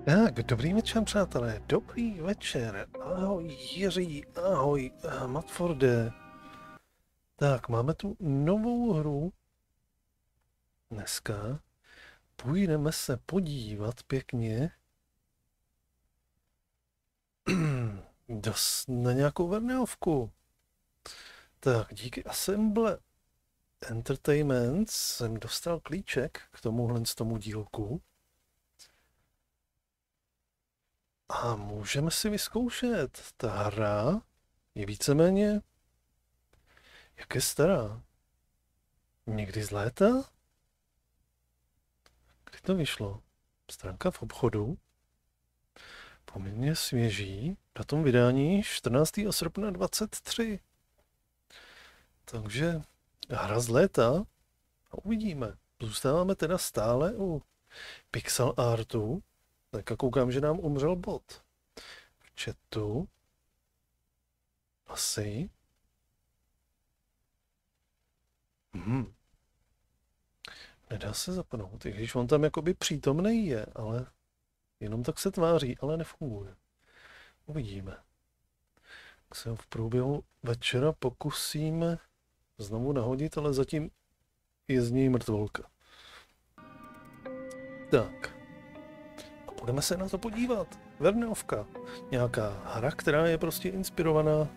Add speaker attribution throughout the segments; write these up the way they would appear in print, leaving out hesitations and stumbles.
Speaker 1: Tak, dobrý večer, přátelé, dobrý večer. Ahoj, Jiří, ahoj, Matforde. Tak, máme tu novou hru. Dneska půjdeme se podívat pěkně na nějakou Verneovku. Tak, díky Assemble Entertainment jsem dostal klíček k tomu dílku. A můžeme si vyzkoušet. Ta hra je víceméně... Jak je stará? Někdy z léta? Kdy to vyšlo? Stránka v obchodu. Poměrně svěží. Datum vydání 14. srpna 23. Takže hra z léta. A uvidíme. Zůstáváme teda stále u pixel artu. Tak koukám, že nám umřel bot. V chatu. Asi. Nedá se zapnout, i když on tam jakoby přítomný je, ale jenom tak se tváří, ale nefunguje. Uvidíme. Tak se ho v průběhu večera pokusíme znovu nahodit, ale zatím je z něj mrtvolka. Tak. A budeme se na to podívat. Verneovka. Nějaká hra, která je prostě inspirovaná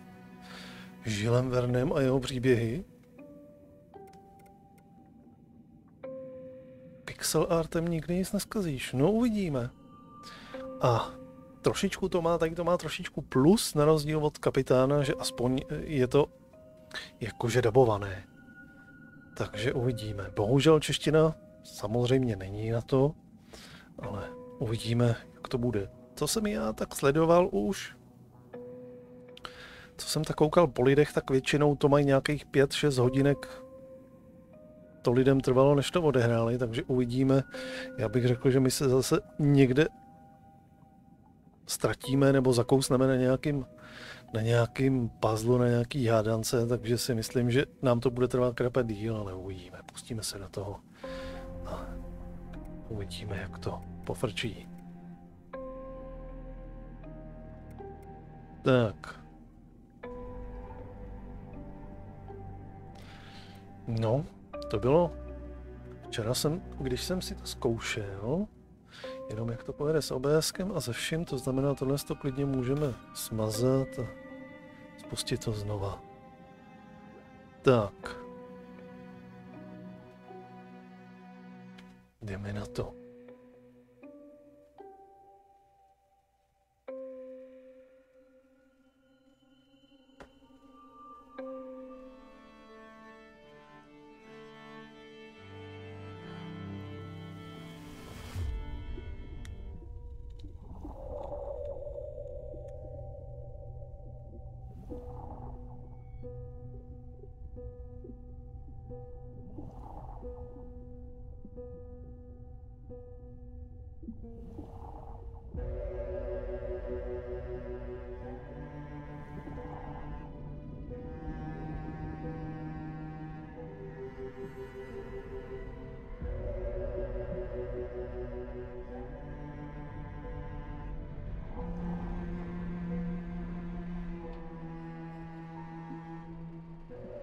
Speaker 1: Julesem Vernem a jeho příběhy. Pixel artem nikdy nic neskazíš. No, uvidíme. A trošičku to má, tady to má trošičku plus, na rozdíl od kapitána, že aspoň je to jakože dabované. Takže uvidíme. Bohužel čeština samozřejmě není na to, ale uvidíme, jak to bude. Co jsem já tak sledoval už, co jsem tak koukal po lidech, tak většinou to mají nějakých 5-6 hodinek. To lidem trvalo, než to odehráli, takže uvidíme. Já bych řekl, že my se zase někde ztratíme nebo zakousneme na nějakým puzzlu, na nějaký hádance, takže si myslím, že nám to bude trvat krape díl, ale uvidíme. Pustíme se do toho a uvidíme, jak to pofrčí. Tak. No, to bylo včera když jsem si to zkoušel, jenom jak to povede s OBSkem a se vším, to znamená, tohle to klidně můžeme smazat a spustit to znova. Tak. Jdeme na to.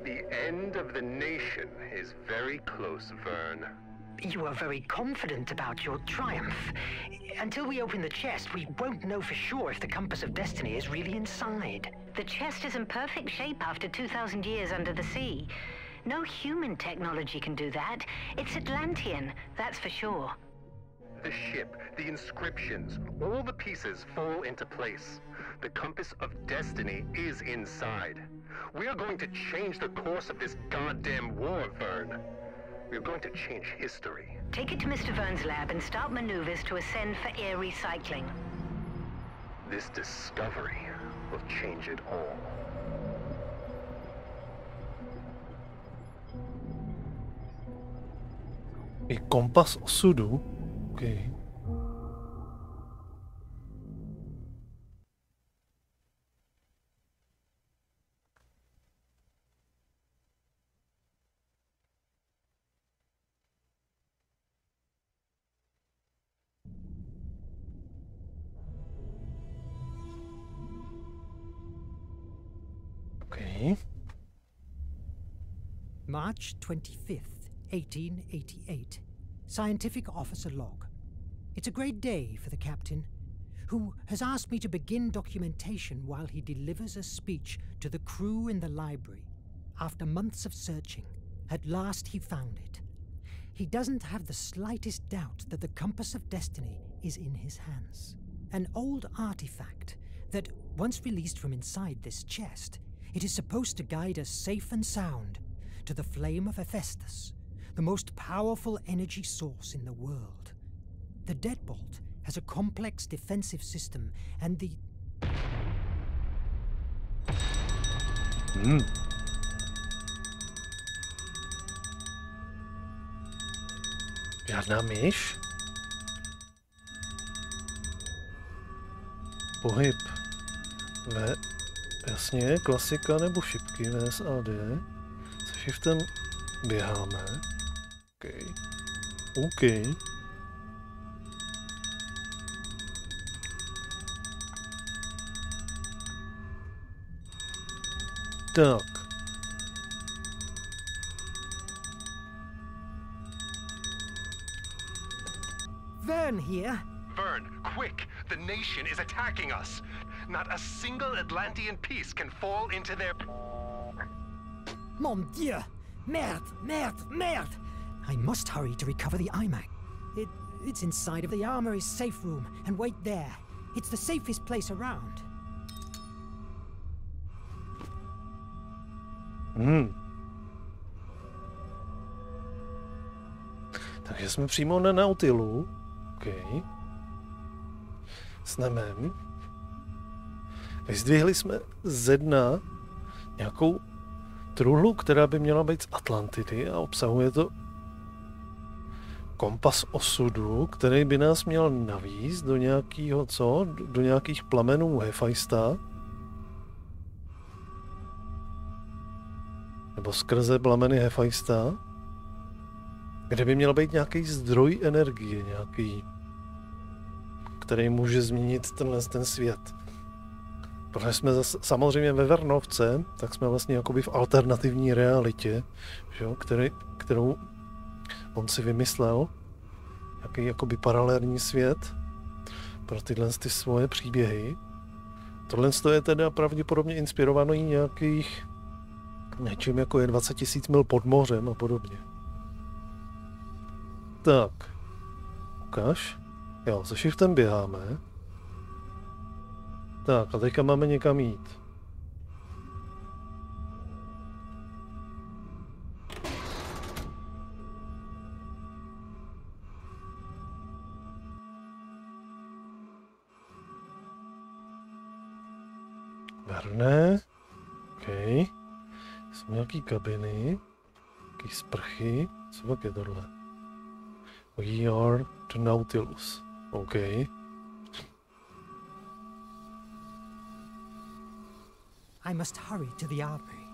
Speaker 2: The end of the nation is very close, Verne.
Speaker 3: You are very confident about your triumph. Until we open the chest, we won't know for sure if the compass of destiny is really inside.
Speaker 4: The chest is in perfect shape after 2,000 years under the sea. No human technology can do that. It's Atlantean, that's for sure.
Speaker 2: The ship, the inscriptions, all the pieces fall into place. The compass of destiny is inside. We are going to change the course of this goddamn war, Verne. We are going to change history.
Speaker 4: Take it to Mr. Verne's lab and start maneuvers to ascend for air recycling.
Speaker 2: This discovery will change it all.
Speaker 1: I kompas osudu. Okay. Okay.
Speaker 5: March 25th, 1888. Scientific Officer Log. It's a great day for the captain, who has asked me to begin documentation while he delivers a speech to the crew in the library. After months of searching, at last he found it. He doesn't have the slightest doubt that the compass of destiny is in his hands. An old artifact that, once released from inside this chest, it is supposed to guide us safe and sound to the flame of Hephaestus, the most powerful energy source in the world. The deadbolt has a complex defensive system, and the...
Speaker 1: Žádná myš? Pohyb. Jasně, klasika nebo šipky, VS a D. Se shiftem běháme. OK. Tak.
Speaker 5: Verne here.
Speaker 2: Verne, quick! The nation is attacking us! Not a single Atlantean piece can fall into their...
Speaker 5: Mon Dieu! Merde! Merde! Merde! I must hurry to recover the iMac. It's inside of the armory's safe room, and wait there. It's the safest place around.
Speaker 1: Takže jsme přímo na Nautilu. OK. S Nemem. Vyzdvihli jsme ze dna nějakou truhlu, která by měla být z Atlantidy a obsahuje to kompas osudu, který by nás měl navízt do nějakého co? Do nějakých plamenů Hephaesta. Nebo skrze plameny Hephaesta, kde by měl být nějaký zdroj energie, nějaký, který může změnit ten svět. Protože jsme samozřejmě ve Vernovce, tak jsme vlastně jakoby v alternativní realitě, že jo, kterou on si vymyslel, nějaký jakoby paralelní svět pro tyhle ty svoje příběhy. Tohle je teda pravděpodobně inspirovaný nějakých něčím jako je 20 000 mil pod mořem a podobně. Tak. Ukáž. Jo, se shiftem běháme. Tak, a teďka máme někam jít. Verne. OK. Jsou nějaký kabiny. Nějaký sprchy. Co pak je tohle? We are the Nautilus. OK.
Speaker 5: I must hurry to the armory.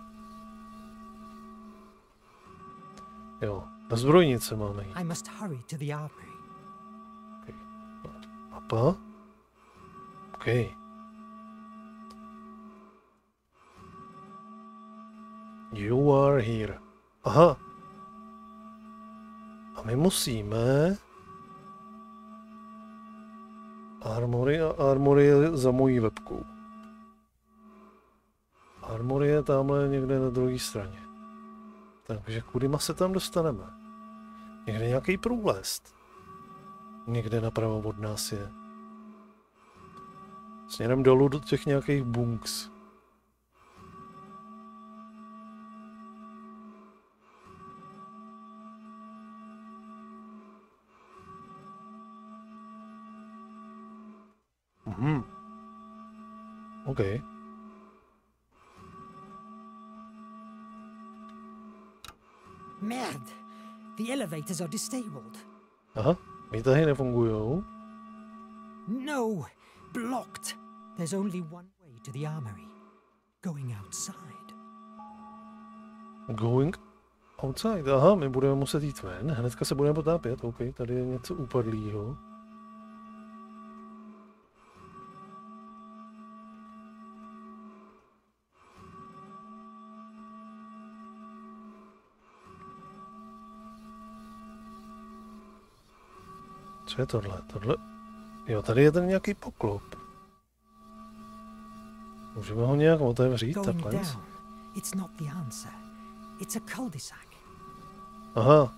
Speaker 1: Jo, na zbrojnice máme jít.
Speaker 5: I must hurry to the armory.
Speaker 1: Okay. Mapa. OK. You are here. Aha. A my musíme... Armory je za mojí webkou. Armory je tamhle někde na druhé straně. Takže kudyma se tam dostaneme? Někde nějaký průlest. Někde napravo od nás je. Směrem dolů do těch nějakých bunks. OK.
Speaker 5: Merde! The elevators are disabled.
Speaker 1: Aha, výtahy nefungujou.
Speaker 5: No! Blocked! There's only one way to the armory. Going outside.
Speaker 1: Going outside? Aha, my budeme muset jít ven. Hnedka se budeme potápět. OK, tady je něco upadlýho. Co je tohle? Tohle... Jo, tady je ten nějaký poklop. Můžeme ho nějak otevřít takhle?
Speaker 5: It's not the answer. It's a cul-de-sac.
Speaker 1: Aha.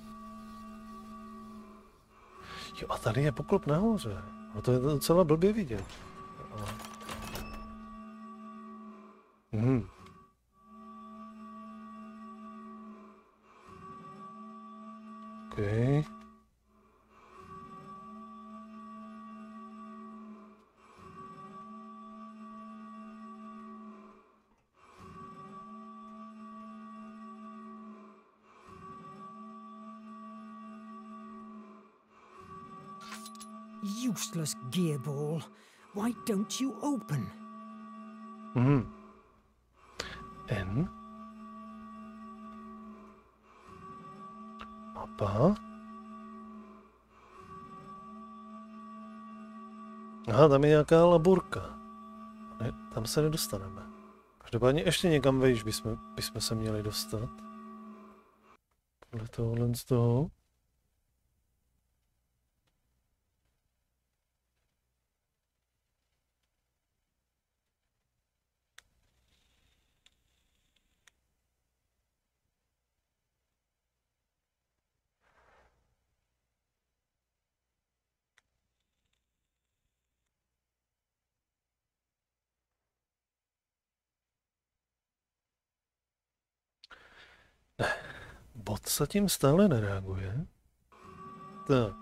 Speaker 1: Jo, a tady je poklop nahoře. No to je docela blbě vidět. Okay.
Speaker 5: Useless gearball. Why don't you open?
Speaker 1: N. Mapa. Aha, tam je nějaká laburka. Ne, tam se nedostaneme. Každopádně ještě někam vejš bychom se měli dostat. Podle tohohle z toho. Bot zatím stále nereaguje. Tak.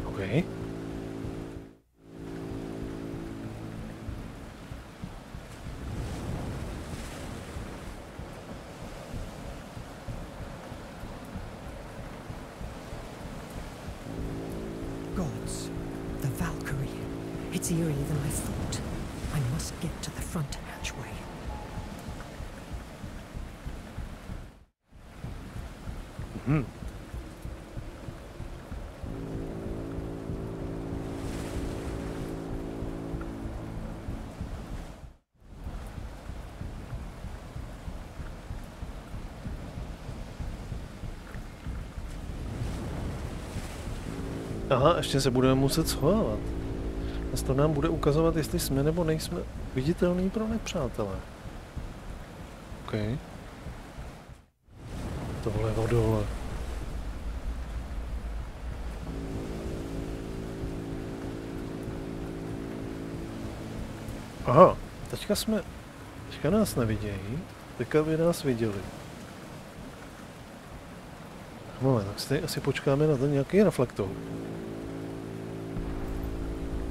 Speaker 1: OK.
Speaker 5: It's eerier than I thought. I must get to the front hatchway.
Speaker 1: Aha, ještě se budeme muset schovávat. To nám bude ukazovat, jestli jsme nebo nejsme viditelní pro nepřátelé. OK. Tohle vodole. Aha, teďka nás nevidějí, teďka by nás viděli. Moment, tak si asi počkáme na ten nějaký reflektor.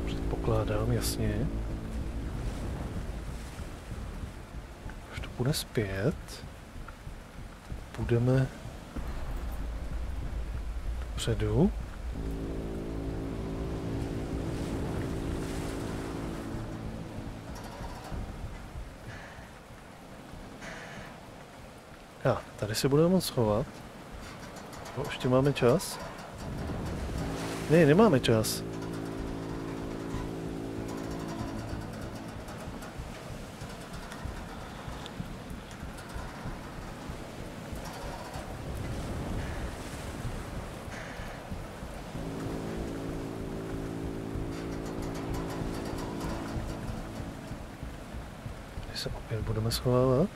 Speaker 1: Předpokládám, jasně. Až to půjde zpět, tak půjdeme dopředu. A tady se budeme moct schovat. Ještě máme čas? Ne, nemáme čas. Tady se opět budeme schovávat.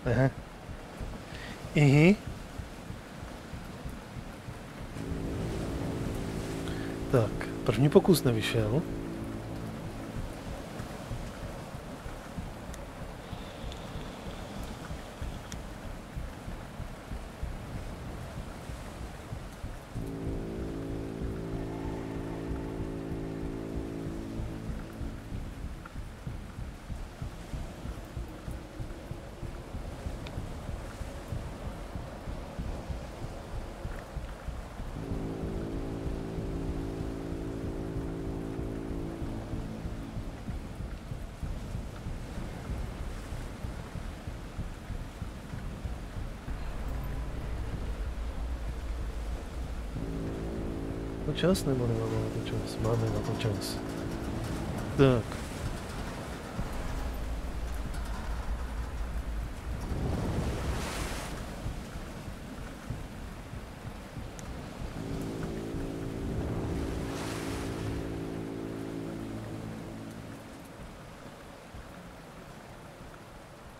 Speaker 1: Aha. Tak, první pokus nevyšel. to čas, nebo nemáme na to čas? Máme na to čas. Tak.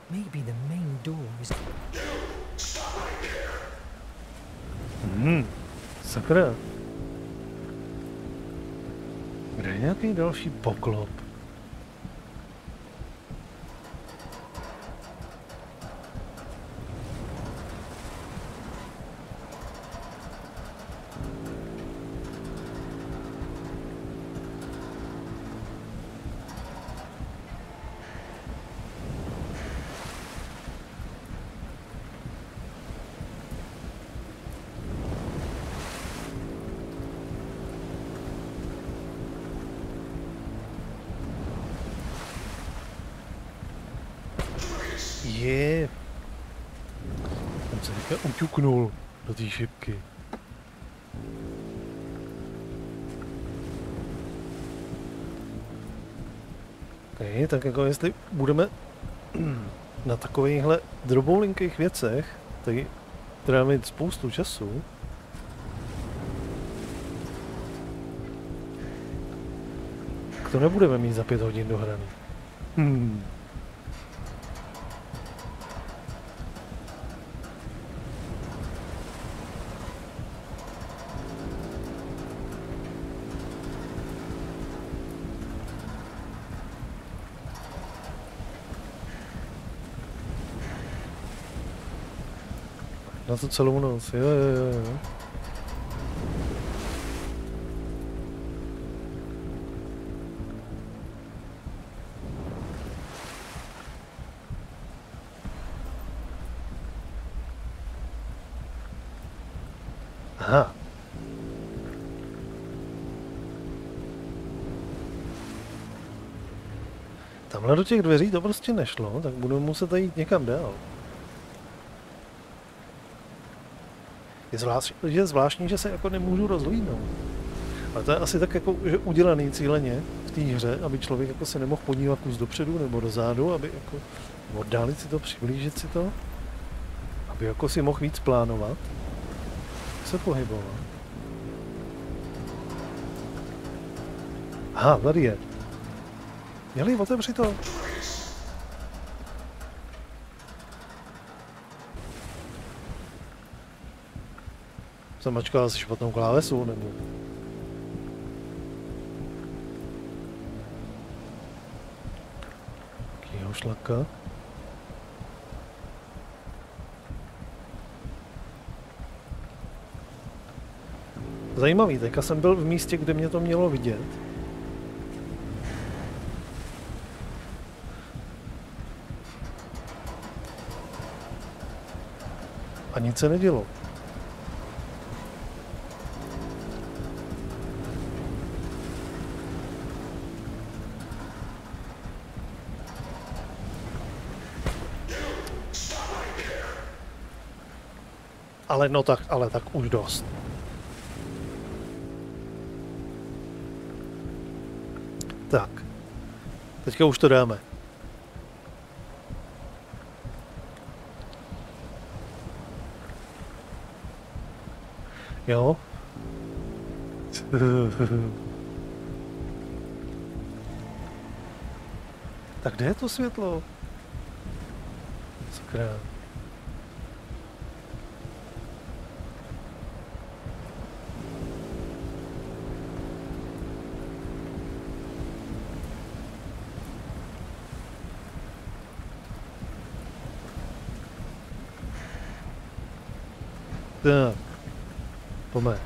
Speaker 5: Maybe the main door is...
Speaker 1: Sakra. Kde je nějaký další poklop? Je. Jsem se teďka uťuknul do té šipky. Okay, tak jako jestli budeme na takovýchhle droboulinkých věcech tady trávit spoustu času, to nebudeme mít za 5 hodin dohraný. Na to celou noc, jo. Aha. Tamhle do těch dveří to prostě nešlo, tak budeme muset jít někam dál. Je zvláštní, že se jako nemůžu rozhlídnout. Ale to je asi tak jako že udělaný cíleně v té hře, aby člověk jako se nemohl podívat kus dopředu nebo dozadu, aby jako oddálit si to, přiblížit si to, aby jako si mohl víc plánovat, se pohybovat. Aha, tady je. Jeli, otevři to. Jsem mačkal asi špatnou klávesu, nebo... Takýho šlaka. Zajímavý, teďka jsem byl v místě, kde mě to mělo vidět. A nic se nedělo. Ale no tak, ale tak už dost. Tak. Teďka už to dáme. Jo. Tak kde je to světlo? Sakra. Tak, pojďme.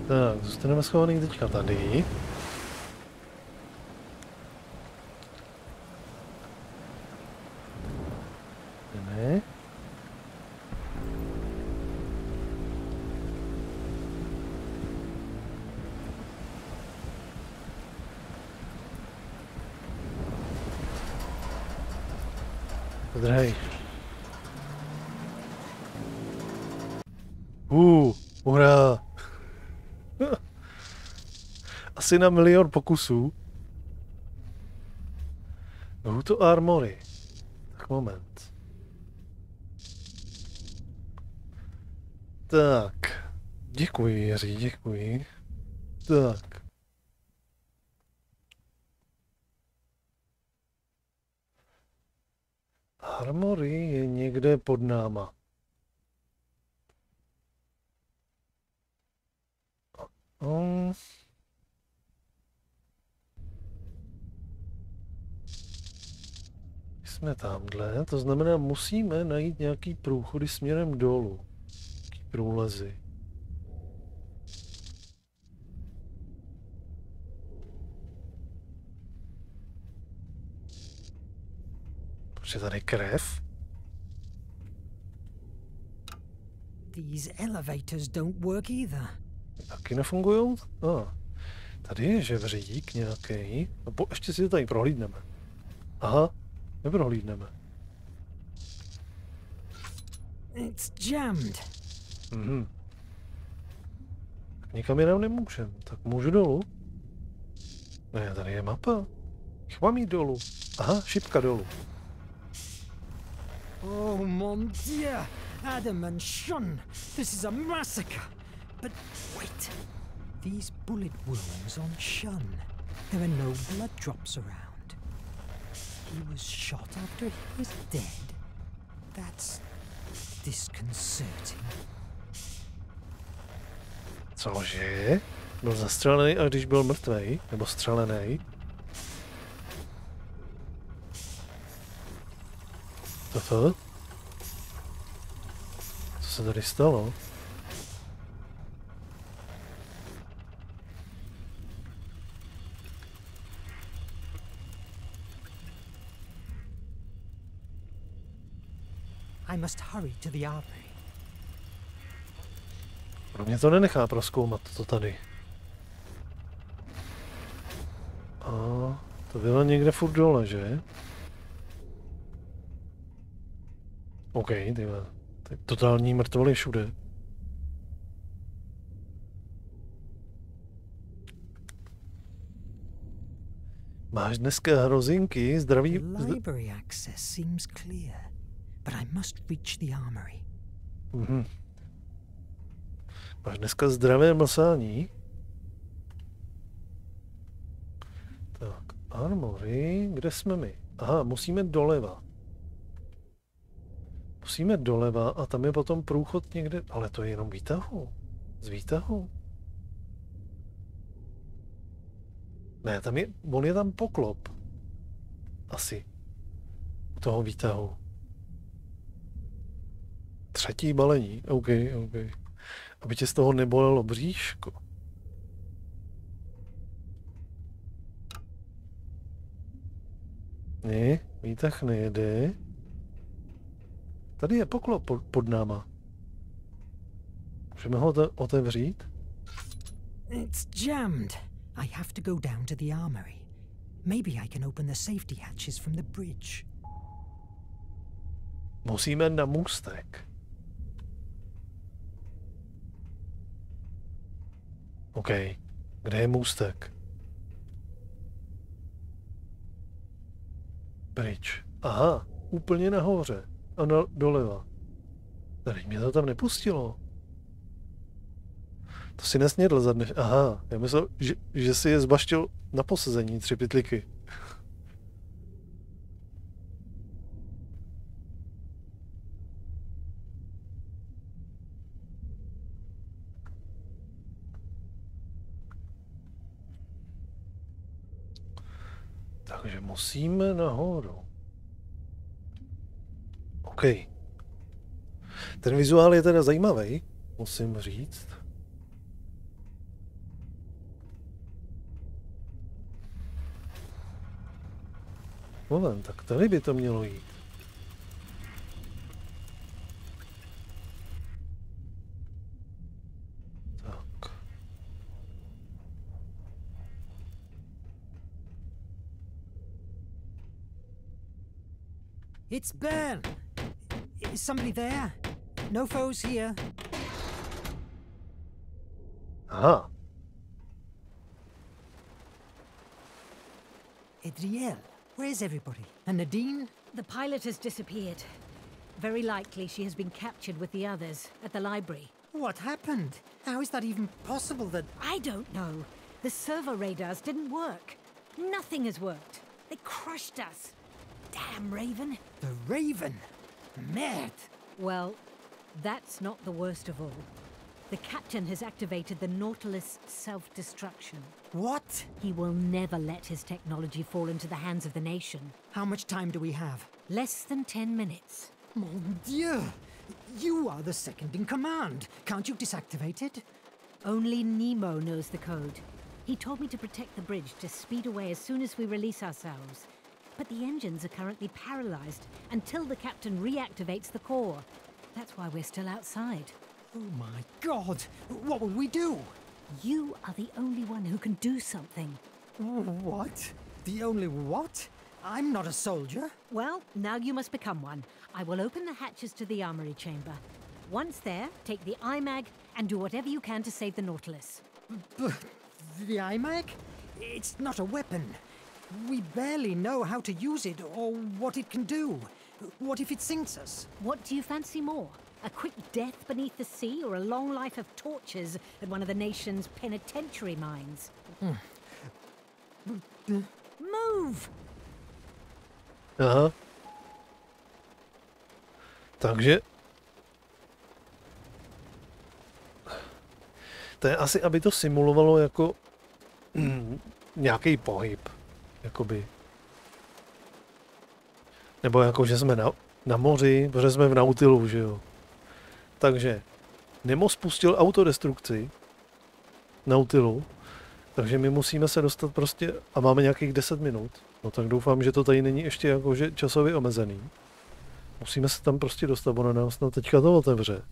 Speaker 1: Tak, zůstaneme schovaný teďka tady. Drhej. Hurá. Asi na 1 000 000 pokusů. To armory. Tak moment. Tak. Děkuji, Jiří, děkuji. Tak. Armory je někde pod náma. Jsme tamhle, to znamená, musíme najít nějaký průchody směrem dolů. Nějaký průlezy. Proč je tady krev?
Speaker 5: These elevators don't work either.
Speaker 1: Taky nefungujou? Tady je žebřík nějaký. Ještě si to tady prohlídneme. Aha, neprohlídneme.
Speaker 5: It's jammed.
Speaker 1: Tak nikam jinam nemůžem. Tak můžu dolů? Ne, tady je mapa. Mám jít dolů. Aha, šipka dolů.
Speaker 5: Oh, mon Dieu! Adam and Sean, this is a massacre! But wait, these bullet wounds on Sean. There are no blood drops around. He was shot after he was dead. That's disconcerting.
Speaker 1: Cože? Byl zastřelený, a když byl mrtvej? Nebo střelený? Co se tady stalo?
Speaker 5: I must hurry to the armory.
Speaker 1: Pro mě to nenechá prozkoumat to tady. A to bylo někde furt dole, že? OK, tyhle. Totální mrtvoly všude. Máš dneska hrozinky, zdraví...
Speaker 5: Library access seems clear, but I must reach the armory.
Speaker 1: Máš dneska zdravé mlsání. Tak, armory, kde jsme my? Aha, musíme doleva. Musíme doleva a tam je potom průchod někde, ale to je jenom výtahu. Z výtahu. Ne, tam je, on je tam poklop. Asi. U toho výtahu. 3. balení, OK. Aby tě z toho nebolelo bříško. Ne, výtah nejede. Tady je poklop pod náma. Můžeme ho otevřít?
Speaker 5: It's jammed. I have to go down to the armory. Maybe I can open the safety hatches from the bridge.
Speaker 1: Musíme na můstek. OK. Kde je můstek? Bridge. Aha, úplně nahoře. A doleva. Tady mě to tam nepustilo. To si nesnědl za dneš... Aha, já myslel, že si je zbaštil na posezení 3 pytliky. Takže musíme nahoru. OK. Ten vizuál je teda zajímavý, musím říct. Moment, tak tady by to mělo jít. Tak.
Speaker 5: It's Verne. Is somebody there? No foes here.
Speaker 1: Aha.
Speaker 5: Adriel, where's everybody? And Nadine?
Speaker 6: The pilot has disappeared. Very likely she has been captured with the others at the library.
Speaker 5: What happened? How is that even possible that...
Speaker 6: I don't know. The servo radars didn't work. Nothing has worked. They crushed us. Damn Raven.
Speaker 5: The Raven? Merde.
Speaker 6: Well, that's not the worst of all. The captain has activated the Nautilus self-destruction.
Speaker 5: What?
Speaker 6: He will never let his technology fall into the hands of the nation.
Speaker 5: How much time do we have?
Speaker 6: Less than 10 minutes.
Speaker 5: Mon Dieu! You are the second in command. Can't you disactivate it?
Speaker 6: Only Nemo knows the code. He told me to protect the bridge to speed away as soon as we release ourselves. But the engines are currently paralyzed until the captain reactivates the core. That's why we're still outside.
Speaker 5: Oh my God! What will we do?
Speaker 6: You are the only one who can do something.
Speaker 5: What? The only what? I'm not a soldier.
Speaker 6: Well, now you must become one. I will open the hatches to the armory chamber. Once there, take the IMAG and do whatever you can to save the Nautilus.
Speaker 5: But the IMAG? It's not a weapon. We barely know how to use it or what it can do. What if it sinks us?
Speaker 6: What do you fancy more? A quick death beneath the sea or a long life of tortures at one of the nation's penitentiary mines? Move!
Speaker 1: Aha. Takže... To je asi, aby to simulovalo jako... nějaký pohyb. Jakoby. Nebo jako, že jsme na moři, protože jsme v Nautilu, že jo. Takže Nemo spustil autodestrukci Nautilu, takže my musíme se dostat prostě, a máme nějakých 10 minut, no tak doufám, že to tady není ještě jakože časově omezený. Musíme se tam prostě dostat, ono nás no teďka to otevře.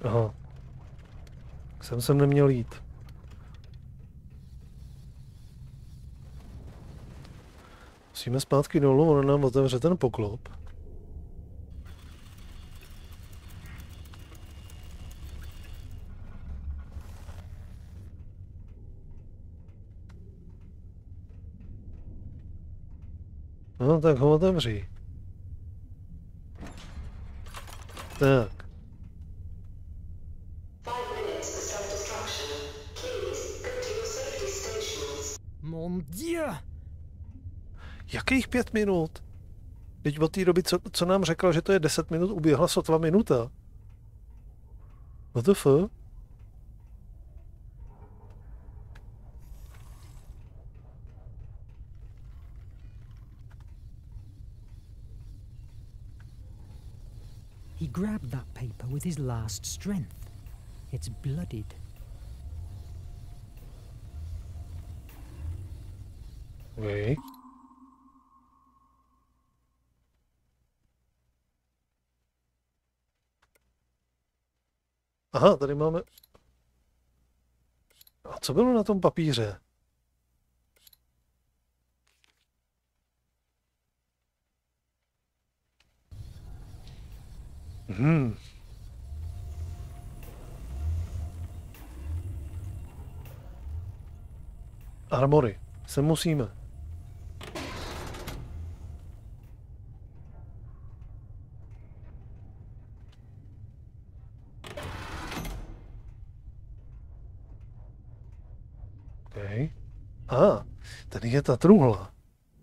Speaker 1: Aha. Sem neměl jít. Musíme zpátky dolů, ono nám otevře ten poklop. No tak ho otevří. Tak.
Speaker 5: Mon Dieu!
Speaker 1: Jakých 5 minut? Teď od té doby, co nám řekl, že to je 10 minut, uběhla sotva minuta. What the fuck?
Speaker 5: He grabbed that paper with his last strength. It's bloodied.
Speaker 1: Okay. Aha, tady máme... A co bylo na tom papíře? Armory. Sem musíme. Okay. Tady je ta truhla.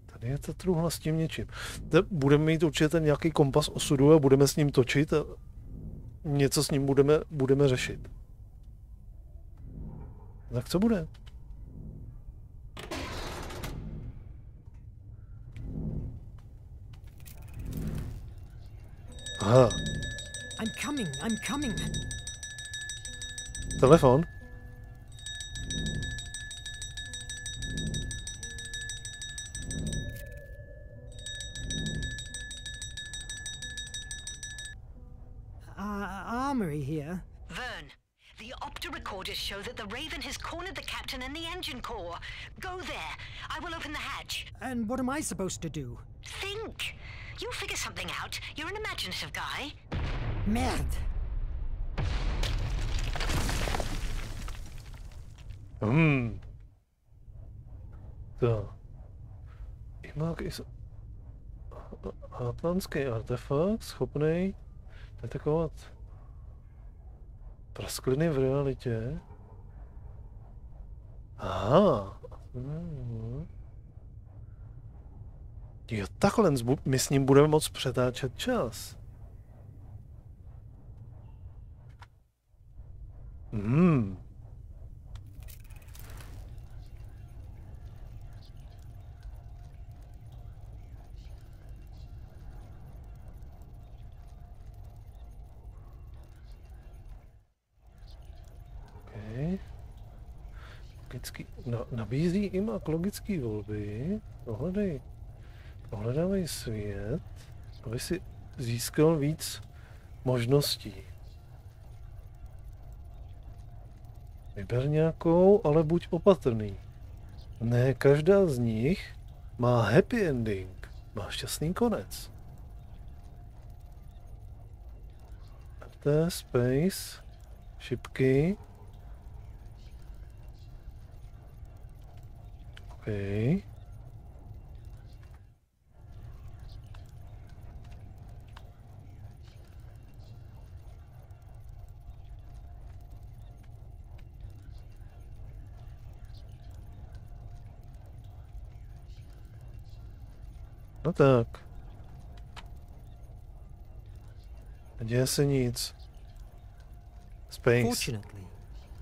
Speaker 1: Tady je ta truhla s tím něčím. Budeme mít určitě ten nějaký kompas osudu a budeme s ním točit a něco s ním budeme řešit. Tak co bude? Aha.
Speaker 5: I'm coming.
Speaker 1: Telefon?
Speaker 5: Armory here.
Speaker 3: orders show that the Raven has cornered the captain and the engine core. Go there. I will open the hatch.
Speaker 5: And what am I supposed to do?
Speaker 3: Think. You'll figure something out. You're an imaginative guy.
Speaker 5: Merde!
Speaker 1: To. Atlantský artefakt schopný detekovat praskliny v realitě. Aha. Jo, takhle my s ním budeme moct přetáčet čas. Okay. Nabízí jim a logické volby. Ohledávej svět, aby si získal víc možností. Vyber nějakou, ale buď opatrný. Ne každá z nich má happy ending, má šťastný konec. Space, šipky. Okay. No tak. Neděje se nic. Space.
Speaker 5: Fortunately,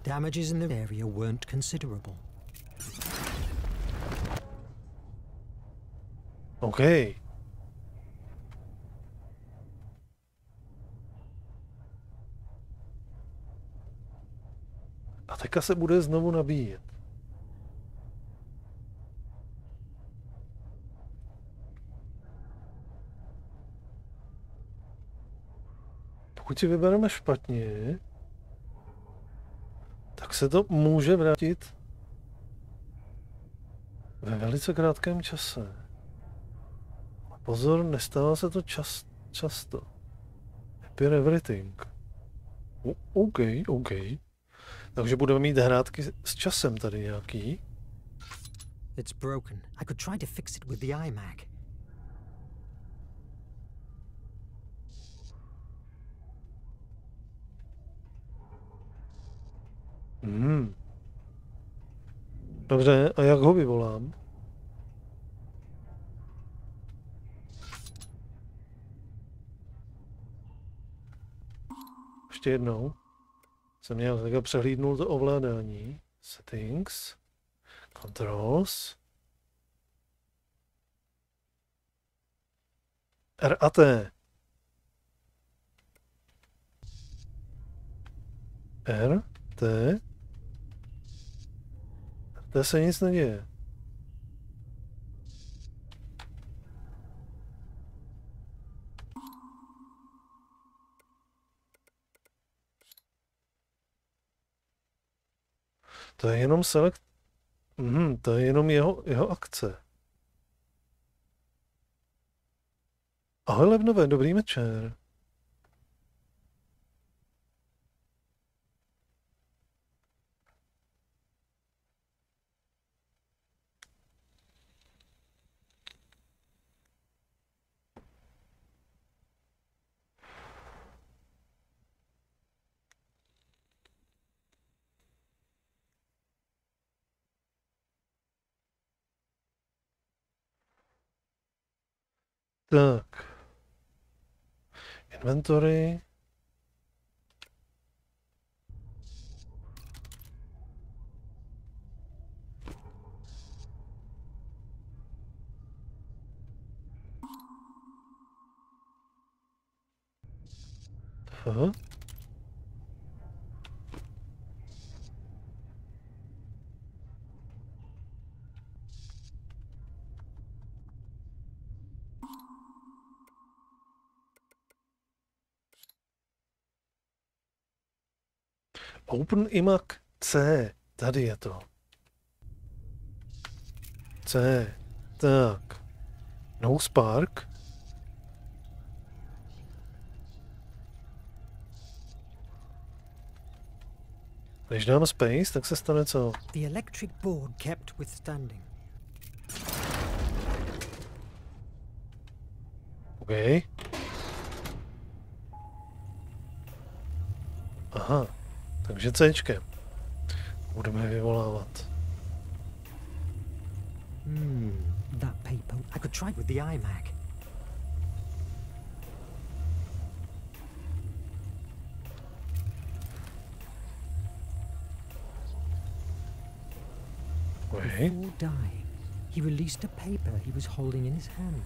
Speaker 5: damages in the area weren't considerable.
Speaker 1: OK. A teďka se bude znovu nabíjet. Pokud si vybereme špatně, tak se to může vrátit ve velice krátkém čase. Pozor, nestává se to často. Happy everything. OK. Takže budeme mít hrátky s časem tady nějaký.
Speaker 5: It's broken. I could try to fix it with the iMac.
Speaker 1: Dobře, a jak ho vyvolám? Ještě jednou. Jsem měl takhle přehlídnul to ovládání. Settings. Controls. R a T. R, T. T se nic neděje. To je jenom select. To je jenom jeho akce. Ahoj Levnové, dobrý večer. Tak. Inventory. F. Open iMac C, tady je to. C, tak. No spark. Když dáme space, tak se stane co?
Speaker 5: The electric board kept withstanding.
Speaker 1: OK. Aha, takže Cčkem. Budeme vyvolávat.
Speaker 5: That paper. I could try with the iMac.
Speaker 1: OK.
Speaker 5: Before dying, he released a paper he was holding in his hand.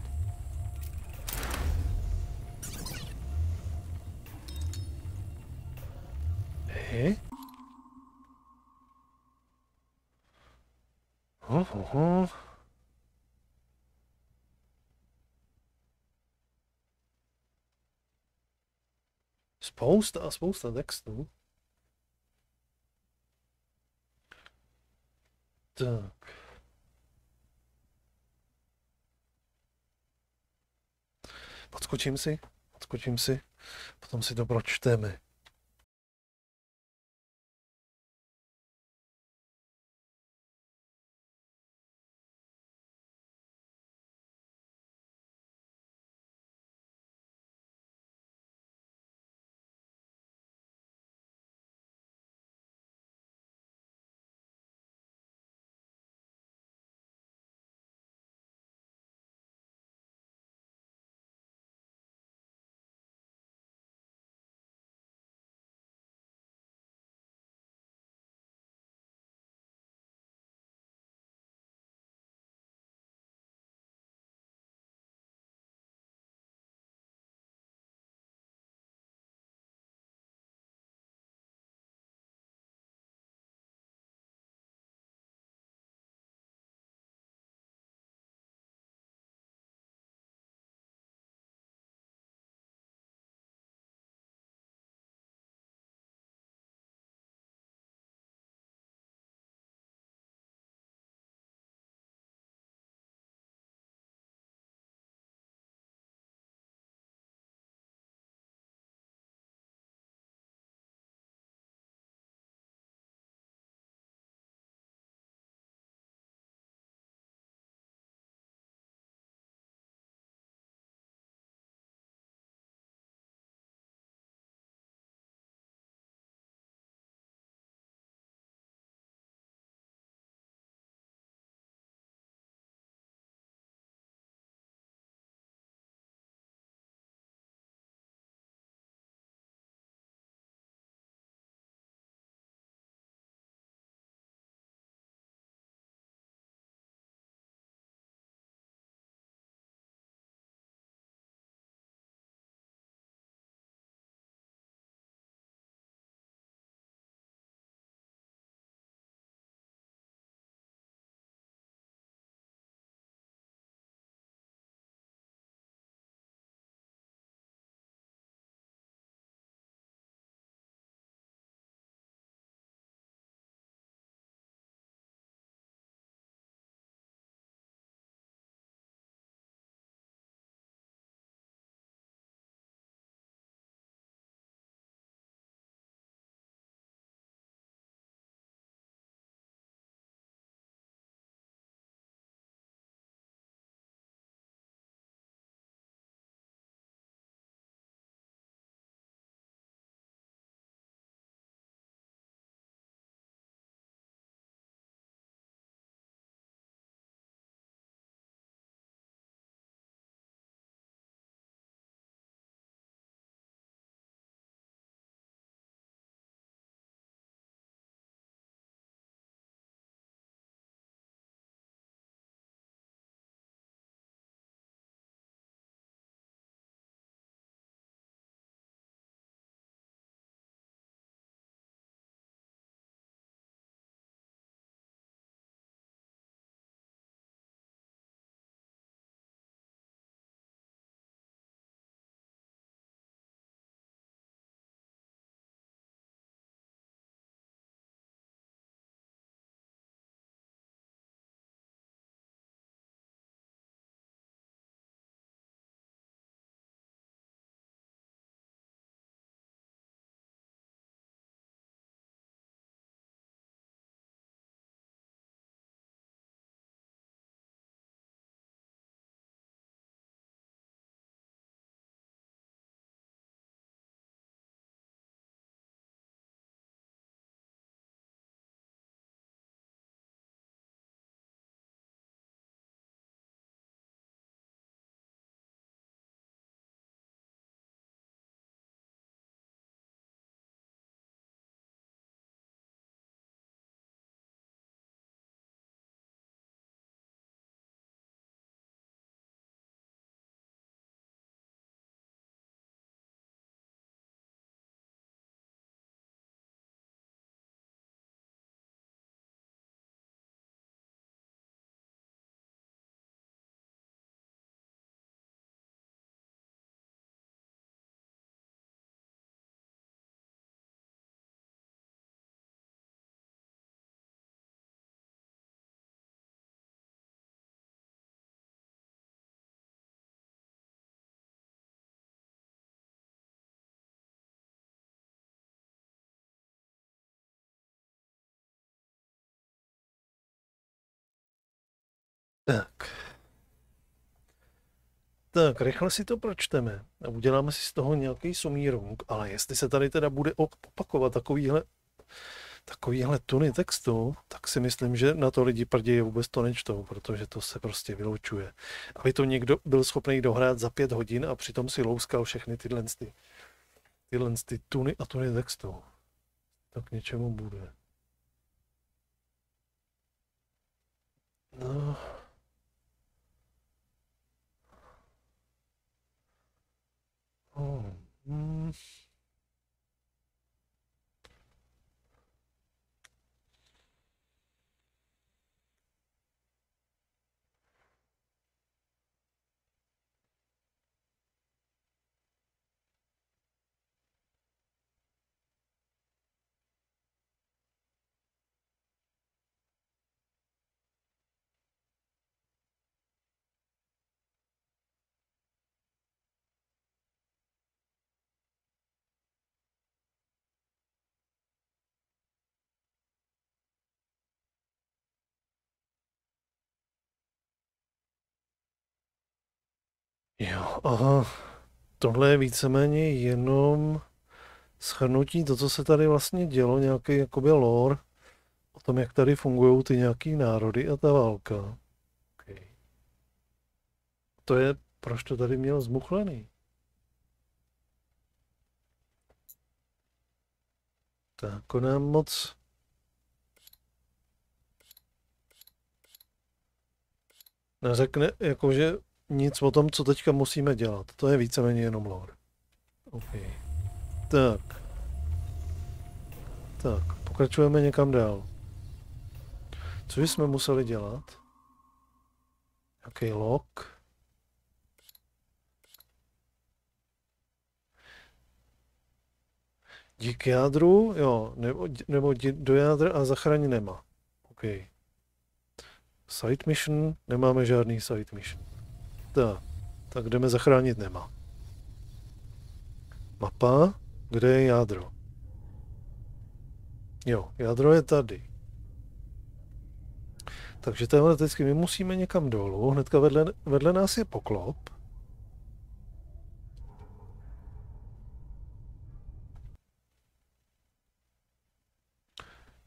Speaker 1: Hey. Spousta a spousta textů. Tak. Podskočím si, potom si to pročteme. Tak. Tak, rychle si to pročteme a uděláme si z toho nějaký sumírung, ale jestli se tady teda bude opakovat takovýhle tuny textu, tak si myslím, že na to lidi prději vůbec to nečtou, protože to se prostě vyloučuje. Aby to někdo byl schopný dohrát za 5 hodin a přitom si louskal všechny tyhle tuny a tuny textu. Tak k něčemu bude. No. Jo, aha. Tohle je víceméně jenom shrnutí to, co se tady vlastně dělo, nějaký jakoby lore o tom, jak tady fungují ty nějaký národy a ta válka. Okay. To je, proč to tady měl zmuchlený? Tak, jako nám moc... neřekne, jakože nic o tom, co teďka musíme dělat. To je víceméně jenom lore. OK. Tak. Tak, pokračujeme někam dál. Co jsme museli dělat? Jaký log? Jdi k jádru, jo, nebo jdi do jádra a zachraň Nema. OK. Side mission, nemáme žádný side mission. Tak jdeme zachránit Nema. Mapa, kde je jádro? Jo, jádro je tady. Takže teoreticky my musíme někam dolů, hnedka vedle nás je poklop.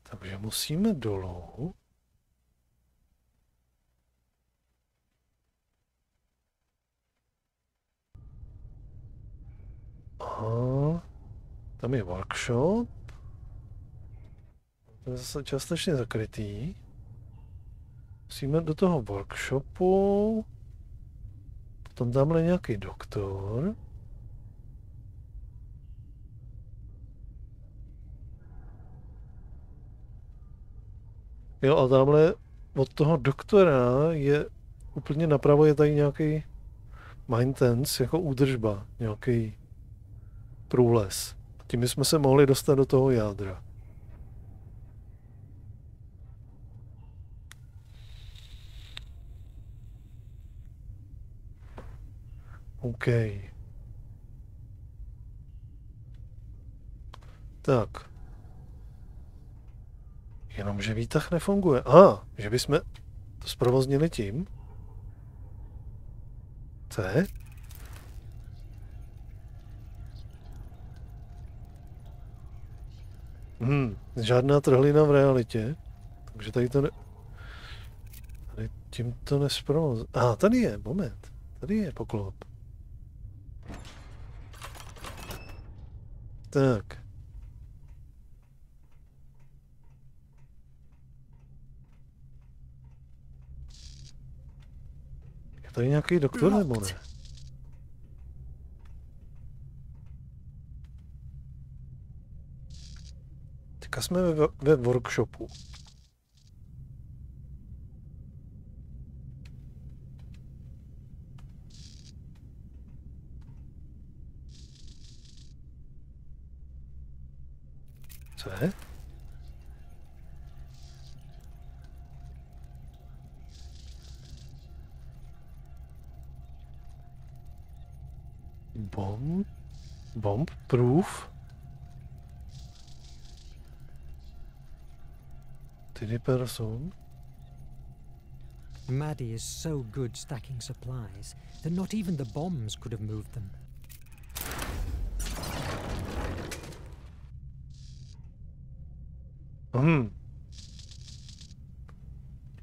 Speaker 1: Takže musíme dolů. Aha, tam je workshop. To je zase částečně zakrytý. Musíme do toho workshopu. Potom tamhle nějaký doktor. Jo, a tamhle od toho doktora je úplně napravo je tady nějaký maintenance, jako údržba, nějaký průles. Tím jsme se mohli dostat do toho jádra. OK. Tak. Jenomže výtah nefunguje. Že bychom to zprovoznili tím. C. Žádná trhlina v realitě. Takže tady to tady tím to nesprovoz... tady je, moment. Tady je poklop. Tak. Je tady nějaký doktor nebo ne? Teďka jsme ve workshopu. Co je? Bomb proof. Tedy person.
Speaker 5: Maddie is so good stacking supplies that not even the bombs could have moved them.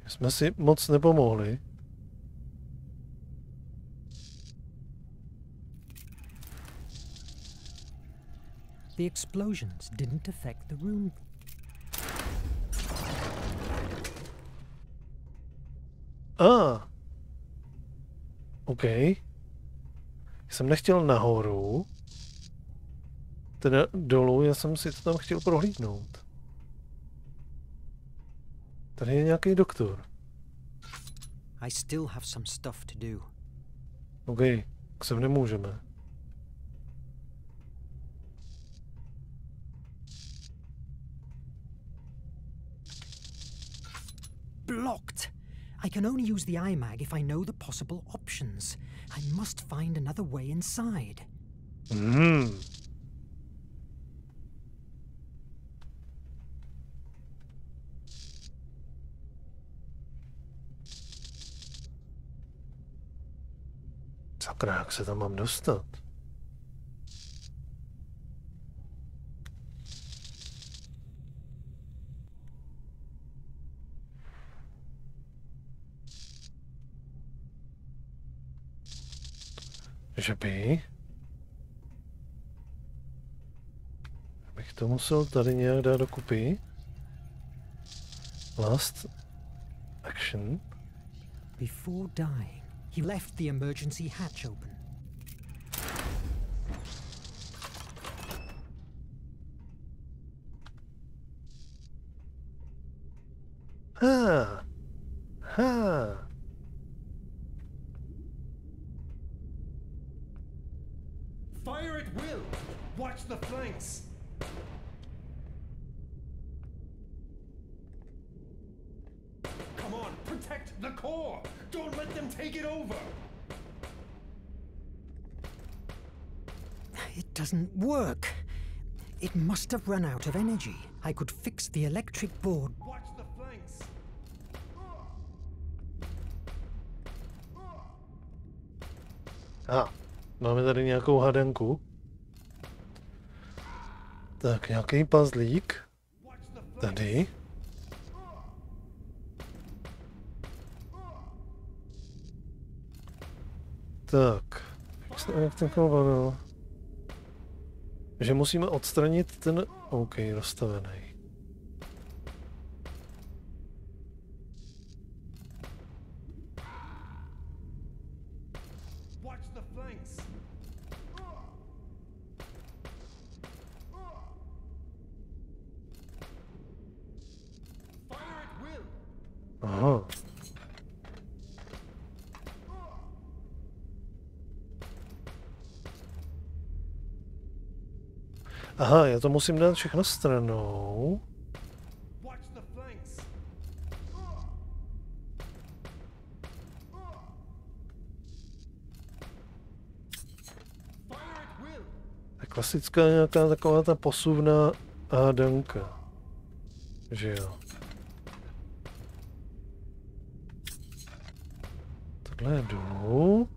Speaker 1: Jsme si moc nepomohli.
Speaker 5: The explosions didn't affect the room.
Speaker 1: OK. Jsem nechtěl nahoru. Teda dolů, já jsem si to tam chtěl prohlídnout. Tady je nějaký doktor.
Speaker 5: I still have some stuff to do.
Speaker 1: OK, tak sem nemůžeme.
Speaker 5: Blocked! I can only use the iMag if I know the possible options. I must find another way inside.
Speaker 1: Sakra, jak se tam mám dostat? Že by? Bych to musel tady nějak dát dokupy. Last action.
Speaker 5: Before dying, he left the emergency hatch open.
Speaker 7: Fire at will! Watch the flanks! Come on, protect the core! Don't let them take it over!
Speaker 5: It doesn't work. It must have run out of energy. I could fix the electric board.
Speaker 7: Watch the flanks!
Speaker 1: Máme tady nějakou hadenku. Tak, nějaký puzzlík. Tady. Tak. Jak ten bavil? Že musíme odstranit ten... OK, rozstavený. Aha. Aha, já to musím dát všechno stranou. Tak klasická nějaká taková ta posuvná hádanka. Že jo. Tohle je dolů.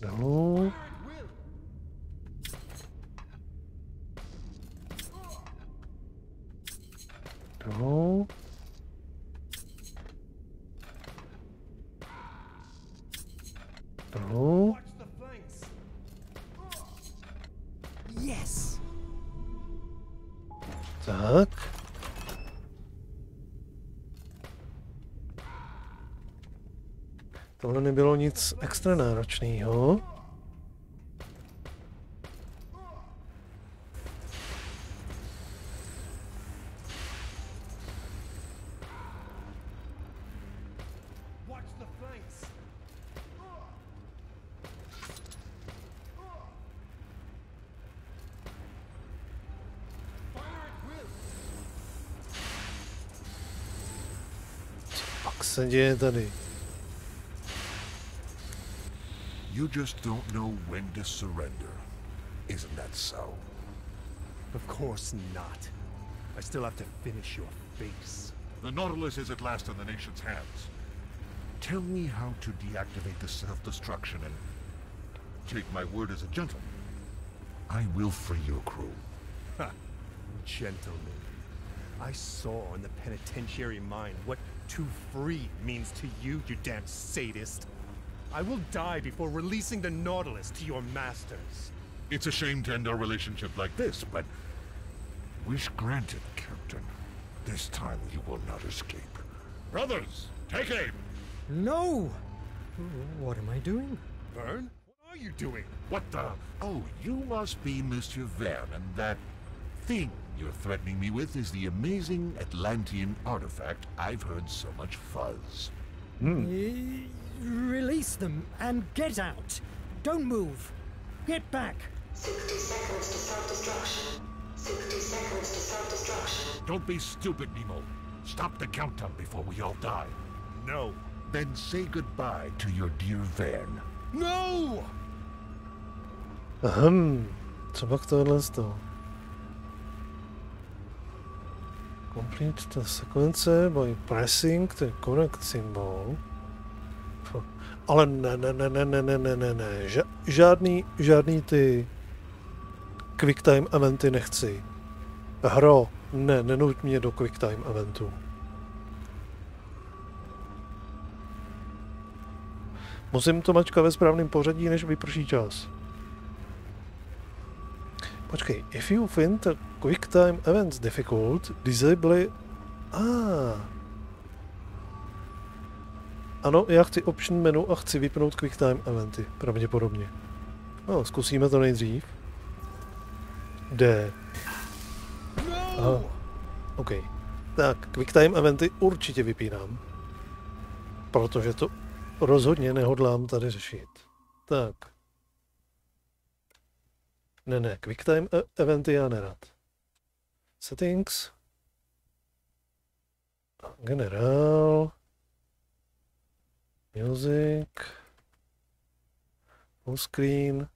Speaker 1: Dolů. Dolů. Dolů.
Speaker 5: Yes.
Speaker 1: Tak. Tohle nebylo nic extra náročného. Co se děje tady?
Speaker 8: You just don't know when to surrender. Isn't that so?
Speaker 7: Of course not. I still have to finish your face.
Speaker 8: The Nautilus is at last in the nation's hands. Tell me how to deactivate the self-destruction and take my word as a gentleman. I will free your crew.
Speaker 7: Ha! Gentlemen. I saw in the penitentiary mine what to free means to you, you damn sadist. I will die before releasing the Nautilus to your masters.
Speaker 8: It's a shame to end our relationship like this, but... wish granted, Captain. This time you will not escape. Brothers, take aim!
Speaker 5: No! What am I doing?
Speaker 7: Verne? What are you doing?
Speaker 8: What the? Oh, you must be Mr. Verne, and that thing you're threatening me with is the amazing Atlantean artifact I've heard so much fuzz.
Speaker 5: Release them and get out! Don't move! Get back!
Speaker 9: 60 seconds to self-destruction. 60 seconds to self-destruction.
Speaker 8: Don't be stupid, Nemo. Stop the countdown before we all die.
Speaker 7: No.
Speaker 8: Then say goodbye to your dear Verne.
Speaker 7: No!
Speaker 1: Co pak tohle z toho? Complete the sequence by pressing the correct symbol. Ale ne. Žádný ty quicktime eventy nechci. Hro, nenuť mě do quicktime eventu. Musím to mačkat ve správném pořadí, než vyprší čas. Počkej, if you find the quicktime events difficult, disable... Ano, já chci option menu a chci vypnout quicktime eventy, pravděpodobně. No, zkusíme to nejdřív. D. Aha. OK. Tak, quicktime eventy určitě vypínám. Protože to rozhodně nehodlám tady řešit. Tak. Ne, quicktime eventy já nerad. Settings. Generál. Music. Full screen.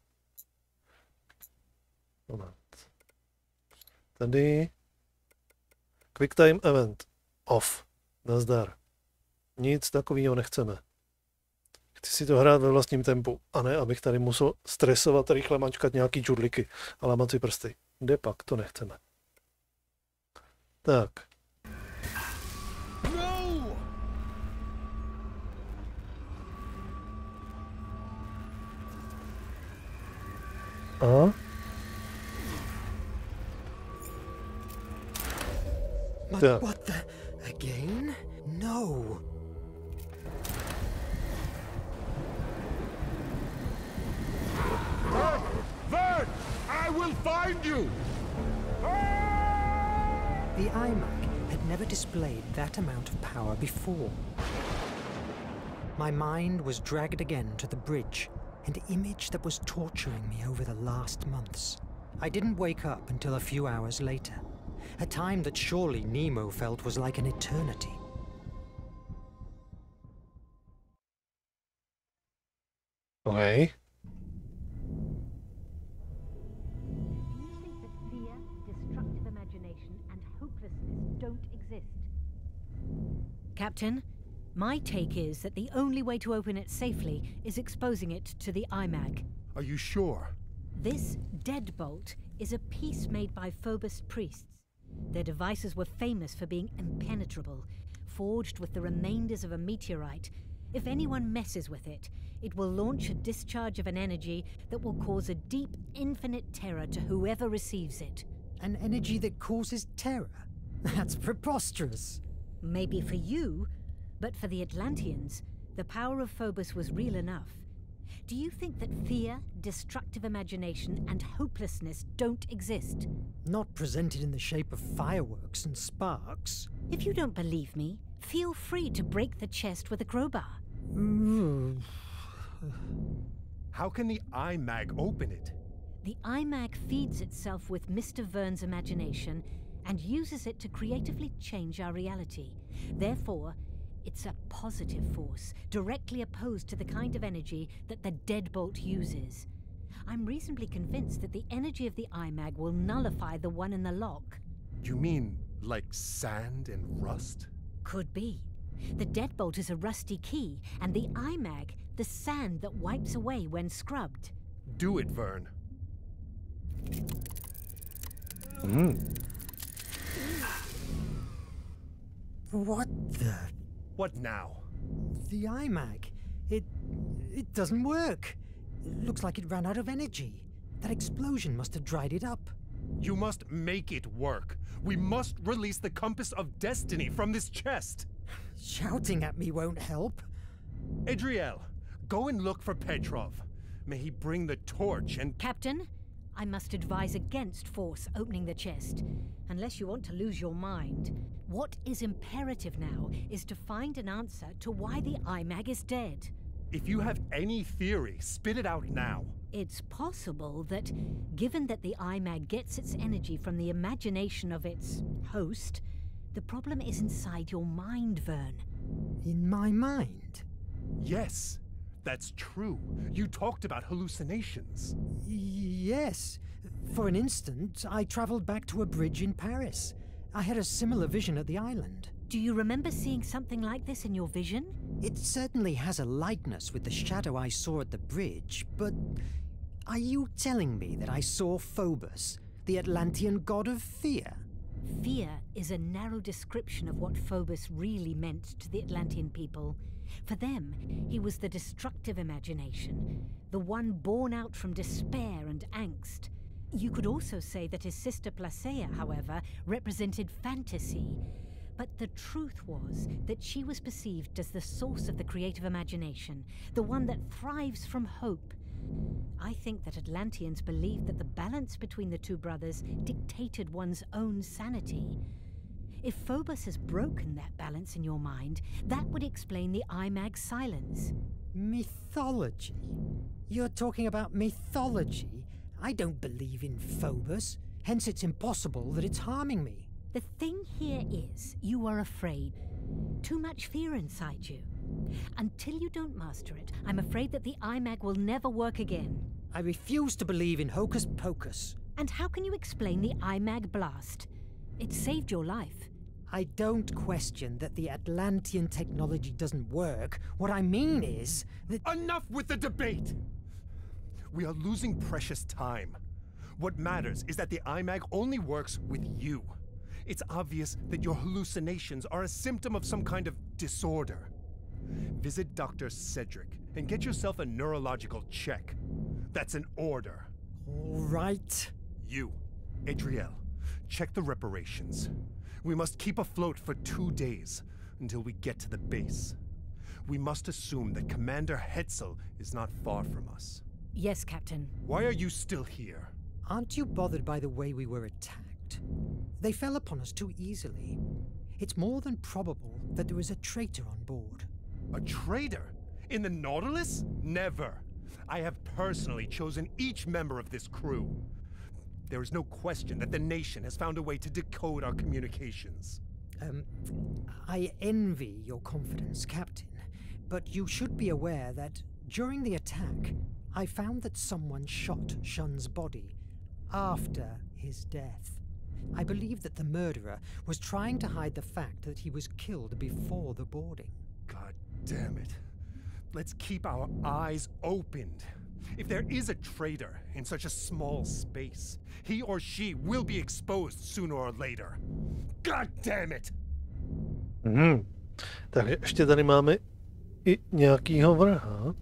Speaker 1: Moment. Tady. Quicktime event. Off. Nazdar. Nic takového nechceme. Chci si to hrát ve vlastním tempu, a ne, abych tady musel stresovat, rychle mačkat nějaký čudliky a lámat si prsty. Kde pak, to nechceme. Tak.
Speaker 7: No!
Speaker 1: A?
Speaker 5: But what the... Again? No.
Speaker 8: Verne! I will find you!
Speaker 5: The iMac had never displayed that amount of power before. My mind was dragged again to the bridge, an image that was torturing me over the last months. I didn't wake up until a few hours later, a time that surely Nemo felt was like an eternity.
Speaker 1: Okay.
Speaker 6: Don't exist. Captain, my take is that the only way to open it safely is exposing it to the iMag.
Speaker 7: Are you sure?
Speaker 6: This deadbolt is a piece made by Phobos priests. Their devices were famous for being impenetrable, forged with the remainders of a meteorite. If anyone messes with it, it will launch a discharge of an energy that will cause a deep, infinite terror to whoever receives it.
Speaker 5: An energy that causes terror? That's preposterous.
Speaker 6: Maybe for you, but for the Atlanteans, the power of Phobos was real enough. Do you think that fear, destructive imagination, and hopelessness don't exist?
Speaker 5: Not presented in the shape of fireworks and sparks.
Speaker 6: If you don't believe me, feel free to break the chest with a crowbar.
Speaker 7: How can the iMag open it?
Speaker 6: The iMag feeds itself with Mr. Verne's imagination and uses it to creatively change our reality. Therefore, it's a positive force, directly opposed to the kind of energy that the deadbolt uses. I'm reasonably convinced that the energy of the IMAG will nullify the one in the lock.
Speaker 7: You mean like sand and rust?
Speaker 6: Could be. The deadbolt is a rusty key, and the IMAG, the sand that wipes away when scrubbed.
Speaker 7: Do it, Verne.
Speaker 5: What the?
Speaker 7: What now?
Speaker 5: The IMAG. It doesn't work. It looks like it ran out of energy. That explosion must have dried it up.
Speaker 7: You must make it work. We must release the compass of destiny from this chest.
Speaker 5: Shouting at me won't help.
Speaker 7: Adriel, go and look for Petrov. May he bring the torch and...
Speaker 6: Captain, I must advise against force opening the chest, unless you want to lose your mind. What is imperative now is to find an answer to why the IMAG is dead.
Speaker 7: If you have any theory, spit it out now.
Speaker 6: It's possible that, given that the IMAG gets its energy from the imagination of its host, the problem is inside your mind, Verne.
Speaker 5: In my mind?
Speaker 7: Yes, that's true. You talked about hallucinations.
Speaker 5: Yes. For an instant, I traveled back to a bridge in Paris. I had a similar vision at the island.
Speaker 6: Do you remember seeing something like this in your vision?
Speaker 5: It certainly has a likeness with the shadow I saw at the bridge, but are you telling me that I saw Phobos, the Atlantean god of fear?
Speaker 6: Fear is a narrow description of what Phobos really meant to the Atlantean people. For them, he was the destructive imagination, the one born out from despair and angst. You could also say that his sister Placea, however, represented fantasy. But the truth was that she was perceived as the source of the creative imagination, the one that thrives from hope. I think that Atlanteans believed that the balance between the two brothers dictated one's own sanity. If Phobos has broken that balance in your mind, that would explain the IMAG's silence.
Speaker 5: Mythology? You're talking about mythology? I don't believe in Phobos, hence it's impossible that it's harming me.
Speaker 6: The thing here is, you are afraid. Too much fear inside you. Until you don't master it, I'm afraid that the IMAG will never work again.
Speaker 5: I refuse to believe in hocus pocus.
Speaker 6: And how can you explain the IMAG blast? It saved your life.
Speaker 5: I don't question that the Atlantean technology doesn't work. What I mean is that...
Speaker 7: Enough with the debate! We are losing precious time. What matters is that the IMAG only works with you. It's obvious that your hallucinations are a symptom of some kind of disorder. Visit Dr. Cedric and get yourself a neurological check. That's an order.
Speaker 5: All right.
Speaker 7: You, Adriel, check the reparations. We must keep afloat for 2 days until we get to the base. We must assume that Commander Hetzel is not far from us.
Speaker 6: Yes, Captain.
Speaker 7: Why are you still here?
Speaker 5: Aren't you bothered by the way we were attacked? They fell upon us too easily. It's more than probable that there was a traitor on board.
Speaker 7: A traitor? In the Nautilus? Never. I have personally chosen each member of this crew. There is no question that the nation has found a way to decode our communications.
Speaker 5: I envy your confidence, Captain. But you should be aware that during the attack, I found that someone shot Shun's body after his death. I believe that the murderer was trying to hide the fact that he was killed before the boarding.
Speaker 7: God damn it. Let's keep our eyes opened. If there is a traitor in such a small space, he or she will be exposed sooner or later. God damn it!
Speaker 1: Takže ještě tady máme i nějakýho vraha.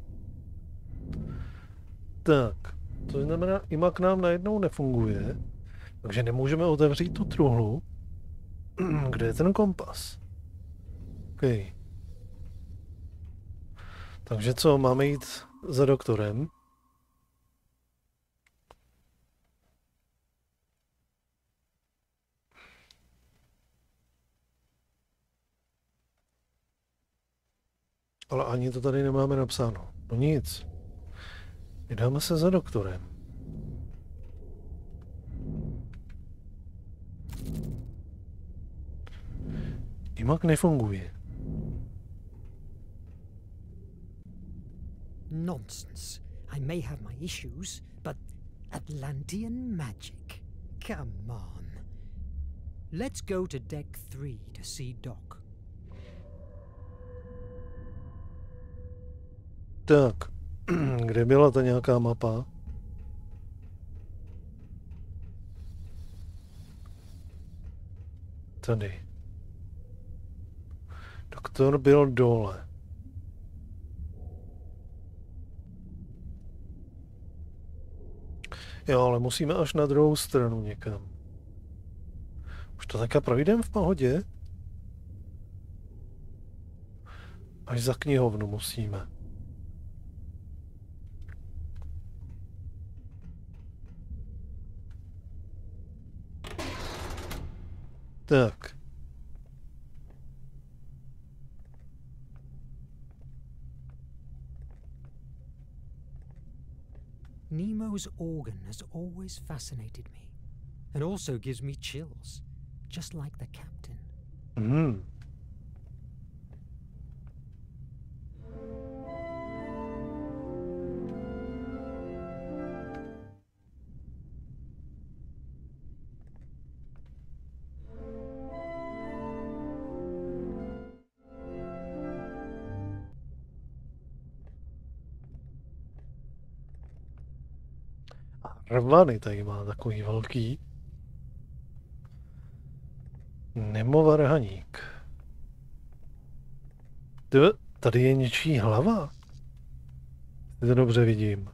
Speaker 1: Tak, to znamená, IMAG nám najednou nefunguje, takže nemůžeme otevřít tu truhlu. Kde je ten kompas? OK. Takže co, máme jít za doktorem? Ale ani to tady nemáme napsáno. No nic. Vydáme se za doktorem. IMAG nefunguje.
Speaker 5: Nonsense. I may have my issues, but Atlantean magic? Come on. Let's go to deck 3 to see Doc.
Speaker 1: Tak, kde byla ta nějaká mapa? Tady. Doktor byl dole. Jo, ale musíme až na druhou stranu někam. Už to taká projdem v pohodě? Až za knihovnu musíme. Tak.
Speaker 5: Nemo's organ has always fascinated me, and also gives me chills, just like the captain.
Speaker 1: Hmm. Rvany tady má takový velký. Nemo varhaník. Tady je něčí hlava. To dobře vidím.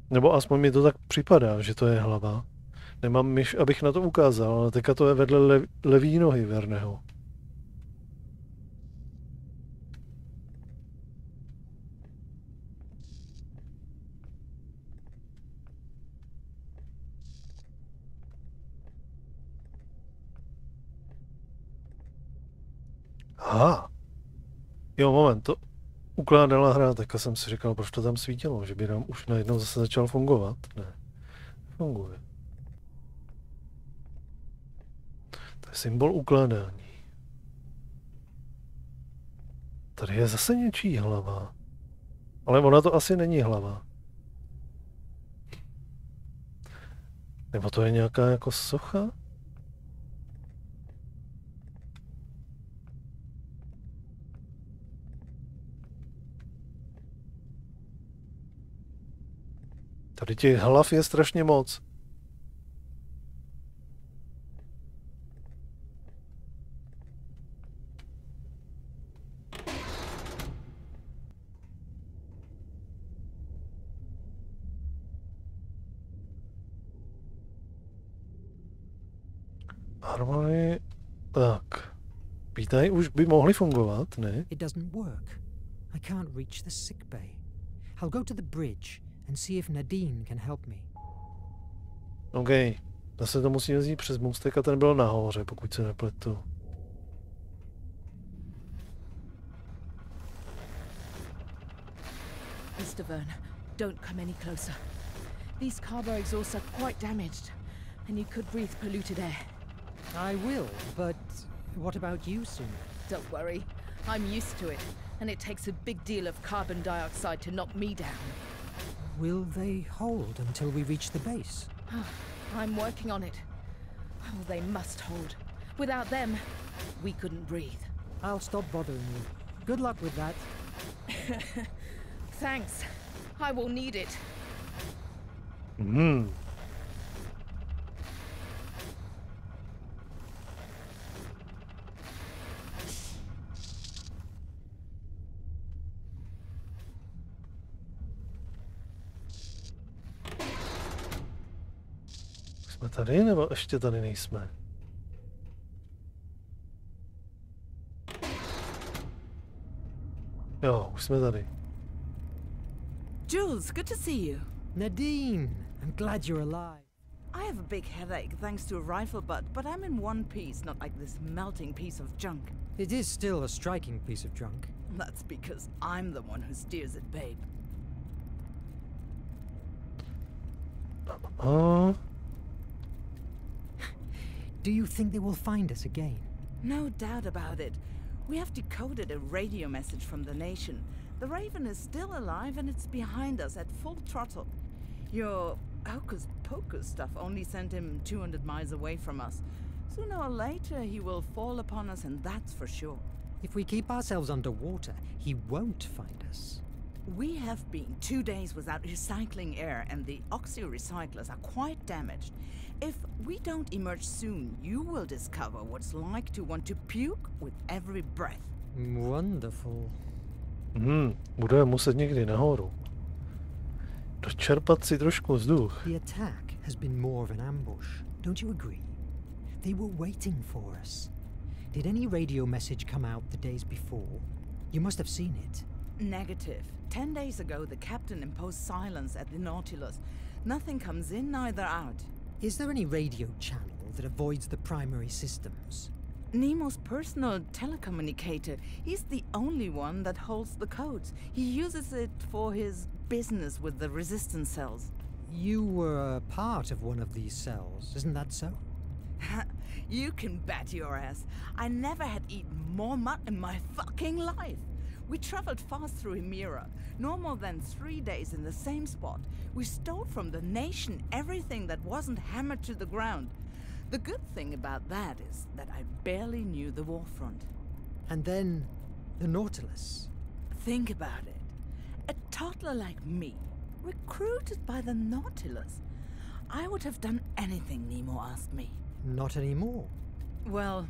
Speaker 1: Nebo aspoň mi to tak připadá, že to je hlava. Nemám myš, abych na to ukázal, ale teďka to je vedle levý nohy Verneho. Aha. Jo, moment, to ukládala hra, tak jsem si říkal, proč to tam svítilo, že by nám už najednou zase začal fungovat. Ne, funguje. To je symbol ukládání. Tady je zase něčí hlava. Ale ona to asi není hlava. Nebo to je nějaká jako socha? Tady těch hlav je strašně moc. Harmony... Tak. Pítaj, už by mohly fungovat, ne?
Speaker 5: It doesn't work. I can't reach the sick bay. I'll go to the bridge and see if Nadine can help me.
Speaker 1: OK. Zase to musí jezdit přes můstek a ten byl nahoře, pokud se nepletu.
Speaker 10: Mr. Verne, don't come any closer. These carbo exhausts are quite damaged, and you could breathe polluted air.
Speaker 5: I will, but what about you, Sue?
Speaker 10: Don't worry, I'm used to it, and it takes a big deal of carbon dioxide to knock me down.
Speaker 5: Will they hold until we reach the base?
Speaker 10: I'm working on it. Oh, they must hold. Without them, we couldn't breathe.
Speaker 5: I'll stop bothering you. Good luck with that.
Speaker 10: Thanks. I will need it.
Speaker 1: Hmm. Jsme tady, nebo ještě tady nejsme? Jo, už jsme tady.
Speaker 11: Jules, good to see you.
Speaker 5: Nadine, I'm glad you're alive.
Speaker 11: I have a big headache thanks to a rifle butt, but I'm in one piece, not like this melting piece of junk.
Speaker 5: It is still a striking piece of junk.
Speaker 11: That's because I'm the one who steers it, babe.
Speaker 5: Do you think they will find us again?
Speaker 11: No doubt about it. We have decoded a radio message from the nation. The Raven is still alive and it's behind us at full throttle. Your hocus pocus stuff only sent him 200 miles away from us. Sooner or later he will fall upon us, and that's for sure.
Speaker 5: If we keep ourselves underwater, he won't find us.
Speaker 11: We have been 2 days without recycling air, and the oxy-recyclers are quite damaged. If we don't emerge soon, you will discover what it's like to want to puke with every breath.
Speaker 5: Wonderful.
Speaker 1: Budeme muset někdy nahoru. Dočerpat si trošku vzduch.
Speaker 5: The attack has been more of an ambush, don't you agree? They were waiting for us. Did any radio message come out the days before? You must have seen it.
Speaker 11: Negative. 10 days ago, the captain imposed silence at the Nautilus. Nothing comes in, neither out.
Speaker 5: Is there any radio channel that avoids the primary systems?
Speaker 11: Nemo's personal telecommunicator. He's the only one that holds the codes. He uses it for his business with the resistance cells.
Speaker 5: You were a part of one of these cells, isn't that so?
Speaker 11: You can bet your ass. I never had eaten more mud in my fucking life. We traveled fast through Hemera, no more than 3 days in the same spot. We stole from the nation everything that wasn't hammered to the ground. The good thing about that is that I barely knew the warfront.
Speaker 5: And then, the Nautilus.
Speaker 11: Think about it. A toddler like me, recruited by the Nautilus. I would have done anything Nemo asked me.
Speaker 5: Not anymore.
Speaker 11: Well,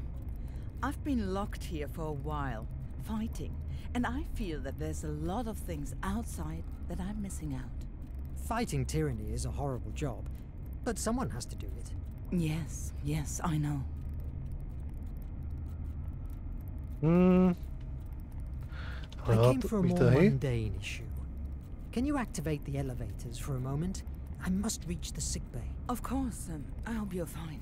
Speaker 11: I've been locked here for a while, fighting, and I feel that there's a lot of things outside that I'm missing out.
Speaker 5: Fighting tyranny is a horrible job, but someone has to do it.
Speaker 11: Yes, I know.
Speaker 5: I came for a more mundane issue. Can you activate the elevators for a moment? I must reach the sickbay.
Speaker 11: Of course, I hope you're fine.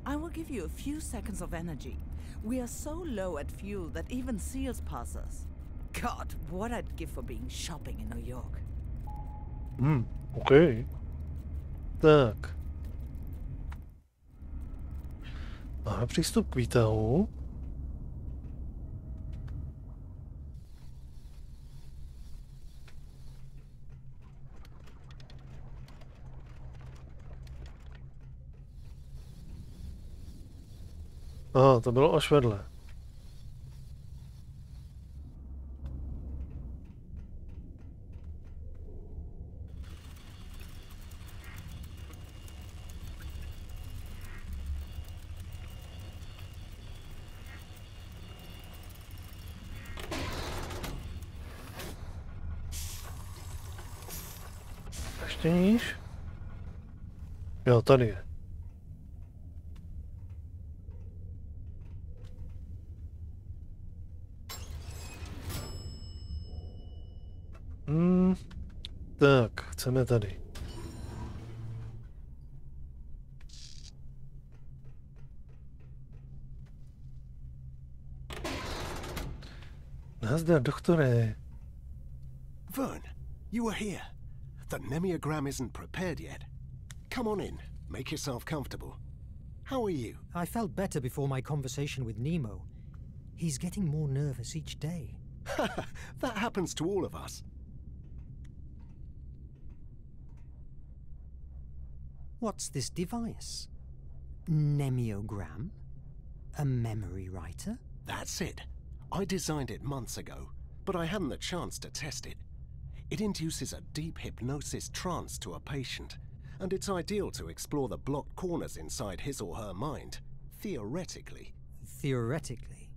Speaker 11: I will give you a few seconds of energy. We are so low at fuel that even seals pass us. God, what I'd give for being shopping in New York.
Speaker 1: Okay. Tak. Máme přístup k výtahu. Aha, to bylo až vedle. Ještě níž? Jo, tady je. Tak, chceme tady. Nazdar, doktore.
Speaker 12: Verne, you are here. The Nemiagram isn't prepared yet. Come on in. Make yourself comfortable. How are you?
Speaker 5: I felt better before my conversation with Nemo. He's getting more nervous each day.
Speaker 12: That happens to all of us.
Speaker 5: What's this device? Nemiogram? A memory writer?
Speaker 12: That's it. I designed it months ago, but I hadn't the chance to test it. It induces a deep hypnosis trance to a patient, and it's ideal to explore the blocked corners inside his or her mind, theoretically.
Speaker 5: Theoretically?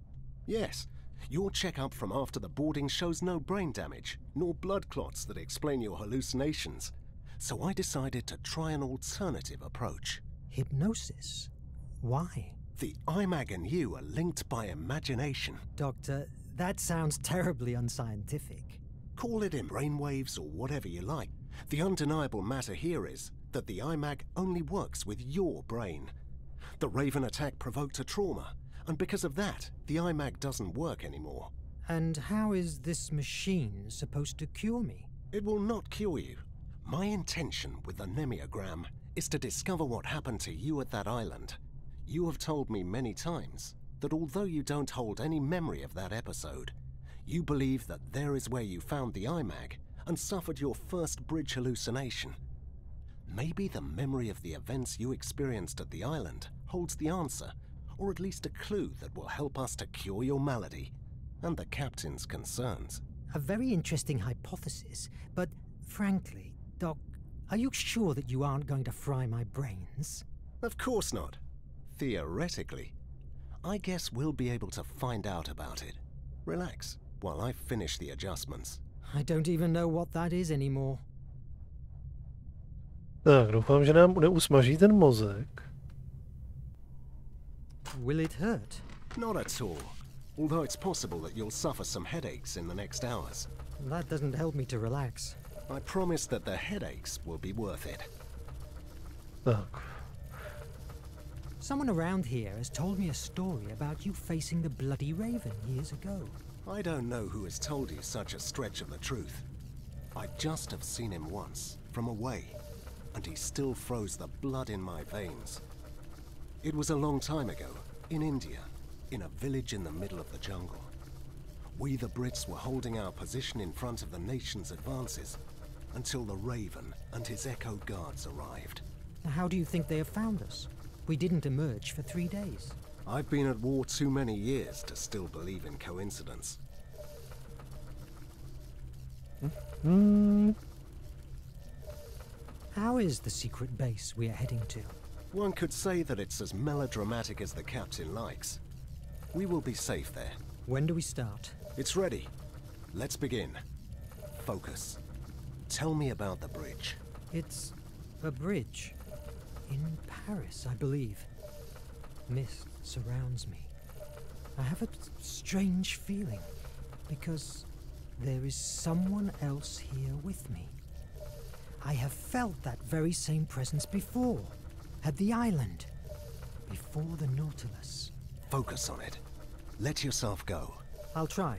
Speaker 12: Yes. Your checkup from after the boarding shows no brain damage, nor blood clots that explain your hallucinations. So I decided to try an alternative approach.
Speaker 5: Hypnosis? Why?
Speaker 12: The IMAG and you are linked by imagination.
Speaker 5: Doctor, that sounds terribly unscientific.
Speaker 12: Call it in brainwaves or whatever you like. The undeniable matter here is that the IMAG only works with your brain. The Raven attack provoked a trauma, and because of that, the IMAG doesn't work anymore.
Speaker 5: And how is this machine supposed to cure me?
Speaker 12: It will not cure you. My intention with the Nemiogram is to discover what happened to you at that island. You have told me many times that although you don't hold any memory of that episode, you believe that there is where you found the iMag and suffered your first bridge hallucination. Maybe the memory of the events you experienced at the island holds the answer, or at least a clue that will help us to cure your malady and the captain's concerns.
Speaker 5: A very interesting hypothesis, but frankly, Doc, are you sure that you aren't going to fry my brains?
Speaker 12: Of course not. Theoretically. I guess we'll be able to find out about it. Relax while I finish the adjustments.
Speaker 5: I don't even know what that is anymore.
Speaker 1: Tak, doufám, že nám neusmaží ten mozek.
Speaker 5: Will it hurt?
Speaker 12: Not at all. Although it's possible that you'll suffer some headaches in the next hours.
Speaker 5: That doesn't help me to relax.
Speaker 12: I promise that the headaches will be worth it.
Speaker 1: Tak.
Speaker 5: Someone around here has told me a story about you facing the Bloody Raven years ago.
Speaker 12: I don't know who has told you such a stretch of the truth. I just have seen him once, from away, and he still froze the blood in my veins. It was a long time ago, in India, in a village in the middle of the jungle. We the Brits were holding our position in front of the nation's advances until the Raven and his Echo Guards arrived.
Speaker 5: How do you think they have found us? We didn't emerge for 3 days.
Speaker 12: I've been at war too many years to still believe in coincidence.
Speaker 5: How is the secret base we are heading to?
Speaker 12: One could say that it's as melodramatic as the captain likes. We will be safe there.
Speaker 5: When do we start?
Speaker 12: It's ready. Let's begin. Focus. Tell me about the bridge.
Speaker 5: It's a bridge. In Paris, I believe. Mist surrounds me. I have a strange feeling, because there is someone else here with me. I have felt that very same presence before, at the island, before the Nautilus.
Speaker 12: Focus on it. Let yourself go.
Speaker 5: I'll try.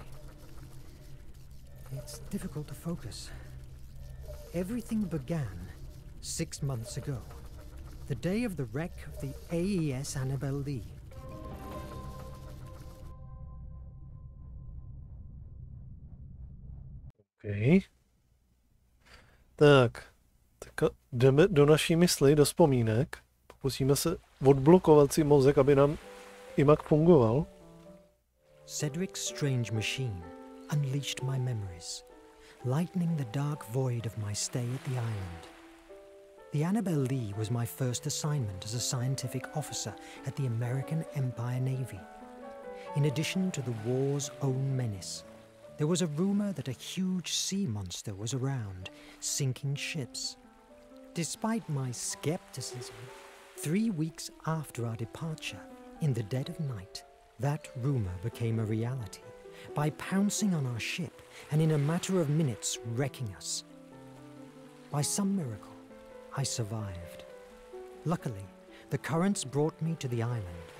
Speaker 5: It's difficult to focus. Everything began 6 months ago. The day of the wreck of the AES Annabel Lee.
Speaker 1: Okay. Tak jdeme do naší mysli, do vzpomínek. Pokusíme se odblokovat si mozek, aby nám iMag fungoval.
Speaker 5: Cedric's strange machine unleashed my memories, lightening the dark void of my stay at the island. The Annabel Lee was my first assignment as a scientific officer at the American Empire Navy. In addition to the war's own menace, there was a rumor that a huge sea monster was around, sinking ships. Despite my skepticism, 3 weeks after our departure, in the dead of night, that rumor became a reality by pouncing on our ship and in a matter of minutes wrecking us. By some miracle, I survived. Luckily, the currents brought me to the island.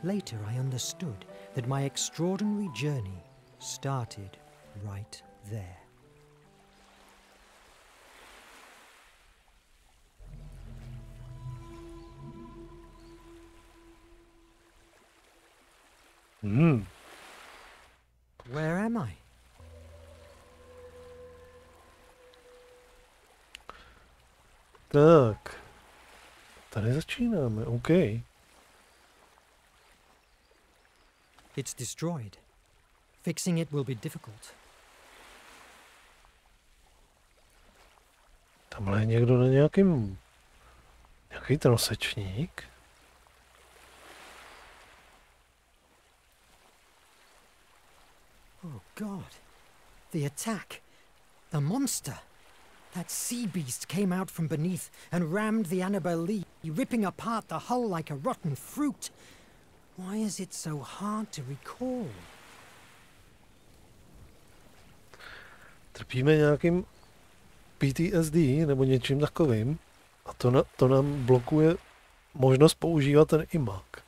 Speaker 5: Later, I understood that my extraordinary journey started right there. Where am I?
Speaker 1: Tak. Tady začínáme, OK.
Speaker 5: It's destroyed. Fixing it will be difficult.
Speaker 1: Tamhle je někdo na nějaký trosečník.
Speaker 5: Oh God. The attack. The monster. That sea beast came out from beneath and rammed the Annabel Lee, ripping apart the hull like a rotten fruit. Why is it so hard to recall?
Speaker 1: Trpíme nějakým PTSD nebo něčím takovým a to nám blokuje možnost používat ten iMag.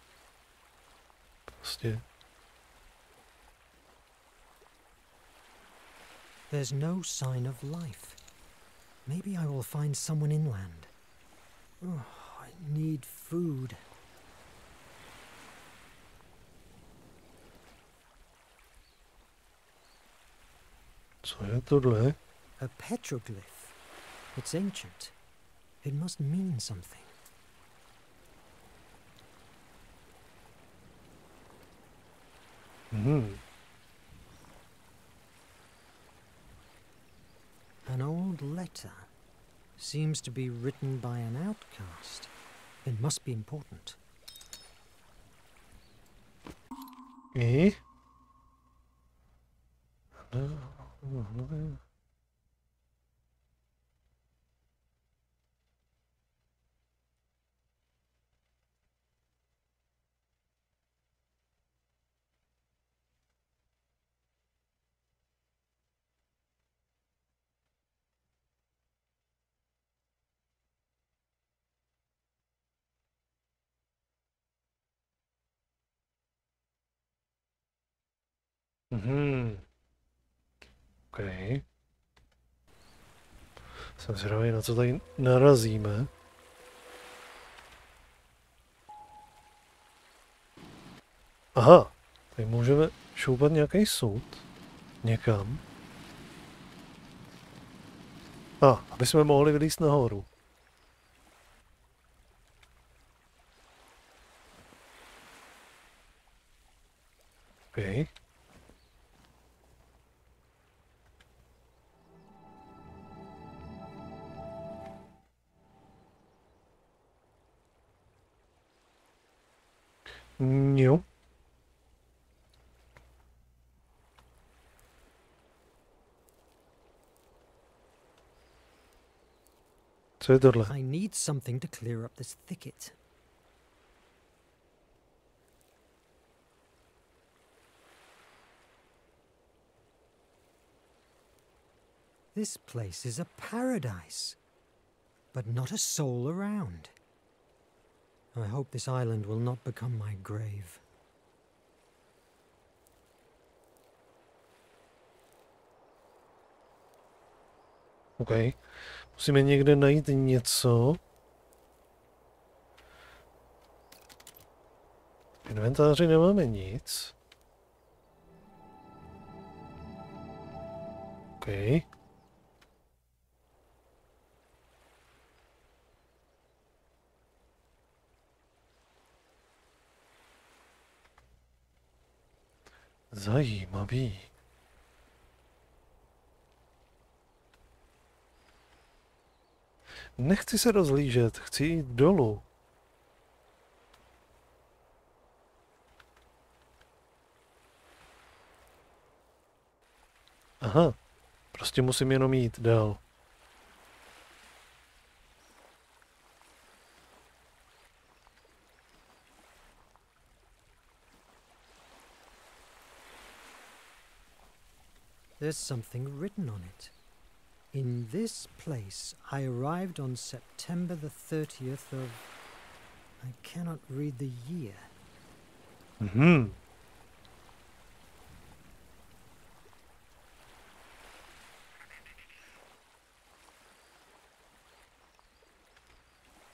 Speaker 1: Prostě.
Speaker 5: There's no sign of life. Maybe I will find someone inland. Oh, I need food.
Speaker 1: Co je tohle?
Speaker 5: A petroglyph. It's ancient. It must mean something. An old letter. Seems to be written by an outcast. It must be important.
Speaker 1: OK. Jsem zvědavý, na co tady narazíme. Aha, tady můžeme šoupat nějaký soud. Někam. Aby jsme mohli vylízt nahoru. OK. Jo. Co je tohle?
Speaker 5: I need something to clear up this thicket. This place is a paradise, but not a soul around. I hope this island will not become my grave.
Speaker 1: OK. Musíme někde najít něco. V inventáři nemáme nic. OK. Zajímavý. Nechci se rozhlížet, chci jít dolů. Aha, prostě musím jenom jít dál.
Speaker 5: There's something written on it. In this place, I arrived on September the 30th of... I cannot read the year.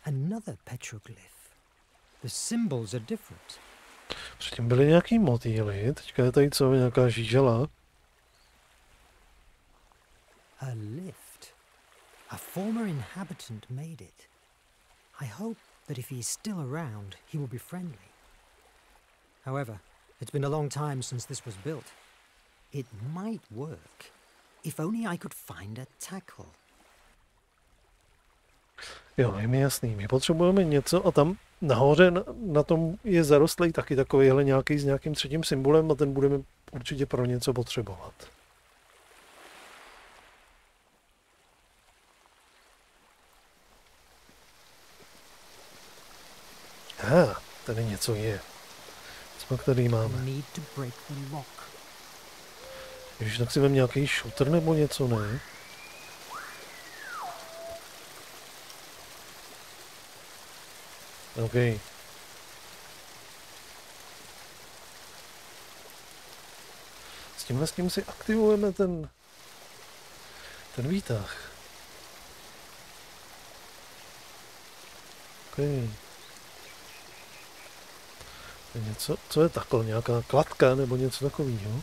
Speaker 5: Another petroglyph. The symbols are different.
Speaker 1: Předtím byly nějaký motýly, teďka je tady co, nějaká žížela.
Speaker 5: A lift. A former inhabitant made it. I hope that if he is still around, he will be friendly. However, it's been a long time since this was built. It might work, if only I could find a tackle.
Speaker 1: Jo, je mi jasný. My potřebujeme něco a tam nahoře na tom je zarostlý taky takovýhle nějaký s nějakým třetím symbolem a ten budeme určitě pro něco potřebovat. Tady něco je. Co pak tady máme? Ježiš, tak si vem nějaký šutr nebo něco, ne? OK. S tím si aktivujeme ten výtah. OK. Něco, co je takhle, nějaká kladka nebo něco takového?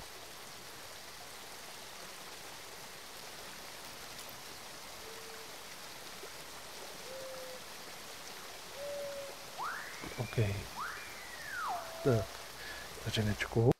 Speaker 1: OK. Tak, vteřinečku.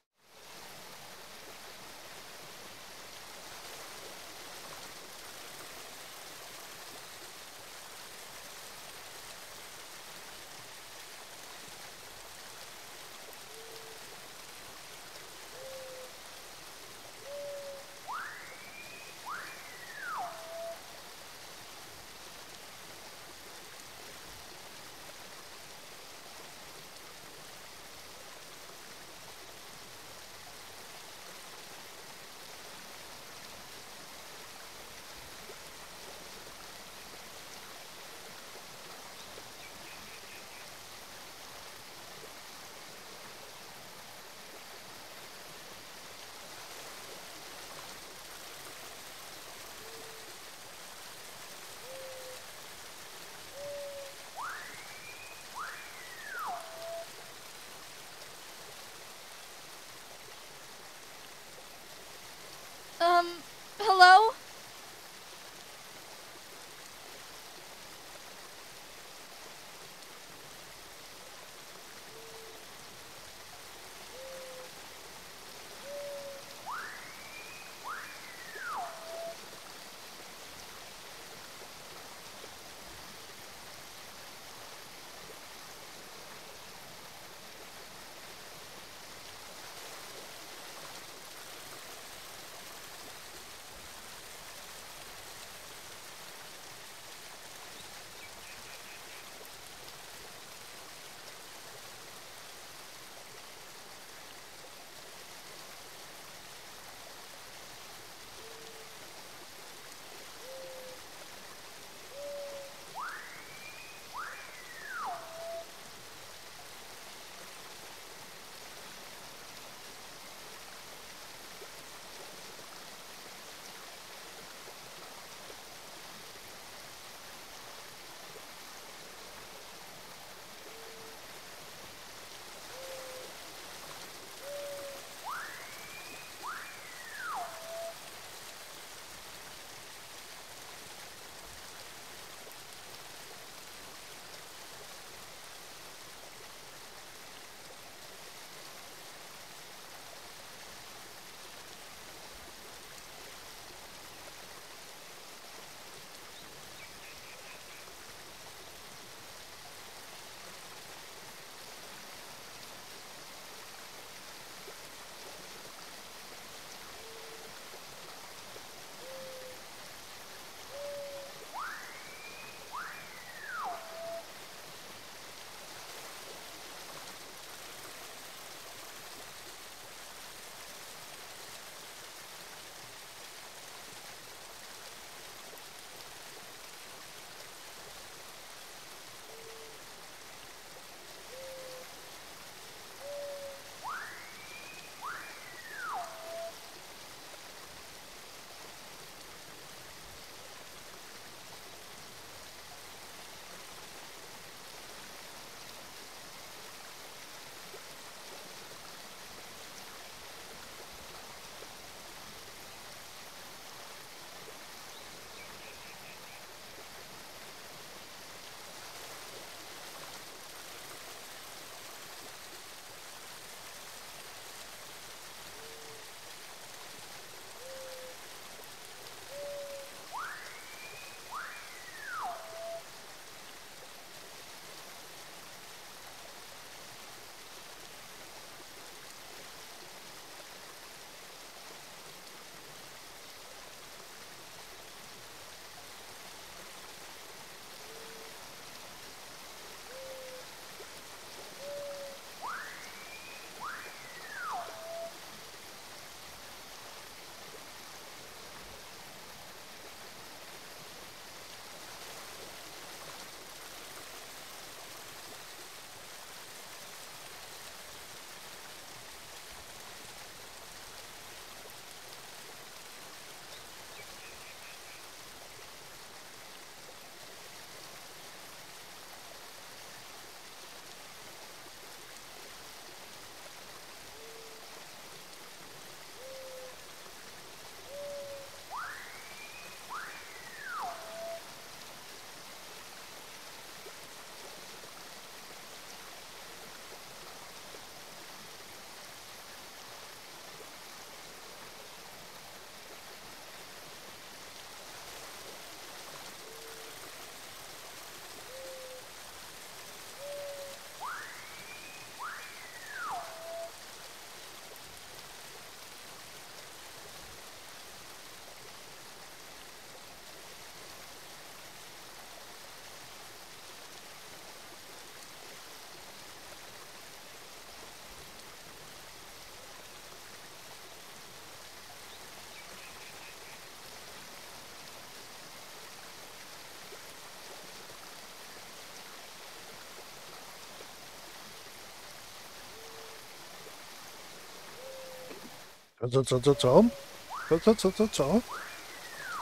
Speaker 1: Co?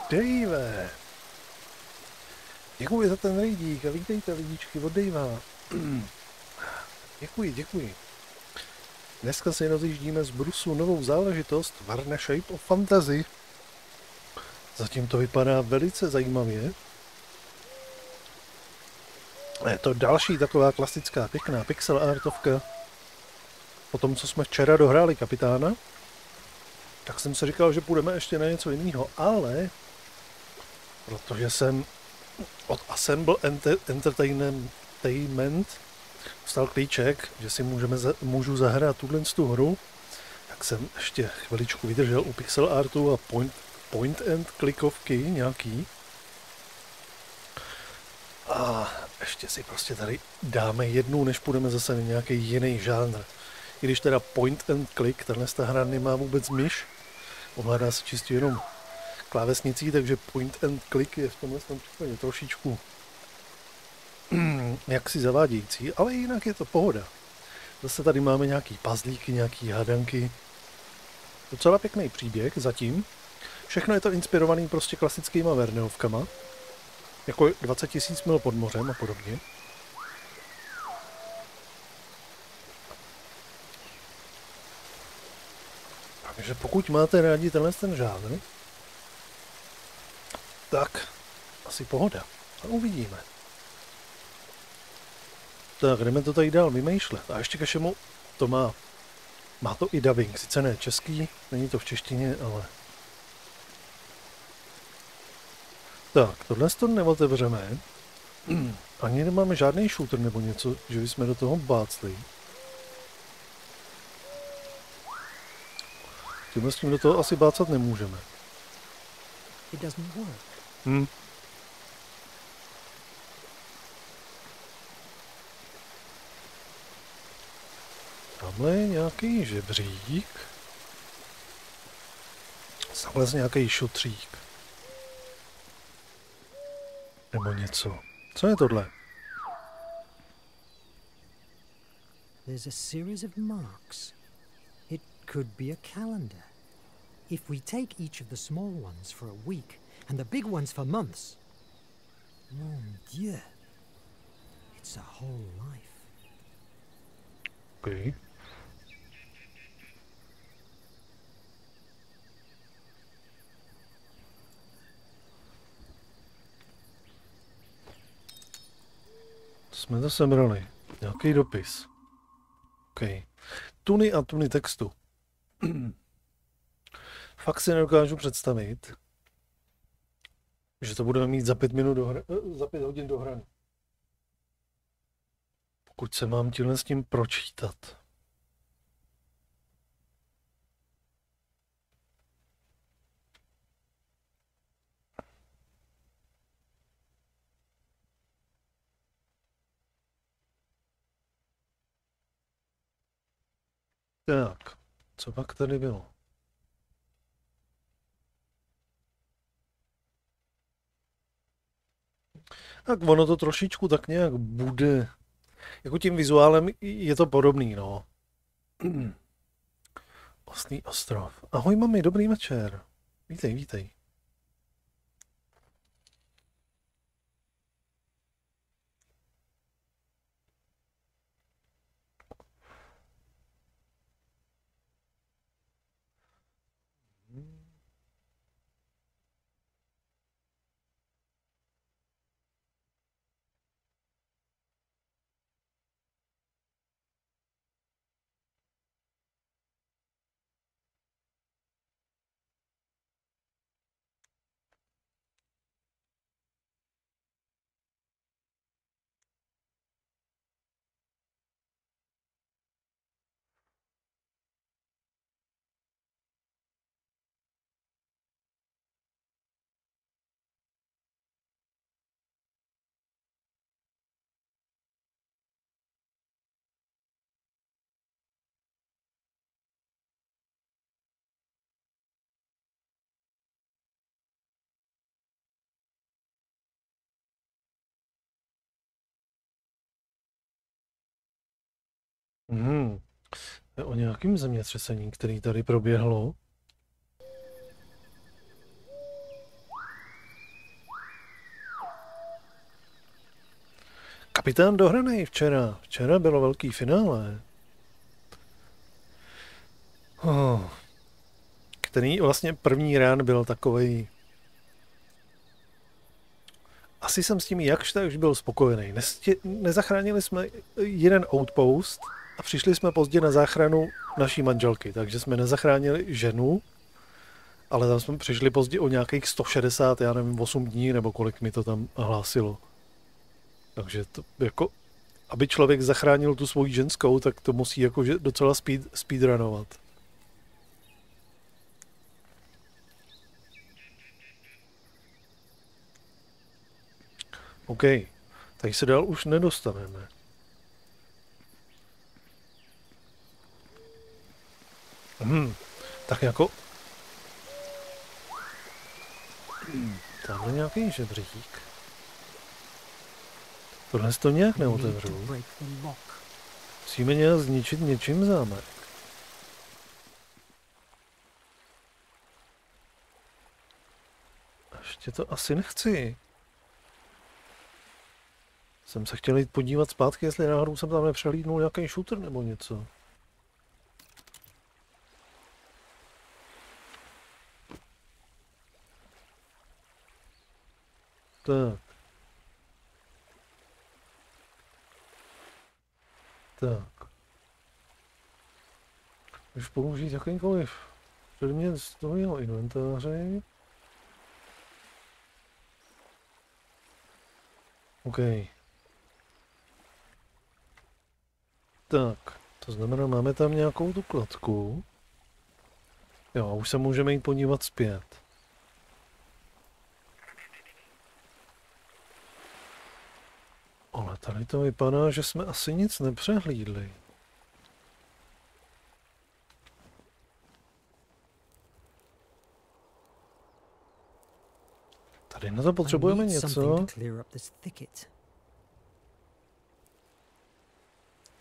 Speaker 1: Dejve. Děkuji za ten rejdík a vítejte lidíčky od Dejva. Děkuji. Dneska si rozjíždíme z Brusu novou záležitost Verne Shape of Fantasy. Zatím to vypadá velice zajímavě. Je to další taková klasická pěkná pixel-artovka. Po tom, co jsme včera dohráli kapitána, tak jsem si říkal, že půjdeme ještě na něco jiného, ale protože jsem od Assemble Entertainment dostal klíček, že si můžu zahrát tu hru, tak jsem ještě chviličku vydržel u pixel artu a point and klikovky nějaký. A ještě si prostě tady dáme jednu, než půjdeme zase na nějaký jiný žánr. I když teda point and click, ta hra nemá vůbec myš, ovládá se čistě jenom klávesnicí, takže point and click je v tomhle případě trošičku jaksi zavádějící, ale jinak je to pohoda. Zase tady máme nějaký puzzlíky, nějaký hádanky. Docela pěkný příběh zatím. Všechno je to inspirovaný prostě klasickýma Verneovkama, jako 20 000 mil pod mořem a podobně. Takže pokud máte rádi ten žánr, tak asi pohoda. A uvidíme. Tak, jdeme to tady dál vymýšlet. A ještě ke všemu to má to i dubbing. Sice ne český, není to v češtině, ale... Tak, tohle to neotevřeme. Ani nemáme žádný shooter nebo něco, že bychom do toho bácli. Tímhle s tím do toho asi bácat nemůžeme. Tamhle je nějaký žebřík. Tamhle je nějaký šutřík. Nebo něco. Co je tohle?
Speaker 5: There's a series of marks. It could be a calendar. If we take each of the small ones for a week and the big ones for months. Mon Dieu. It's a whole life.
Speaker 1: Okay. Jsme to sebrali. Nějaký dopis. OK. Tuny a tuny textu. Fakt si nedokážu představit, že to budeme mít za 5 hodin dohraný. Pokud se mám tímhle s tím pročítat. Tak, co pak tady bylo? Tak ono to trošičku tak nějak bude. Jako tím vizuálem je to podobný, no. Ostný ostrov. Ahoj mami, dobrý večer. Vítej. O nějakém zemětřesení, který tady proběhlo. kapitán dohranej včera. Včera bylo velký finále. Který vlastně první rán byl takovej. Asi jsem s tím jakž tak už byl spokojený. Nezachránili jsme jeden outpost a přišli jsme pozdě na záchranu naší manželky, takže jsme nezachránili ženu, ale tam jsme přišli pozdě o nějakých 160, já nevím, 8 dní, nebo kolik mi to tam hlásilo. Takže to jako, aby člověk zachránil tu svoji ženskou, tak to musí jakože docela speedrunovat. OK, tady se dál už nedostaneme. Tak jako... Tamhle nějaký žebřík. Tohle to nějak neotevřu. Musíme nějak zničit něčím zámek. Ještě to asi nechci. Jsem se chtěl jít podívat zpátky, jestli náhodou jsem tam nepřehlídnul nějaký shooter nebo něco. Tak. Tak. Můžu použít jakýkoliv předmět z toho inventáře. OK. Tak, to znamená, máme tam nějakou tu kladku. Jo, a už se můžeme jít podívat zpět. Ale tady to vypadá, že jsme asi nic nepřehlídli. Tady na to potřebujeme něco.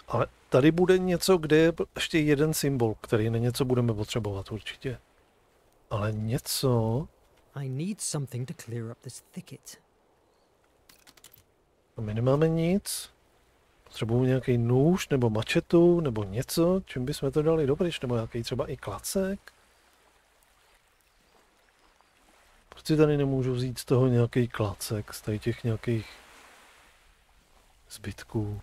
Speaker 1: Ale tady bude něco, kde je ještě jeden symbol, který na něco budeme potřebovat určitě. Ale něco... A my nemáme nic. Potřebujeme nějaký nůž, nebo mačetu, nebo něco, čím bychom to dali dopryč, nebo nějaký třeba i klacek. Proč si tady nemůžu vzít z toho nějaký klacek, z tady těch nějakých zbytků.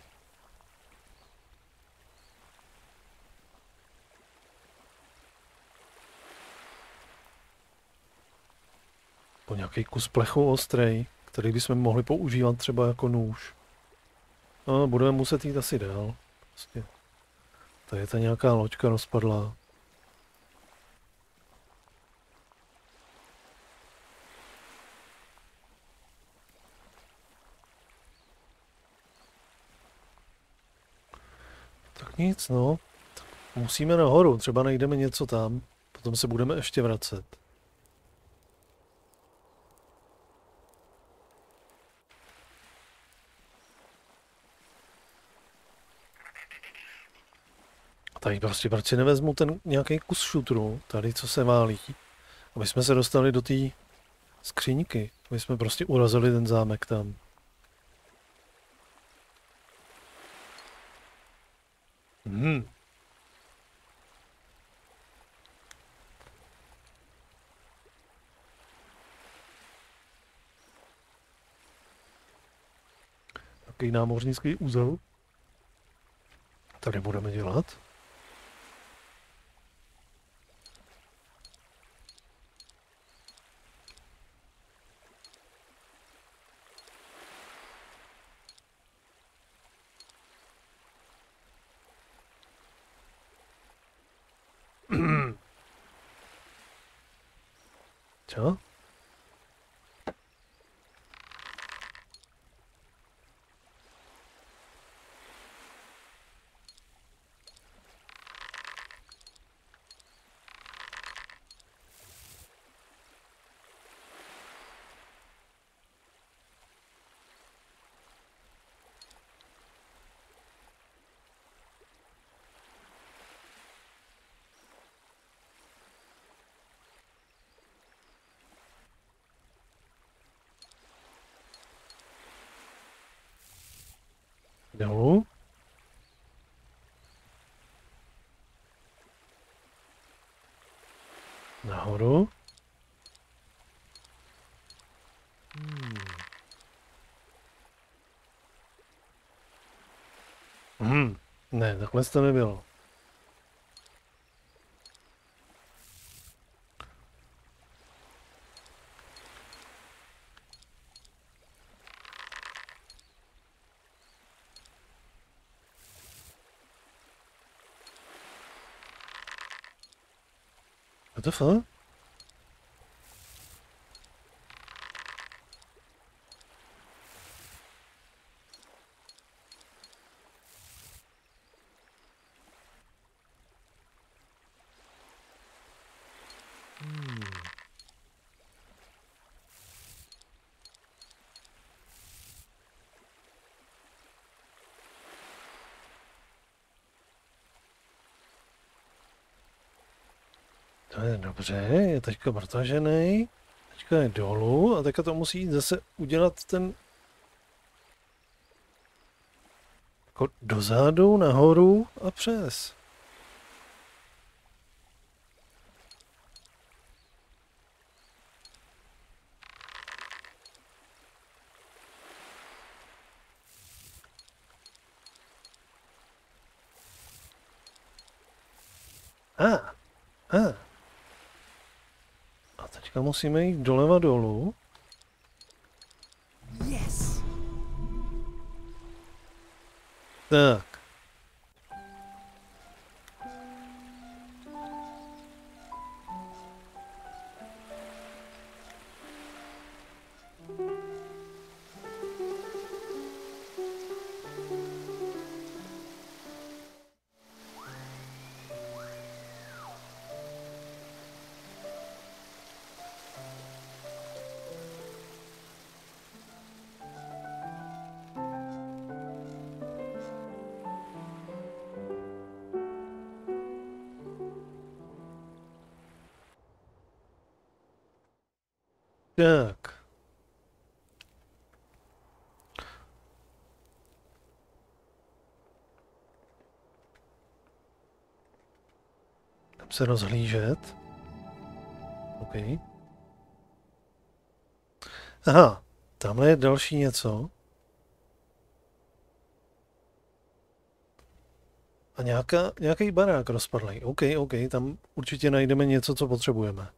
Speaker 1: Po nějaký kus plechu ostrej, který bychom mohli používat třeba jako nůž. No, budeme muset jít asi dál. Prostě. Tady je ta nějaká loďka rozpadlá. Tak nic, no. Tak musíme nahoru, třeba najdeme něco tam. Potom se budeme ještě vracet. Tady prostě proč si nevezmu ten nějaký kus šutru, tady co se válí, aby jsme se dostali do té skříňky, aby jsme prostě urazili ten zámek tam. Takový námořnický úzel. Tady budeme dělat. Co? Dolů. Nahoru. Ne, takhle to nebylo. What the fuck? To je dobře, je teďka protažený, teďka je dolů a teďka to musí jít zase udělat ten jako dozadu, nahoru a přes. A teďka musíme jít doleva dolů.
Speaker 5: Yes.
Speaker 1: Tak. Tak. Tam se rozhlížet. OK. Aha, tamhle je další něco. A nějaký barák rozpadlý. OK, tam určitě najdeme něco, co potřebujeme.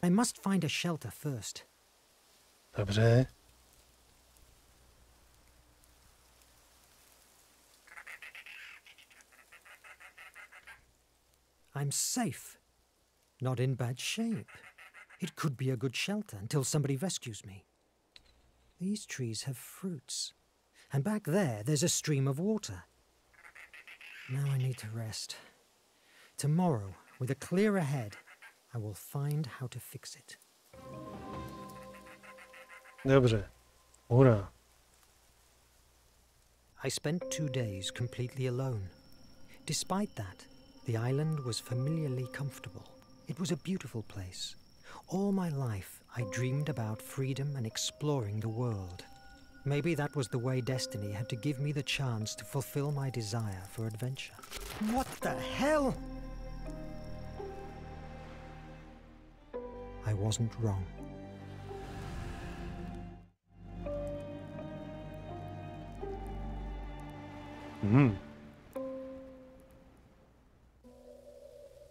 Speaker 5: I must find a shelter first.
Speaker 1: Dobře.
Speaker 5: I'm safe. Not in bad shape. It could be a good shelter until somebody rescues me. These trees have fruits. And back there, there's a stream of water. Now I need to rest. Tomorrow, with a clearer head, I will find how to fix it.
Speaker 1: Dobře. Hurá.
Speaker 5: I spent 2 days completely alone. Despite that, the island was familiarly comfortable. It was a beautiful place. All my life, I dreamed about freedom and exploring the world. Maybe that was the way destiny had to give me the chance to fulfill my desire for adventure. What the hell? I wasn't wrong.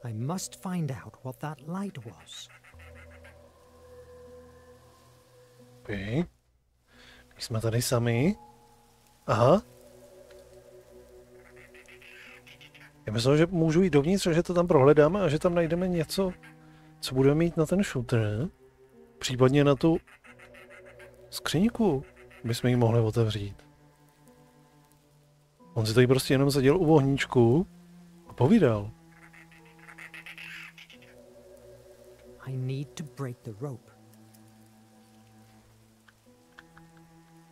Speaker 5: I must find out what that light was.
Speaker 1: Okay. Jsme tady sami. Aha. Já myslel, že můžu jít dovnitř, že to tam prohledáme a že tam najdeme něco, co budeme mít na ten shooter. Případně na tu skříňku bychom ji mohli otevřít. On si tady prostě jenom seděl u ohníčku a povídal.
Speaker 5: I need to break the rope.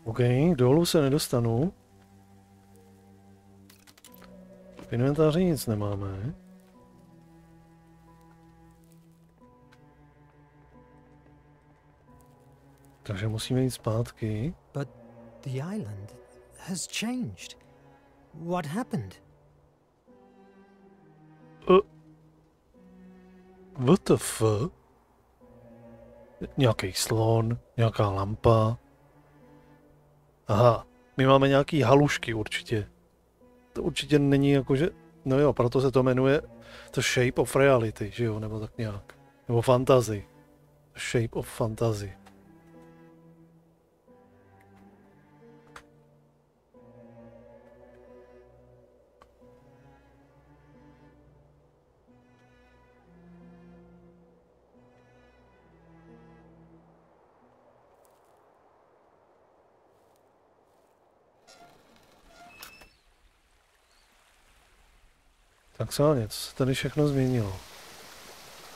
Speaker 1: OK, dolů se nedostanu. V inventáři nic nemáme. Takže musíme jít zpátky.
Speaker 5: But the island has changed. What happened?
Speaker 1: What the fuck? Nějaký slon, nějaká lampa. Aha, my máme nějaký halušky určitě. To určitě není jakože... No jo, proto se to jmenuje The Shape of Reality, že jo, nebo tak nějak. Nebo Fantasy. The Shape of Fantasy. Tak co se tady všechno změnilo.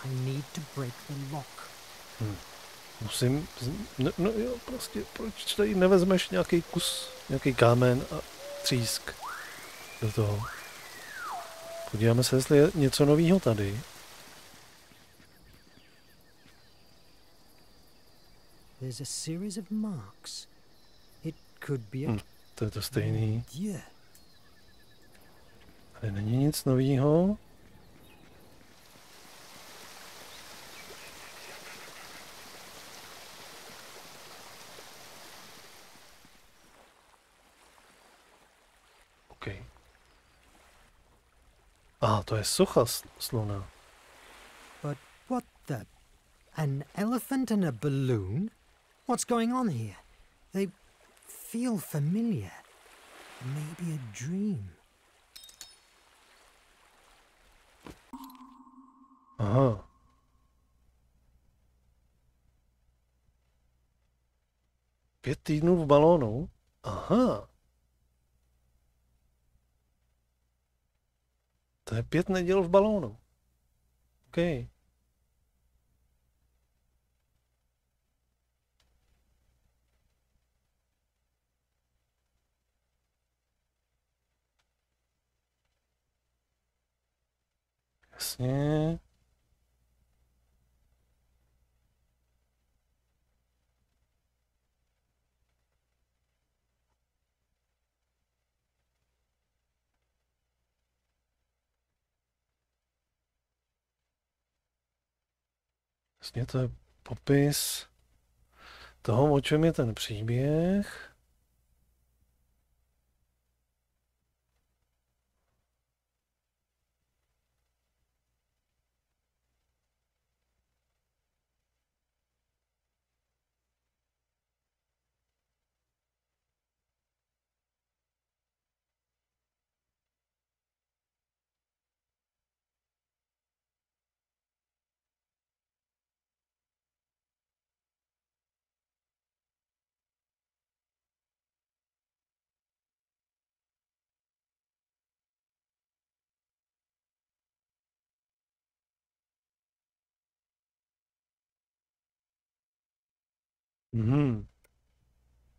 Speaker 5: I need to break the lock.
Speaker 1: Musím... No jo, prostě, proč tady nevezmeš nějaký kus, nějaký kámen a třísk do toho. Podíváme se, jestli je něco nového tady.
Speaker 5: There's a series of marks. It could be a...
Speaker 1: To je to stejný.
Speaker 5: Yeah.
Speaker 1: Tady není nic nového. OK. Aha, to je socha slona.
Speaker 5: But what the... An elephant and a balloon? What's going on here? They feel familiar. Maybe a dream.
Speaker 1: Aha. Pět týdnů v balónu? Aha. To je 5 neděl v balónu. OK. Jasně. Vlastně to je popis toho, o čem je ten příběh.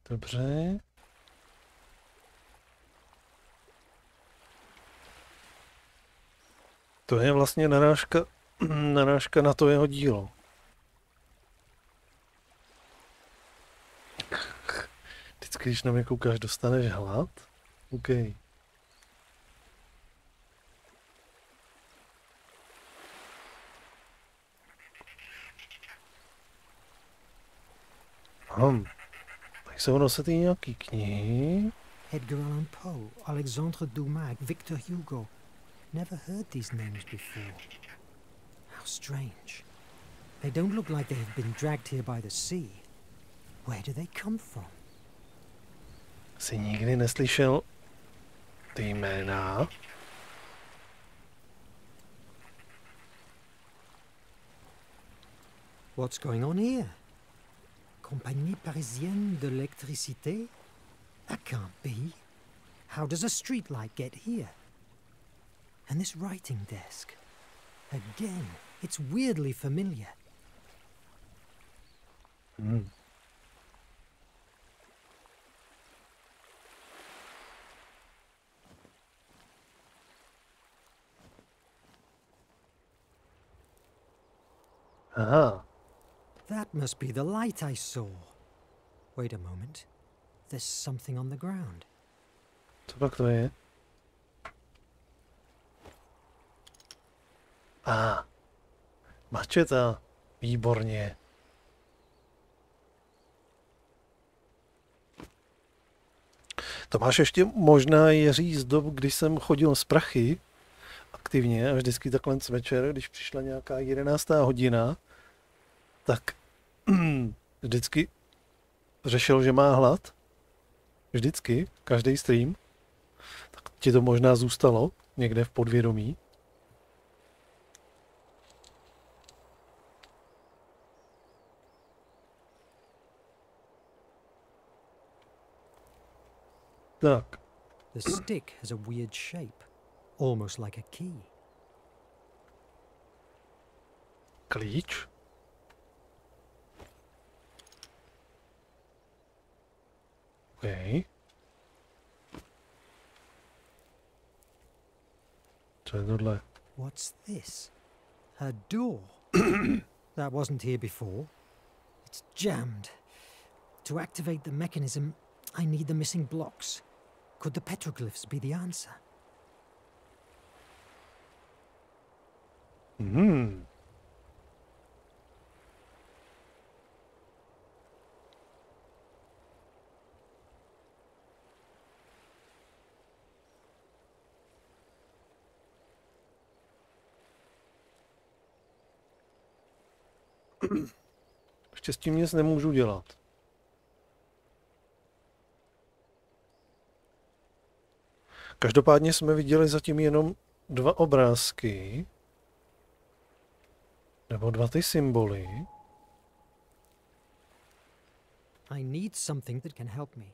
Speaker 1: Dobře. To je vlastně narážka na to jeho dílo. Vždycky, když na mě koukáš, dostaneš hlad? OK. Tak jsou nosety nějaký knihy.
Speaker 5: Edgar Allan Poe, Alexandre Dumas, Victor Hugo. Never heard these names before. How strange. They don't look like they have been dragged here by the sea. Where do they come from?
Speaker 1: Jsi nikdy neslyšel ty jména?
Speaker 5: What's going on here? Compagnie Parisienne de l'Électricité? That can't be. How does a streetlight get here? And this writing desk. Again, it's weirdly familiar.
Speaker 1: Aha.
Speaker 5: That must be the light I saw. Wait a moment. There's something on the ground.
Speaker 1: Co pak to je? Mačeta. Výborně. To máš ještě možná Jiří z dob, když jsem chodil z prachy aktivně a vždycky takhle večer, když přišla nějaká 11. hodina, tak vždycky řešil, že má hlad. Vždycky, každý stream. Tak ti to možná zůstalo někde v podvědomí. Tak.
Speaker 5: The stick has a weird shape, almost like a key.
Speaker 1: Klíč. Okay. Co je tohle?
Speaker 5: What's this? A door. That wasn't here before. It's jammed. To activate the mechanism, I need the missing blocks. Could the petroglyphs be the answer?
Speaker 1: Ještě s tím nic nemůžu dělat. Každopádně jsme viděli zatím jenom 2 obrázky. Nebo 2 ty symboly.
Speaker 5: I need something that can help me.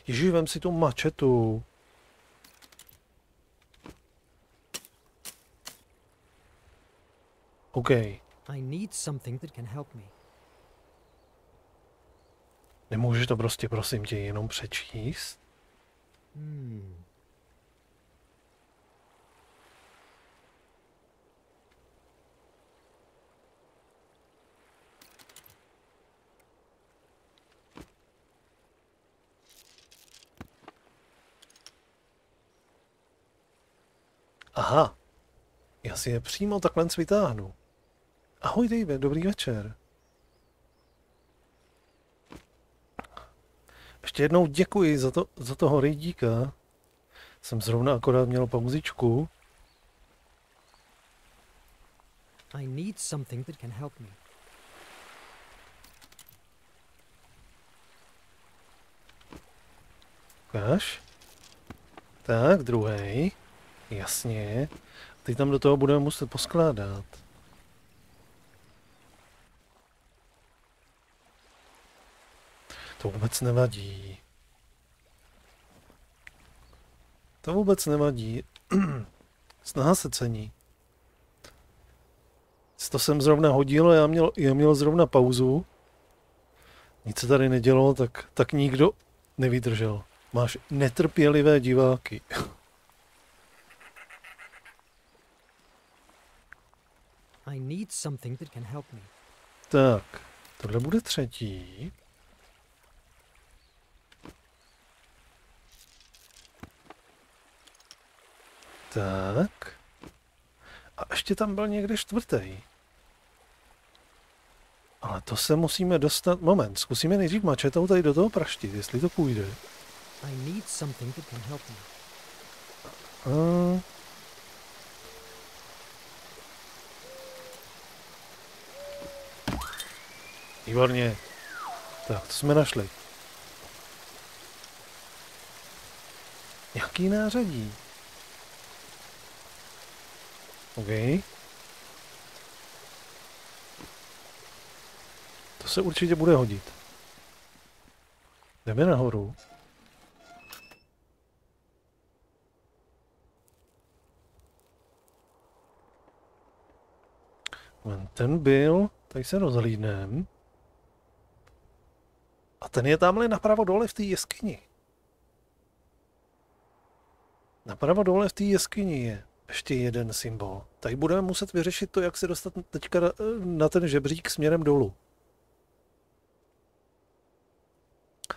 Speaker 1: Ježíš, vem si tu mačetu. OK.
Speaker 5: I need something that can help me.
Speaker 1: Nemůžeš to prostě, prosím tě, jenom přečíst? Aha. Já si je přímo takhle vytáhnu. Ahoj, Dave, dobrý večer. Ještě jednou děkuji za toho rejdíka. Jsem zrovna akorát měl pauzičku.
Speaker 5: I need something that can help me.
Speaker 1: Ukáž. Tak, druhý. Jasně. Teď tam do toho budeme muset poskládat. To vůbec nevadí. To vůbec nevadí. Snaha se cení. To jsem zrovna hodil a já měl zrovna pauzu. Nic se tady nedělo, tak nikdo nevydržel. Máš netrpělivé diváky.
Speaker 5: I need something that can help me.
Speaker 1: Tak, tohle bude třetí. Tak. A ještě tam byl někde 4. Ale to se musíme dostat... Moment, zkusíme nejdřív mačetou tady do toho praštit, jestli to půjde.
Speaker 5: I need something that can help me.
Speaker 1: Výborně. Tak, to jsme našli. Jaký nářadí? OK. To se určitě bude hodit. Jdeme nahoru. Ten byl, tady se rozhlídnem. A ten je tamhle napravo dole v té jeskyni. Napravo dole v té jeskyni je ještě jeden symbol. Tady budeme muset vyřešit to, jak se dostat teďka na ten žebřík směrem dolů.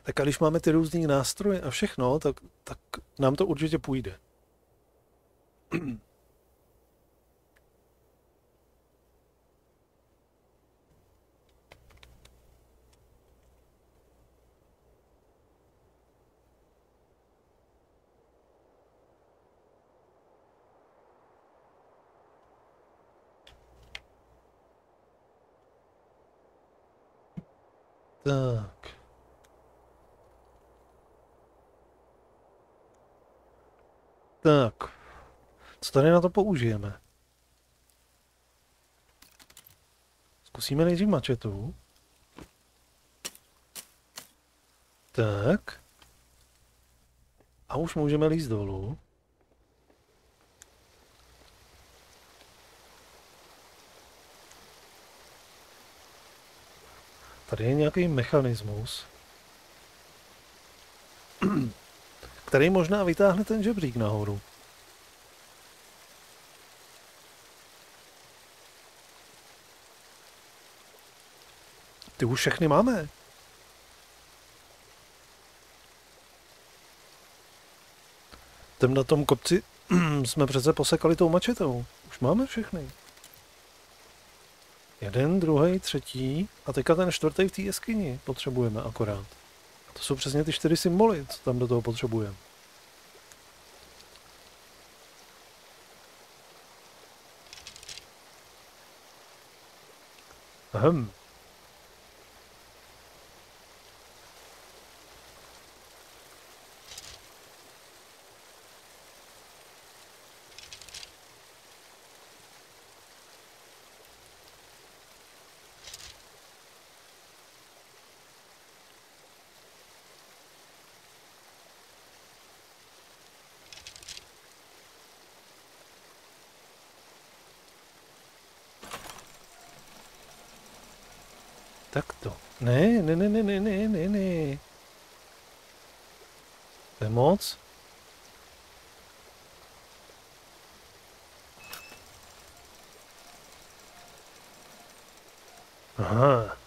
Speaker 1: Tak a když máme ty různý nástroje a všechno, tak nám to určitě půjde. Tak. Tak. Co tady na to použijeme? Zkusíme nejdřív mačetu. Tak. A už můžeme líst dolů. Tady je nějaký mechanismus, který možná vytáhne ten žebřík nahoru. Ty už všechny máme. Tam na tom kopci jsme přece posekali tou mačetou. Už máme všechny. Jeden, druhý, třetí a teďka ten čtvrtý v té jeskyni potřebujeme akorát. A to jsou přesně ty 4 symboly, co tam do toho potřebujeme. Ahem. Tak to. Ne. To je moc. Aha.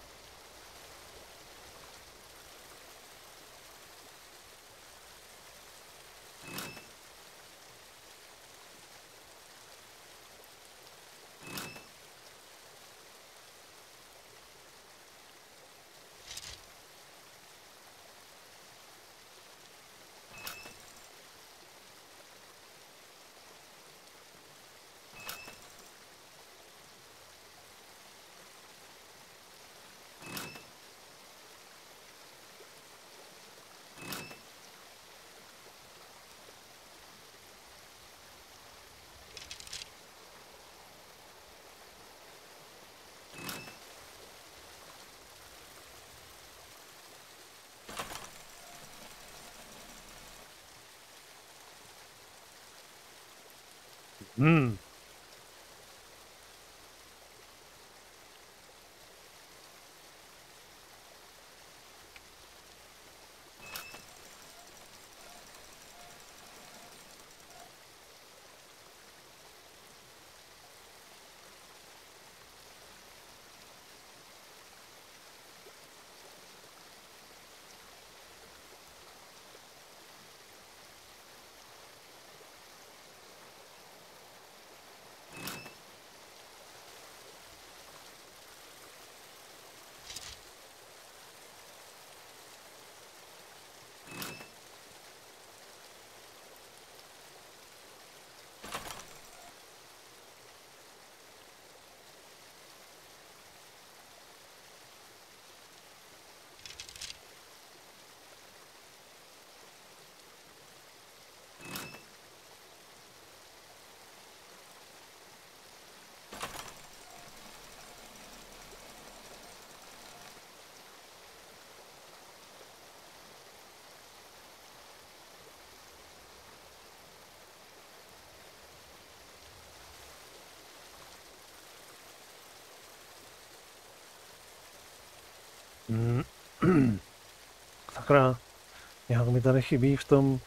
Speaker 1: Sakra, nějak mi tady chybí v tom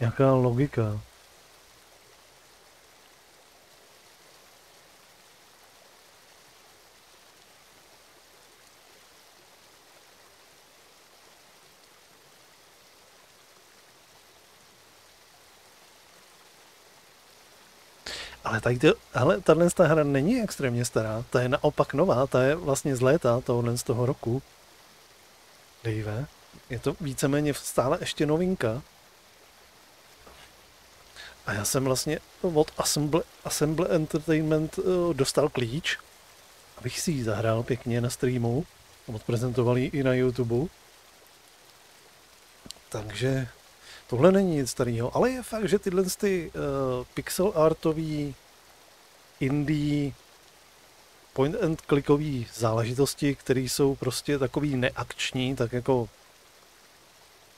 Speaker 1: nějaká logika. Ale tahle hra není extrémně stará, ta je naopak nová, ta je vlastně z léta tohohle z toho roku. Dave, je to víceméně stále ještě novinka. A já jsem vlastně od Assembly Entertainment dostal klíč, abych si ji zahrál pěkně na streamu, odprezentoval ji i na YouTube. Takže tohle není nic starého, ale je fakt, že tyhle pixel artový indie point and clickový záležitosti, které jsou prostě takový neakční, tak jako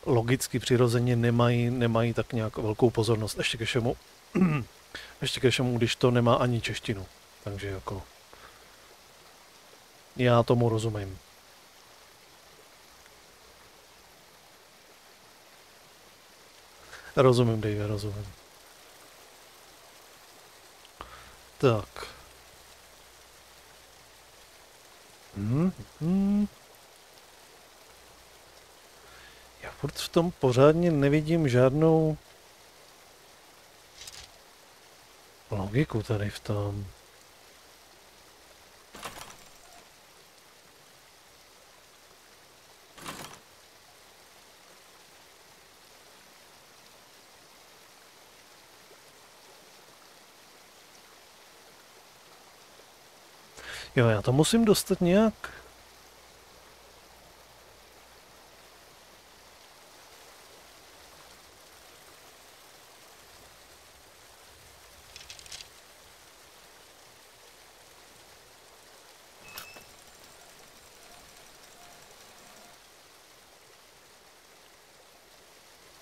Speaker 1: logicky přirozeně nemají tak nějak velkou pozornost. Ještě ke všemu, když to nemá ani češtinu. Takže jako já tomu rozumím. Rozumím, Dave, rozumím. Tak. Já furt v tom pořádně nevidím žádnou logiku tady v tom. Jo, já to musím dostat nějak.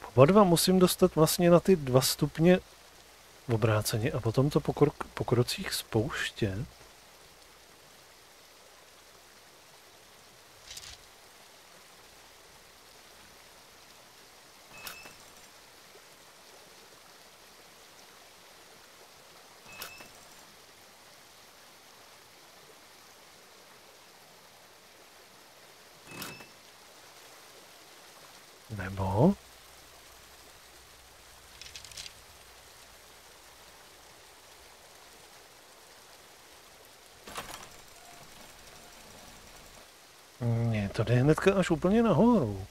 Speaker 1: Oba dva musím dostat vlastně na ty 2 stupně obráceně a potom to po krocích spouštět. Nebo? Ne, to jde hnedka až úplně nahoru.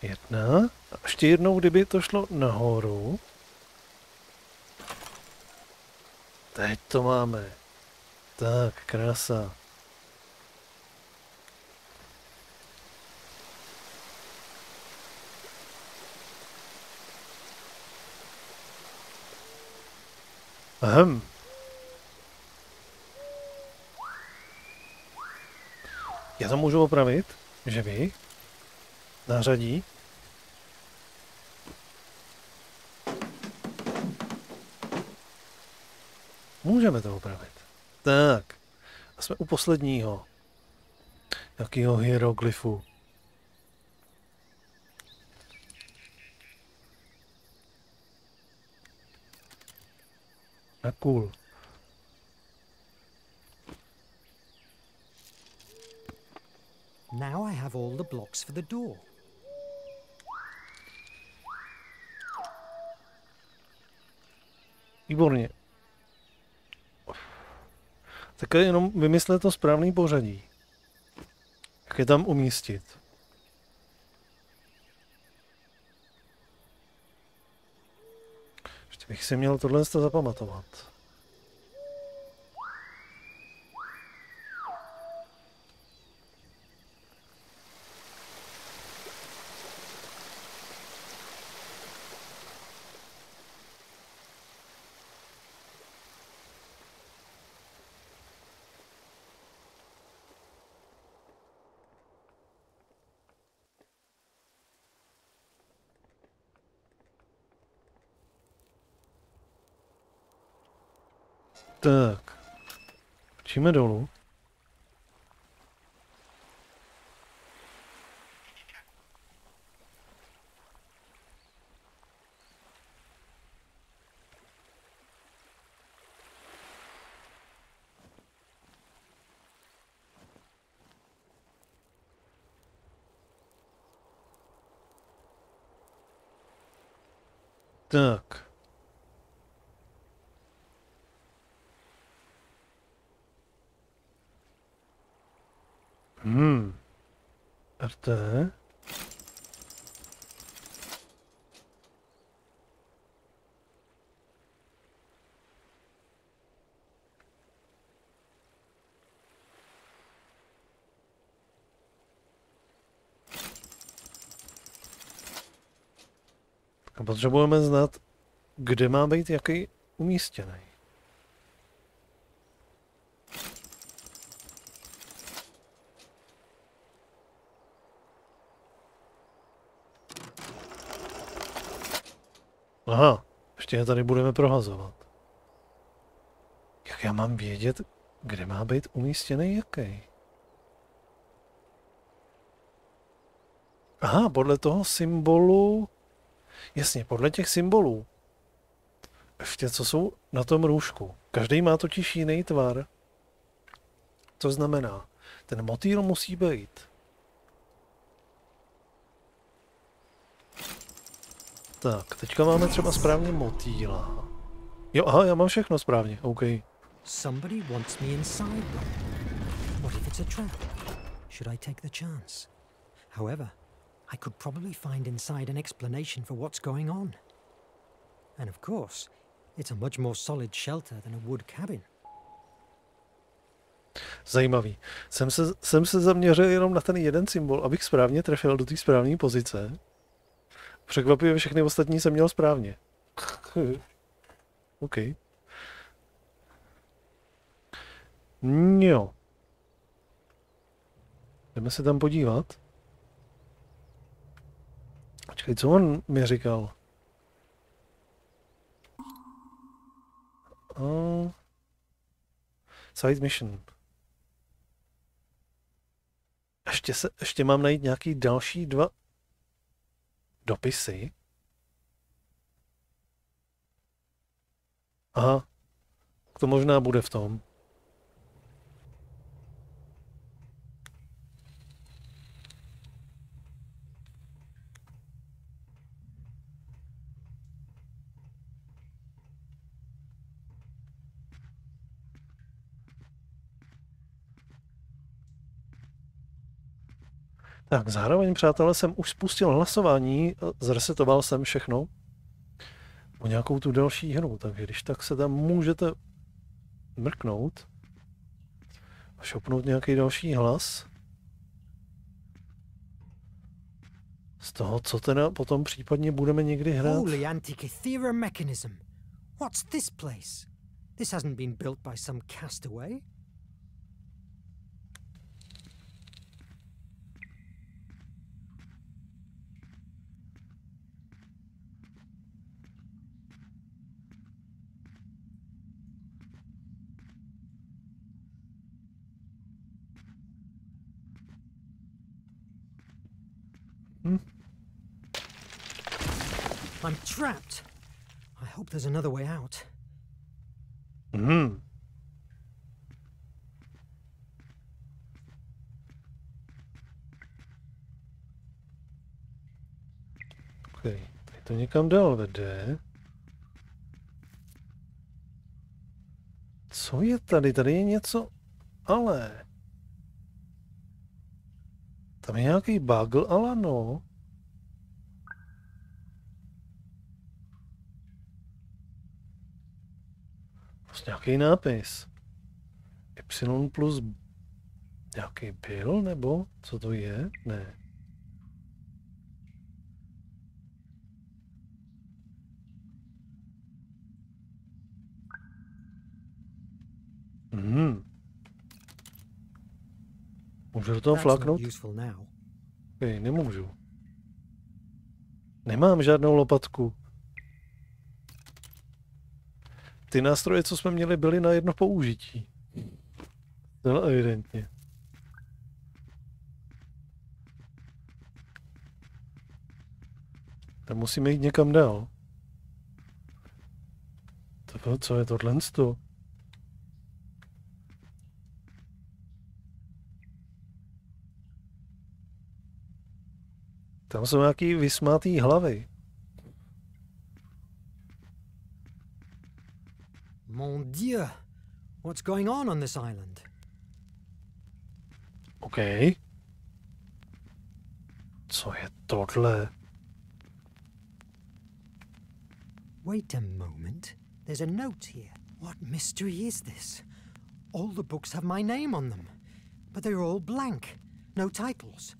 Speaker 1: Jedna. A ještě jednou, kdyby to šlo nahoru. Teď to máme. Tak, krása. Ahem. Já to můžu opravit, že vy? Nářadí. Můžeme to opravit. Tak. A jsme u posledního. Jakýho hieroglyfu. A cool.
Speaker 5: Now I have all the blocks for the door.
Speaker 1: Výborně. Tak jenom vymyslet to správný pořadí. Jak je tam umístit. Ještě bych si měl tohle zapamatovat. Tak. Učíme dolů. Tak. RT. A potřebujeme znát, kde má být jaký umístěný. Aha, ještě je tady budeme prohazovat. Jak já mám vědět, kde má být umístěný jaký? Aha, podle toho symbolu. Jasně, podle těch symbolů. Ještě co jsou na tom růžku. Každý má totiž jiný tvar. To znamená, ten motýl musí být. Tak, teďka máme třeba správně motýla. Jo, aha, já mám všechno správně, OK.
Speaker 5: Somebody wants me inside them. What if it's a trap? Should I take the chance? However, I could probably find inside an explanation for what's going on. And of course, it's a much more solid shelter than a wood cabin.
Speaker 1: Zajímavý. Jsem se zaměřil jenom na ten jeden symbol, abych správně trefil do té správné pozice. Překvapivě všechny ostatní jsem měl správně. OK. Jo. Jdeme se tam podívat. Počkej, co on mi říkal? Side mission. Ještě mám najít nějaký další 2 dopisy. Aha. To možná bude v tom. Tak, zároveň, přátelé, jsem už spustil hlasování, zresetoval jsem všechno o nějakou tu další hru, takže když tak se tam můžete mrknout a šopnout nějaký další hlas z toho, co teda potom případně budeme někdy hrát.
Speaker 5: Holy Antikythera mechanism! What's this place? This hasn't been built by some castaway. I'm trapped. I hope there's another way out.
Speaker 1: Okay. Tady to někam dál vede. Co je tady? Tady je něco, ale... Tam je nějaký bagel, ale no. Prostě nějaký nápis. Y plus nějaký byl, nebo co to je? Ne. Můžu do toho flaknout? Okay, nemůžu. Nemám žádnou lopatku. Ty nástroje, co jsme měli, byly na jedno použití. Zcela evidentně. Tam musíme jít někam dál. Co je tohle? Tam jsou nějaký vysmátý hlavy.
Speaker 5: Mon Dieu! What's going on this island?
Speaker 1: OK. Co je tohle?
Speaker 5: Wait a moment. There's a note here. What mystery is this? All the books have my name on them, but they're all blank. No titles.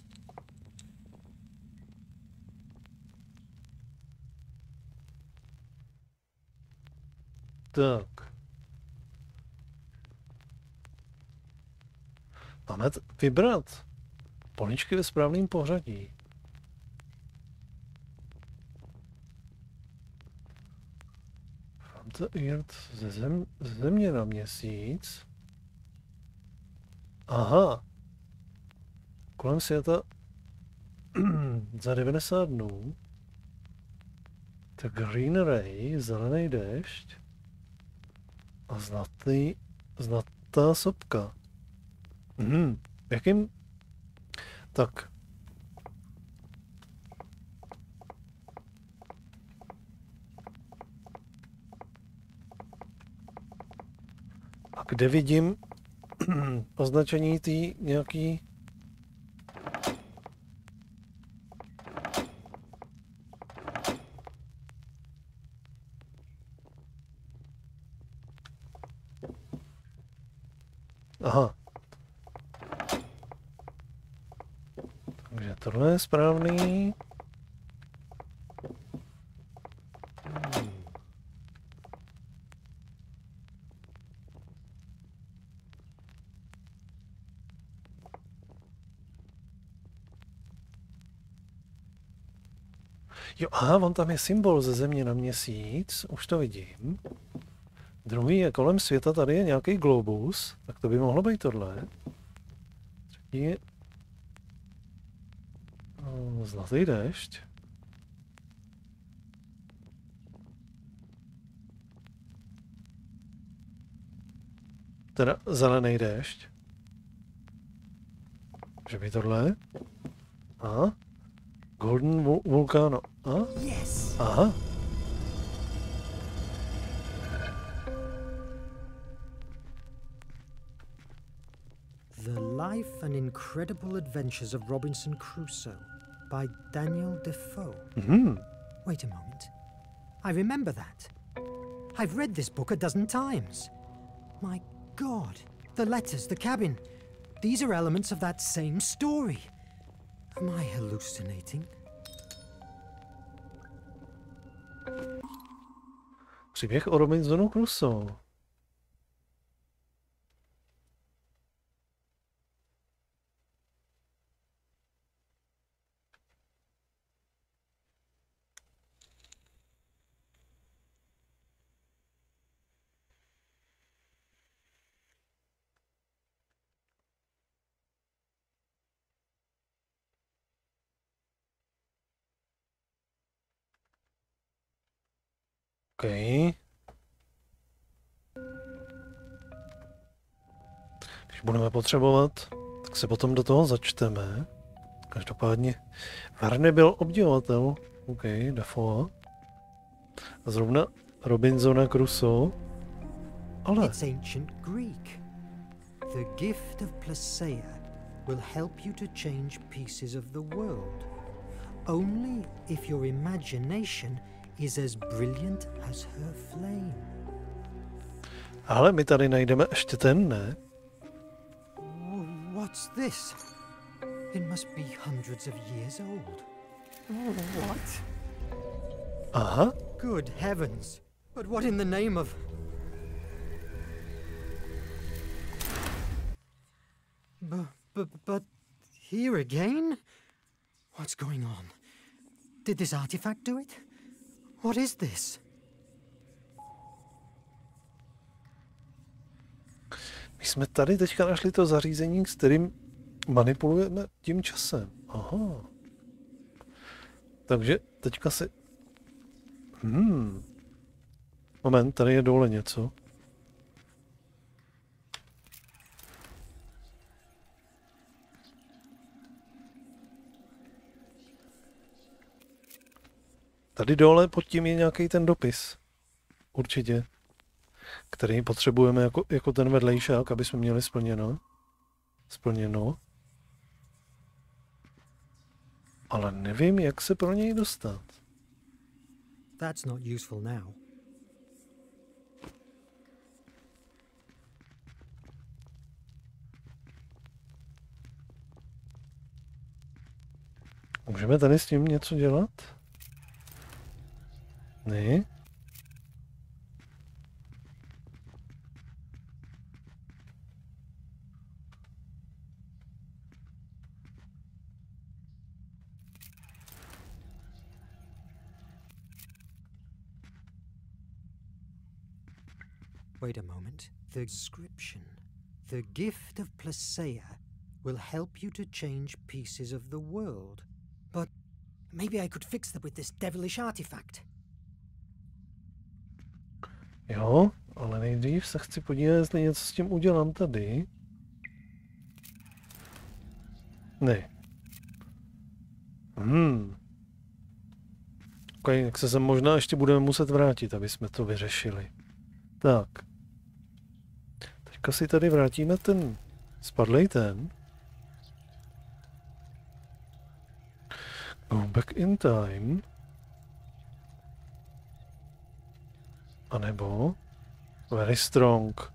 Speaker 1: Tak. Máme vybrat políčky ve správném pořadí. Ze Země na Měsíc. Aha. Kolem světa za 90 dnů. Tak Green Ray, zelený déšť. A zlatá sopka. Jakým? Tak. A kde vidím označení té nějaký... Aha. Takže tohle je správný. Jo, aha, on tam je symbol ze Země na Měsíc, už to vidím. Druhý je kolem světa, tady je nějaký globus, tak to by mohlo být tohle. Třetí je... Zlatý déšť. Teda zelený déšť. Že by tohle? Aha. Golden Volcano.
Speaker 5: Yes.
Speaker 1: Aha.
Speaker 5: The Life and Incredible Adventures of Robinson Crusoe by Daniel Defoe. Wait a moment. I remember that. I've read this book a dozen times. My God, the letters, the cabin. These are elements of that same story. Am I hallucinating?
Speaker 1: Příběh o Robinsonu Crusoe. Okay. Když budeme potřebovat, tak se potom do toho začteme. Každopádně Verne byl obdivovatel. OK, Defoe. A zrovna Robinsona Crusoe. Ale...
Speaker 5: It's ancient Greek. The gift of Placeia will help you to change pieces of the world. Only if your imagination is as brilliant as her flame.
Speaker 1: Ale my tady najdeme ještě ten, ne?
Speaker 5: What's this? It must be hundreds of years old. What?
Speaker 1: Aha.
Speaker 5: Good heavens. But what in the name of... But here again? What's going on? Did this artifact do it? What is this?
Speaker 1: My jsme tady teďka našli to zařízení, s kterým manipulujeme tím časem. Aha. Takže teďka si... Moment, tady je dole něco. Tady dole pod tím je nějaký ten dopis. Určitě. který potřebujeme jako ten vedlejšák, aby jsme měli splněno. Ale nevím, jak se pro něj dostat.
Speaker 5: That's not useful now.
Speaker 1: Můžeme tady s tím něco dělat? Ne?
Speaker 5: Wait a moment. The inscription. The gift of Placeia will help you to change pieces of the world. But maybe I could fix them with this devilish artifact.
Speaker 1: Jo, ale nejdřív se chci podívat, jestli něco s tím udělám tady. Ne. Ok, tak se sem možná ještě budeme muset vrátit, aby jsme to vyřešili. Tak. Teďka si tady vrátíme ten spadlej ten. Go back in time. A nebo very strong.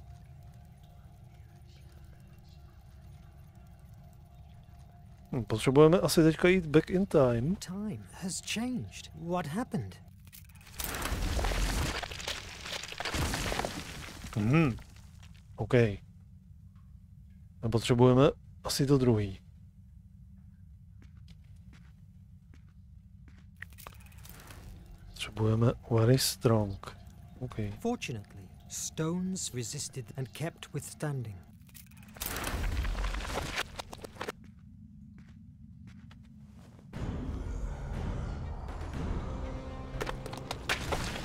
Speaker 1: Potřebujeme asi teďka jít back in time.
Speaker 5: Time has changed. What happened?
Speaker 1: OK. A potřebujeme asi to druhý. Potřebujeme very strong. Okay.
Speaker 5: Fortunately, stones resisted and kept withstanding.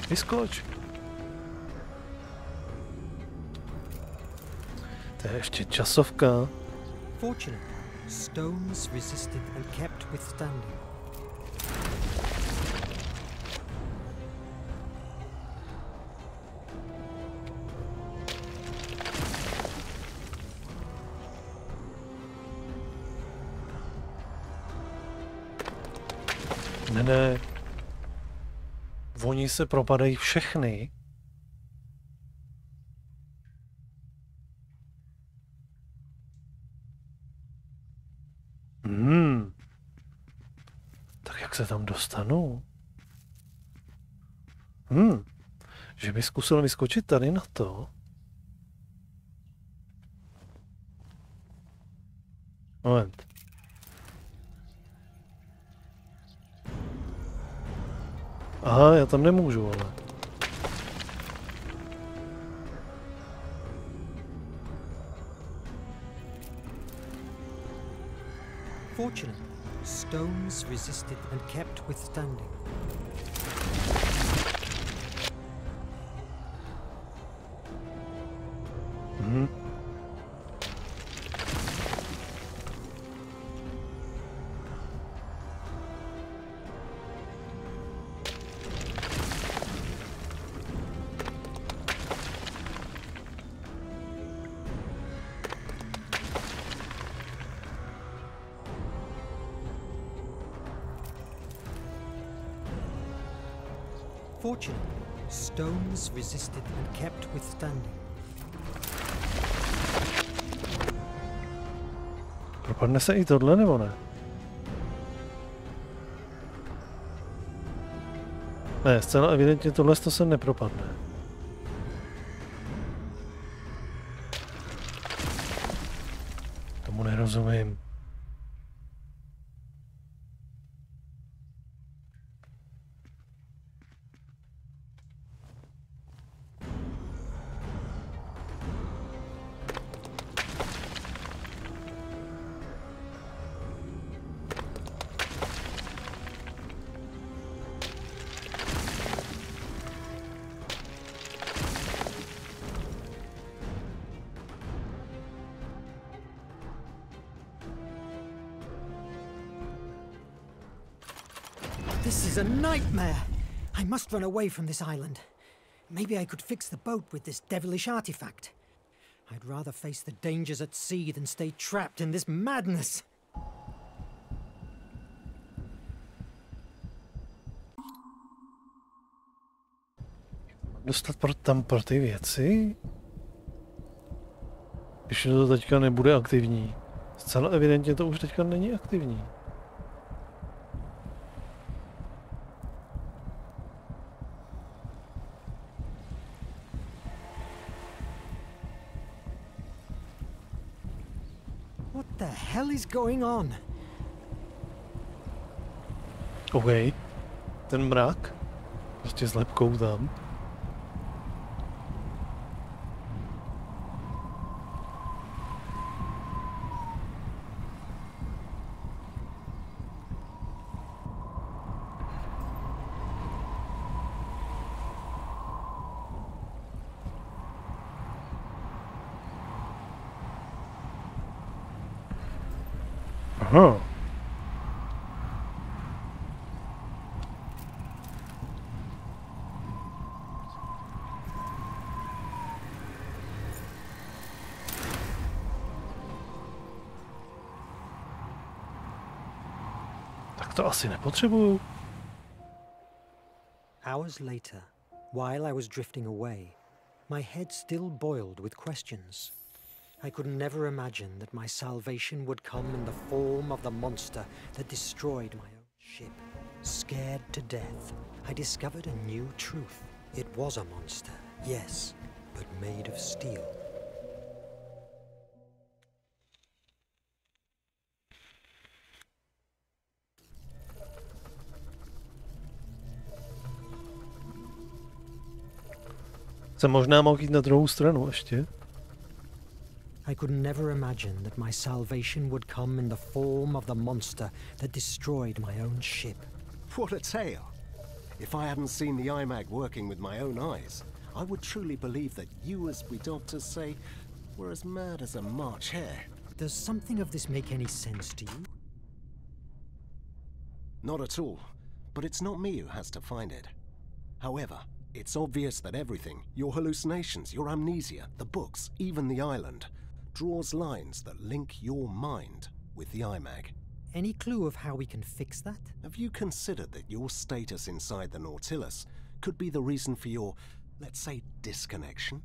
Speaker 1: Vyskoč. To je ještě časovka.
Speaker 5: Fortunately, stones resisted and kept withstanding.
Speaker 1: Ne. Oni se propadají všechny. Tak jak se tam dostanu? Že by zkusil vyskočit tady na to. Moment. Aha, já tam nemůžu, ale.
Speaker 5: Fortunately, stones resisted and kept withstanding. Fortunately, stones resisted and kept withstanding.
Speaker 1: Propadne se i tohle, nebo ne? Ne, zcela evidentně tohle se nepropadne. Tomu nerozumím.
Speaker 5: This is a nightmare! I must run away from this island. Maybe I could fix the boat with this devilish artifact. I'd rather face the dangers at sea than stay trapped in this madness.
Speaker 1: Dostat tam pro ty věci? Když to teďka nebude aktivní. Zcela evidentně to už teďka není aktivní.
Speaker 5: What the hell is going on?
Speaker 1: OK. Ten mrak. Prostě s lepkou tam. Aha. Tak to asi nepotřebuju.
Speaker 5: Hours later, while I was drifting away, my head still boiled with questions. I could never imagine that my salvation would come in the form of the monster that destroyed my own ship. Scared to death, I discovered a new truth. It was a monster, yes, but made of steel.
Speaker 1: Jsem možná mohl jít na druhou stranu ještě.
Speaker 5: I could never imagine that my salvation would come in the form of the monster that destroyed my own ship.
Speaker 12: What a tale! If I hadn't seen the iMag working with my own eyes, I would truly believe that you, as we doctors say, were as mad as a March hare.
Speaker 5: Does something of this make any sense to you?
Speaker 12: Not at all, but it's not me who has to find it. However, it's obvious that everything, your hallucinations, your amnesia, the books, even the island, draws lines that link your mind with the iMag.
Speaker 5: Any clue of how we can fix that?
Speaker 12: Have you considered that your status inside the Nautilus could be the reason for your, let's say, disconnection?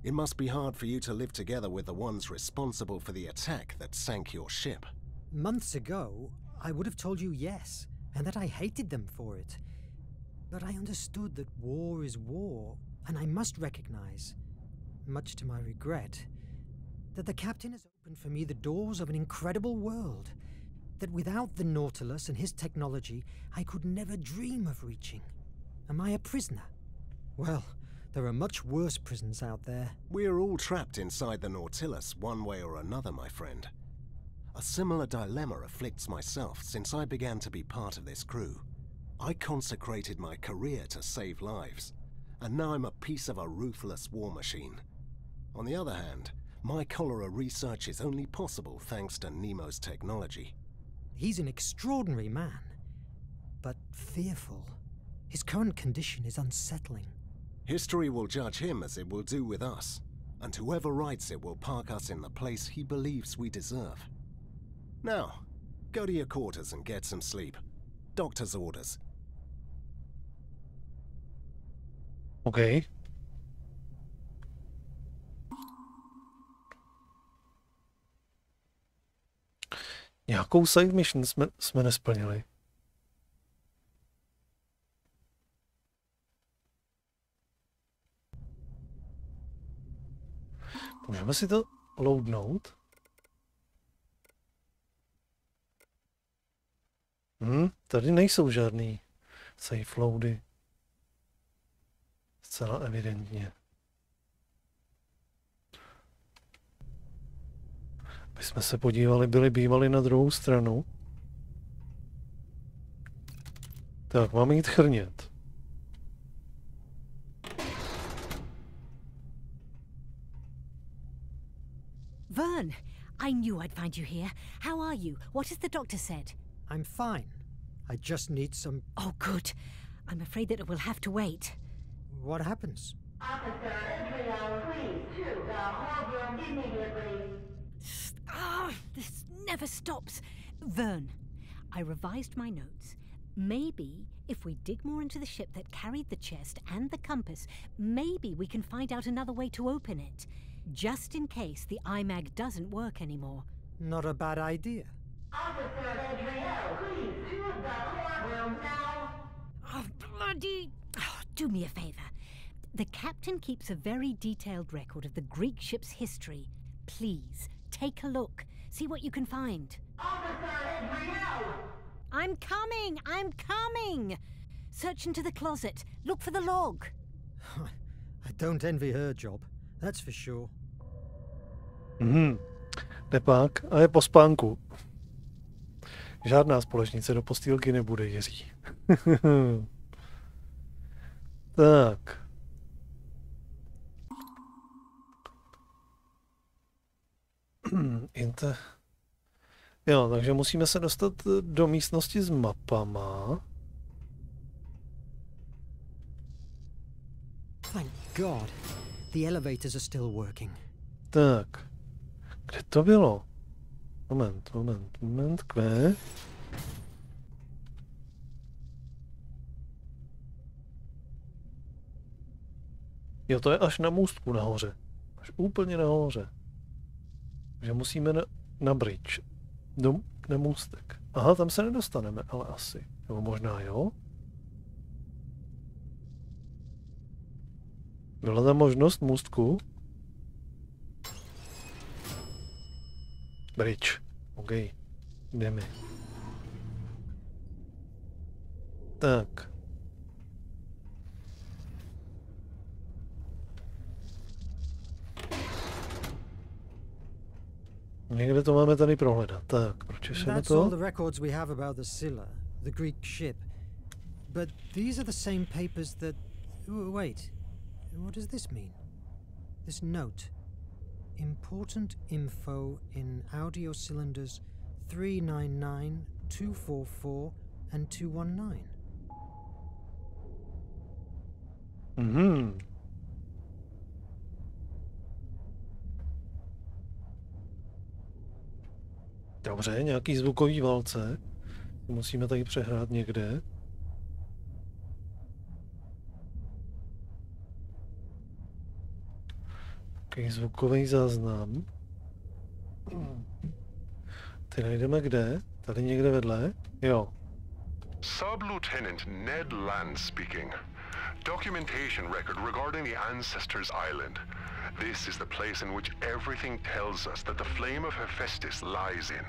Speaker 12: It must be hard for you to live together with the ones responsible for the attack that sank your ship.
Speaker 5: Months ago, I would have told you yes, and that I hated them for it. But I understood that war is war, and I must recognize, much to my regret, that the captain has opened for me the doors of an incredible world that without the Nautilus and his technology, I could never dream of reaching. Am I a prisoner? Well, there are much worse prisons out there.
Speaker 12: We're all trapped inside the Nautilus one way or another, my friend. A similar dilemma afflicts myself since I began to be part of this crew. I consecrated my career to save lives, and now I'm a piece of a ruthless war machine. On the other hand, my cholera research is only possible thanks to Nemo's technology.
Speaker 5: He's an extraordinary man, but fearful. His current condition is unsettling.
Speaker 12: History will judge him as it will do with us, and whoever writes it will park us in the place he believes we deserve. Now, go to your quarters and get some sleep. Doctor's orders.
Speaker 1: Okay. Nějakou side mission jsme nesplnili. Můžeme si to loadnout? Tady nejsou žádný safe loady. Zcela evidentně. My jsme se podívali, bývali na druhou stranu. Tak, máme jít chrnět.
Speaker 6: Verne, I knew I'd find you here. How are you? What has the doctor said?
Speaker 5: I'm fine. I just need some...
Speaker 6: Oh, good. I'm afraid that it will have to wait.
Speaker 5: What happens?
Speaker 9: Officer Israel, please, to the whole room immediately.
Speaker 6: This never stops. Verne, I revised my notes. Maybe if we dig more into the ship that carried the chest and the compass, maybe we can find out another way to open it. Just in case the iMag doesn't work anymore.
Speaker 5: Not a bad idea.
Speaker 9: Officer Israel, please, to the courtroom now.
Speaker 6: Oh, bloody... Oh, do me a favor. The captain keeps a very detailed record of the Greek ship's history. Please, take a look. See what you can find.
Speaker 9: Officer Israel!
Speaker 6: I'm coming! Search into the closet. Look for the log.
Speaker 5: I don't envy her job, that's for sure.
Speaker 1: Nepák a je po spánku. Žádná společnice do postýlky nebude, Jiří. Tak. Jo, takže musíme se dostat do místnosti s mapama.
Speaker 5: Thank God. The elevators are still working.
Speaker 1: Tak. Kde to bylo? Moment, kde? Jo, to je až na můstku nahoře. Až úplně nahoře. Takže musíme na bridge. Na můstek. Aha, tam se nedostaneme, ale asi. Nebo možná jo? Byla tam možnost můstku? Bridge. OK. Jdeme. Tak. Někde to máme tady prohledat. Tak, pročešeme
Speaker 5: That's
Speaker 1: to.
Speaker 5: all the records we have about the Scylla, the Greek ship. But these are the same papers that... Wait, what does this mean? This note. Important info in audio cylinders 399, 244 and 219.
Speaker 1: Dobře, nějaký zvukový válce. Musíme tady přehrát někde. Takový zvukový záznam. Ty najdeme kde? Tady někde vedle? Jo.
Speaker 2: Sub-Lieutenant Ned Land speaking. Documentation record regarding the Ancestors Island. This is the place in which everything tells us that the flame of Hephaestus lies in.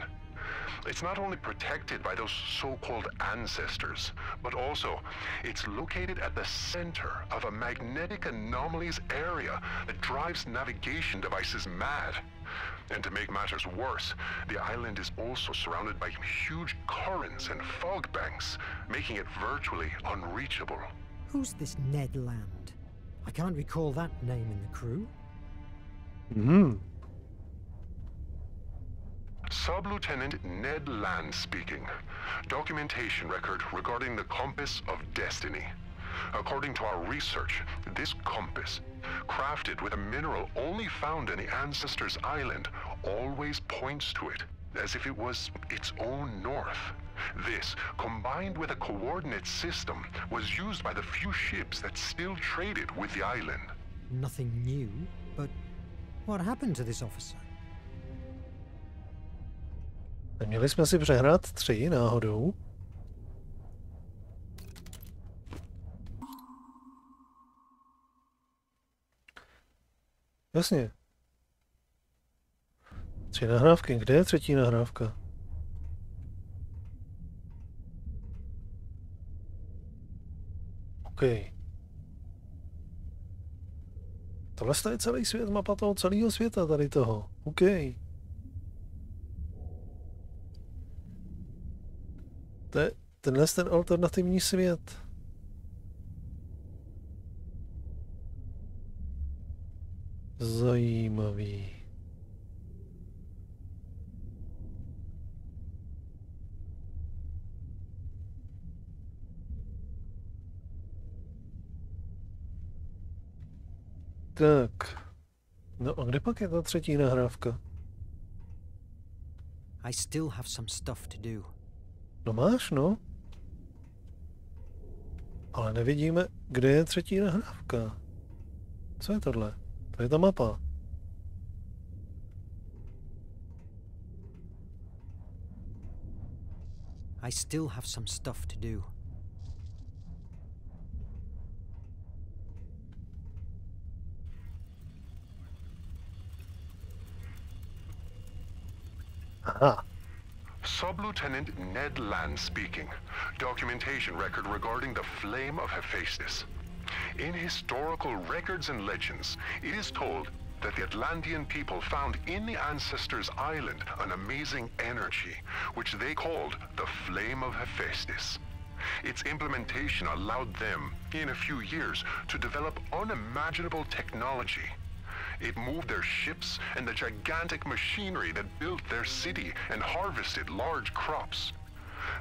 Speaker 2: It's not only protected by those so-called ancestors, but also it's located at the center of a magnetic anomalies area that drives navigation devices mad. And to make matters worse, the island is also surrounded by huge currents and fog banks, making it virtually unreachable.
Speaker 5: Who's this Ned Land? I can't recall that name in the crew.
Speaker 2: Sub-Lieutenant Ned Land speaking. Documentation record regarding the compass of destiny. According to our research, this compass, crafted with a mineral only found in the Ancestors Island, always points to it, as if it was its own north. This, combined with a coordinate system, was used by the few ships that still traded with the island.
Speaker 5: Nothing new, but what happened to this officer?
Speaker 1: Neměli jsme si přehrát 3 náhodou? Jasně. 3 nahrávky. Kde je 3. nahrávka? OK. Tohle je celý svět, mapa toho celého světa tady toho. OK. To je tenhle ten alternativní svět. Zajímavý. Tak. No a kde pak je ta třetí nahrávka?
Speaker 5: I still have some stuff to do.
Speaker 1: No máš, no. Ale nevidíme, kde je třetí nahrávka. Co je tohle? To je ta mapa.
Speaker 5: I still have some stuff to do.
Speaker 1: Aha.
Speaker 2: Sub-Lieutenant Ned Land speaking. Documentation record regarding the flame of Hephaestus. In historical records and legends, it is told that the Atlantean people found in the ancestors' island an amazing energy, which they called the flame of Hephaestus. Its implementation allowed them, in a few years, to develop unimaginable technology. It moved their ships and the gigantic machinery that built their city and harvested large crops.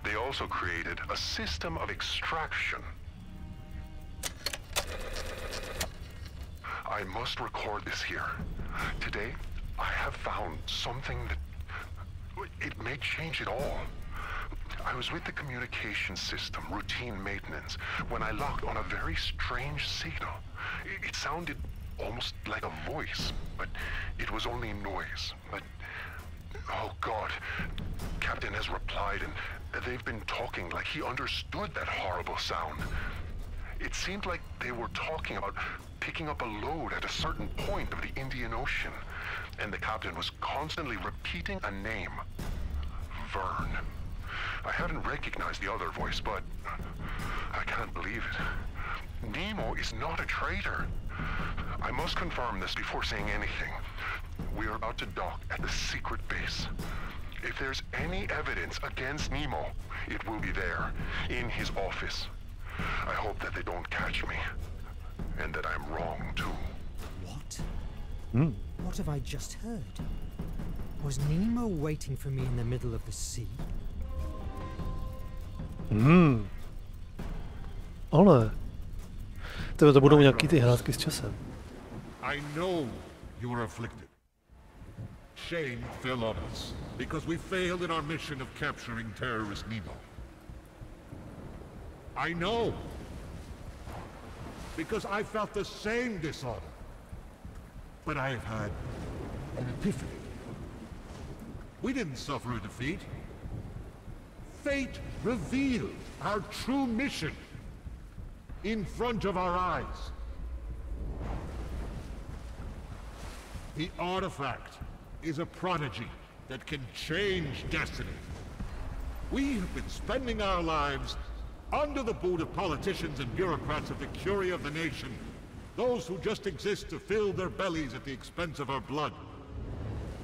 Speaker 2: They also created a system of extraction. I must record this here. Today, I have found something that... it may change it all. I was with the communication system, routine maintenance, when I locked on a very strange signal. It sounded almost like a voice, but it was only noise. But, oh God, Captain has replied and they've been talking like he understood that horrible sound. It seemed like they were talking about picking up a load at a certain point of the Indian Ocean, and the captain was constantly repeating a name. Verne. I hadn't recognized the other voice, but I can't believe it. Nemo is not a traitor. I must confirm this before saying anything. We are about to dock at the secret base. If there's any evidence against Nemo, it will be there, in his office. I hope that they don't catch me, and that I'm wrong too.
Speaker 5: What? What have I just heard? Was Nemo waiting for me in the middle of the sea?
Speaker 1: Ale. To budou nějaký ty hrátky s časem.
Speaker 8: I know you were afflicted. Shame fell on us because we failed in our mission of capturing terrorist Nemo. I know because I felt the same dishonor. But I have had an epiphany. We didn't suffer a defeat. Fate revealed our true mission in front of our eyes. The artifact is a prodigy that can change destiny. We have been spending our lives under the boot of politicians and bureaucrats of the curie of the nation, those who just exist to fill their bellies at the expense of our blood.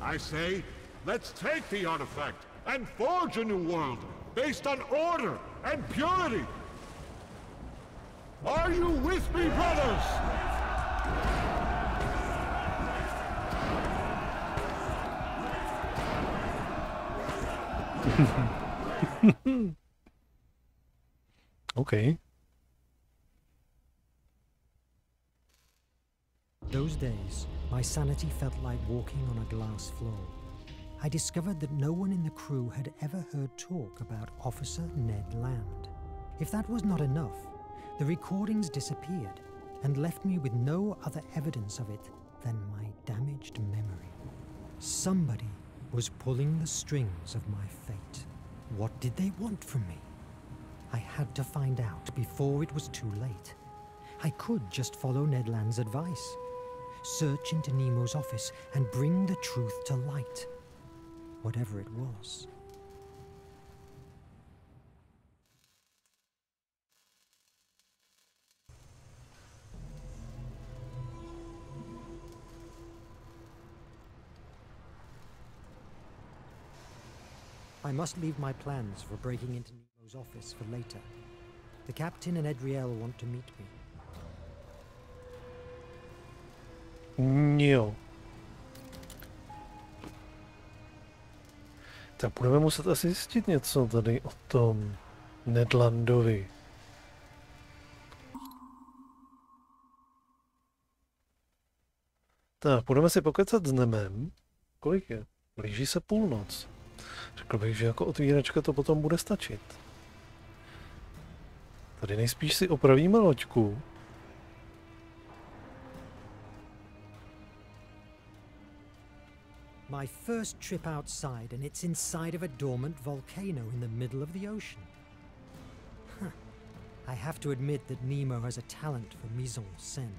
Speaker 8: I say, let's take the artifact and forge a new world based on order and purity. Are you with me, brothers?
Speaker 1: Okay.
Speaker 5: Those days, my sanity felt like walking on a glass floor. I discovered that no one in the crew had ever heard talk about Officer Ned Land. If that was not enough, the recordings disappeared and left me with no other evidence of it than my damaged memory. Somebody was pulling the strings of my fate. What did they want from me? I had to find out before it was too late. I could just follow Ned Land's advice, search into Nemo's office and bring the truth to light, whatever it was. I must leave my plans for breaking into Nemo's office for later. The captain and Edriel want to meet me.
Speaker 1: Jo. Tak budeme muset asi zjistit něco tady o tom Nedlandovi. Tak, budeme si pokecat s Nemem. Kolik je? Blíží se půlnoc. Řekl bych, že jako otvíračka to potom bude stačit. Tady nejspíš si opravíme loďku.
Speaker 5: My first trip outside and it's inside of a dormant volcano in the middle of the ocean. Huh. I have to admit that Nemo has a talent for mise en scène.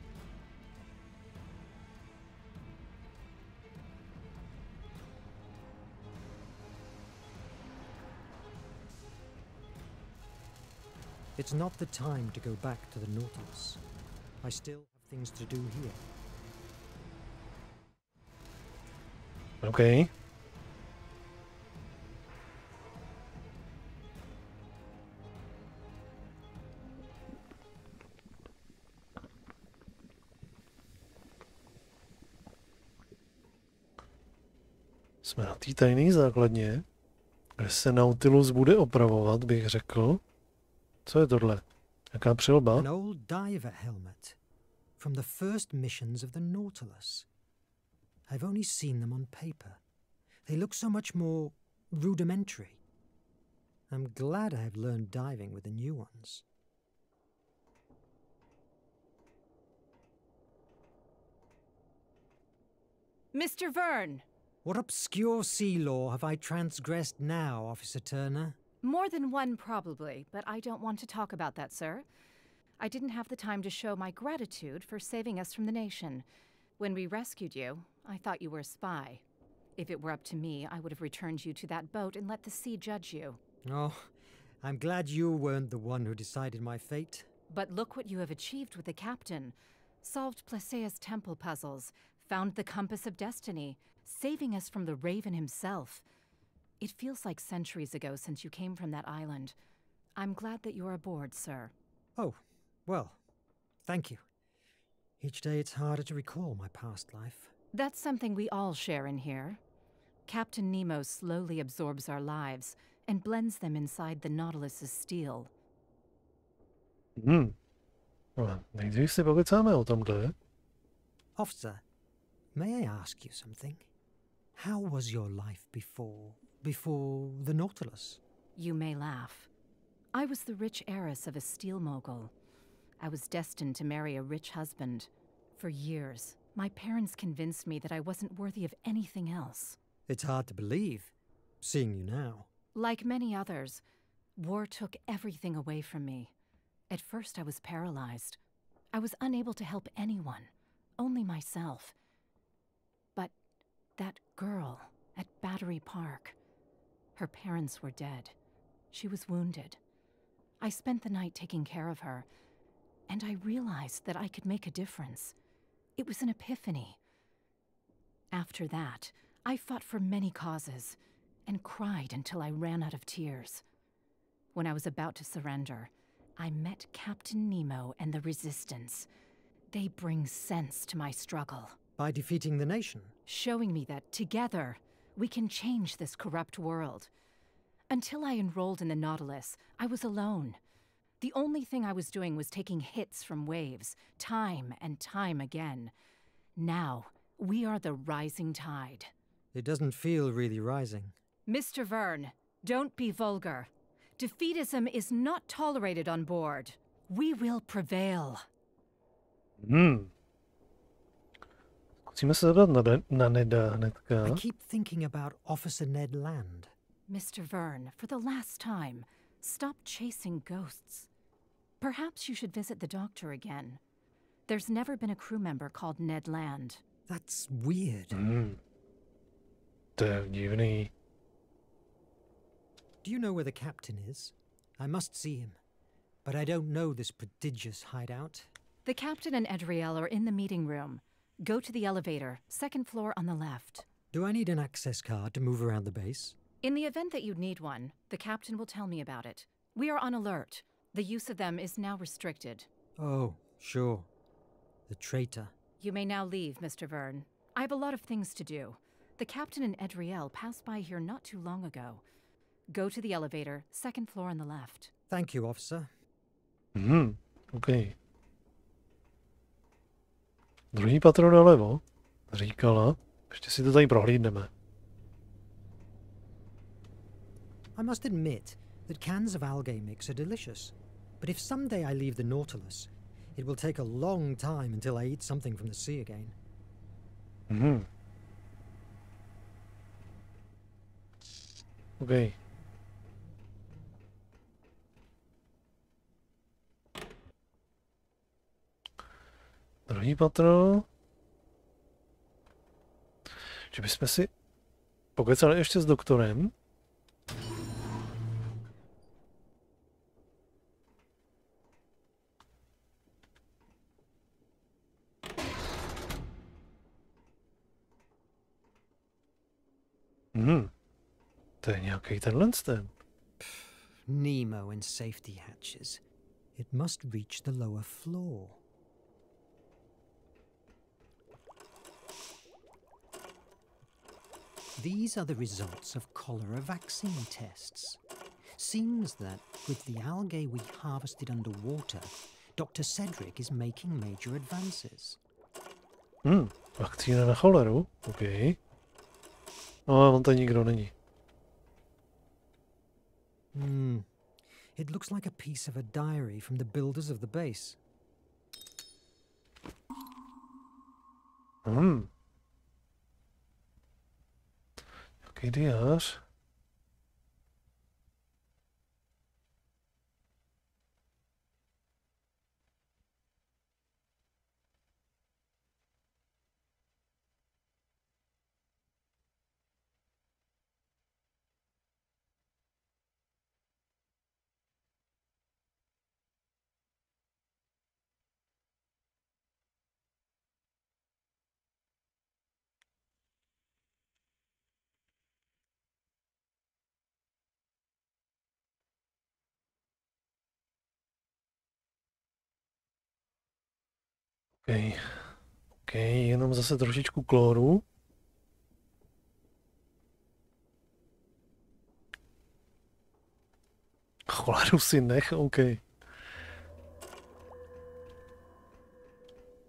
Speaker 5: It's not the time to go back to the Nautilus. I still have things to do here.
Speaker 1: OK. Jsme na té tajné základně, kde se Nautilus bude opravovat, bych řekl. Co je tohle? Jaká přilba?
Speaker 5: An old diver helmet from the first missions of the Nautilus. I've only seen them on paper. They look so much more rudimentary. I'm glad I've learned diving with the new ones.
Speaker 10: Mr. Verne!
Speaker 5: What obscure sea law have I transgressed now, Officer Turner?
Speaker 10: More than one, probably, but I don't want to talk about that, sir. I didn't have the time to show my gratitude for saving us from the nation. When we rescued you, I thought you were a spy. If it were up to me, I would have returned you to that boat and let the sea judge you.
Speaker 5: Oh, I'm glad you weren't the one who decided my fate.
Speaker 10: But look what you have achieved with the captain. Solved Placea's temple puzzles, found the compass of destiny, saving us from the Raven himself. It feels like centuries ago since you came from that island. I'm glad that you're aboard, sir.
Speaker 5: Oh, well, thank you. Each day it's harder to recall my past life.
Speaker 10: That's something we all share in here. Captain Nemo slowly absorbs our lives and blends them inside the Nautilus's steel.
Speaker 1: Nejdřív si pokecáme o tomhle.
Speaker 5: Officer, may I ask you something? How was your life before the Nautilus?
Speaker 10: You may laugh. I was the rich heiress of a steel mogul. I was destined to marry a rich husband. For years, my parents convinced me that I wasn't worthy of anything else.
Speaker 5: It's hard to believe, seeing you now.
Speaker 10: Like many others, war took everything away from me. At first, I was paralyzed. I was unable to help anyone, only myself. But that girl at Battery Park, her parents were dead. She was wounded. I spent the night taking care of her, and I realized that I could make a difference. It was an epiphany. After that, I fought for many causes, and cried until I ran out of tears. When I was about to surrender, I met Captain Nemo and the Resistance. They bring sense to my struggle.
Speaker 5: By defeating the nation?
Speaker 10: Showing me that, together, we can change this corrupt world. Until I enrolled in the Nautilus, I was alone. The only thing I was doing was taking hits from waves, time and time again. Now, we are the rising tide.
Speaker 5: It doesn't feel really rising.
Speaker 10: Mr. Verne, don't be vulgar. Defeatism is not tolerated on board. We will prevail.
Speaker 1: Musíme se zabrat na Neda hnedka.
Speaker 5: I keep thinking about Officer Ned Land.
Speaker 10: Mr. Verne, for the last time, stop chasing ghosts. Perhaps you should visit the doctor again. There's never been a crew member called Ned Land.
Speaker 5: That's weird.
Speaker 1: To je divný.
Speaker 5: Do you know where the captain is? I must see him. But I don't know this prodigious hideout.
Speaker 10: The captain and Adriel are in the meeting room. Go to the elevator, second floor on the left.
Speaker 5: Do I need an access card to move around the base?
Speaker 10: In the event that you'd need one, the captain will tell me about it. We are on alert. The use of them is now restricted.
Speaker 5: Oh, sure. The traitor.
Speaker 10: You may now leave, Mr. Verne. I have a lot of things to do. The captain and Adriel passed by here not too long ago. Go to the elevator, second floor on the left.
Speaker 5: Thank you, officer.
Speaker 1: OK. Druhý patro nalevo. říkala. Ještě si to tady prohlídneme.
Speaker 5: I must admit that cans of algae mix are delicious. But if someday I leave the Nautilus, it will take a long time until I eat something from the sea again.
Speaker 1: OK. Druhý patro. Že bychom si pokecali ještě s doktorem. To je nějaký tenhle ten.
Speaker 5: Nemo and safety hatches. It must reach the lower floor. These are the results of cholera vaccine tests. Seems that with the algae we harvested underwater, Dr. Cedric is making major advances.
Speaker 1: Vakcína na choleru? OK. No, on tady nikdo není.
Speaker 5: It looks like a piece of a diary from the builders of the base.
Speaker 1: Jaký diář? OK, jenom zase trošičku klóru. Choleru si nech, OK.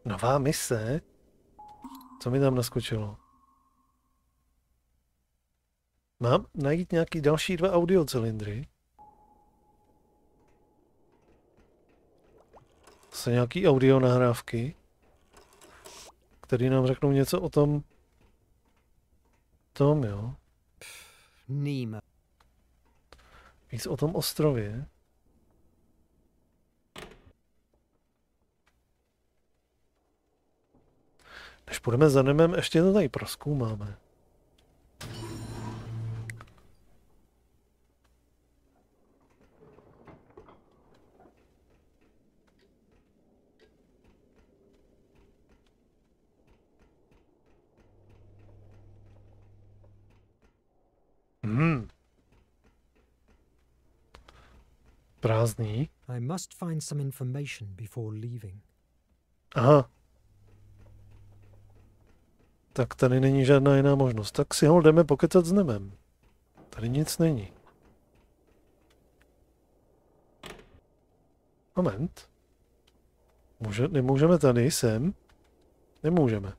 Speaker 1: Nová mise? Co mi tam naskočilo? Mám najít nějaký další 2 audiocylindry? Zase nějaký audio nahrávky, které nám řeknou něco o tom, jo.
Speaker 5: Nemo.
Speaker 1: Víc o tom ostrově. Než půjdeme za Nemem, ještě to tady prozkoumáme. Prázdný.
Speaker 5: I must find some information before leaving.
Speaker 1: Aha. Tak tady není žádná jiná možnost. Tak si ho jdeme pokecat s Nemem. Tady nic není. Moment. Nemůžeme tady sem? Nemůžeme.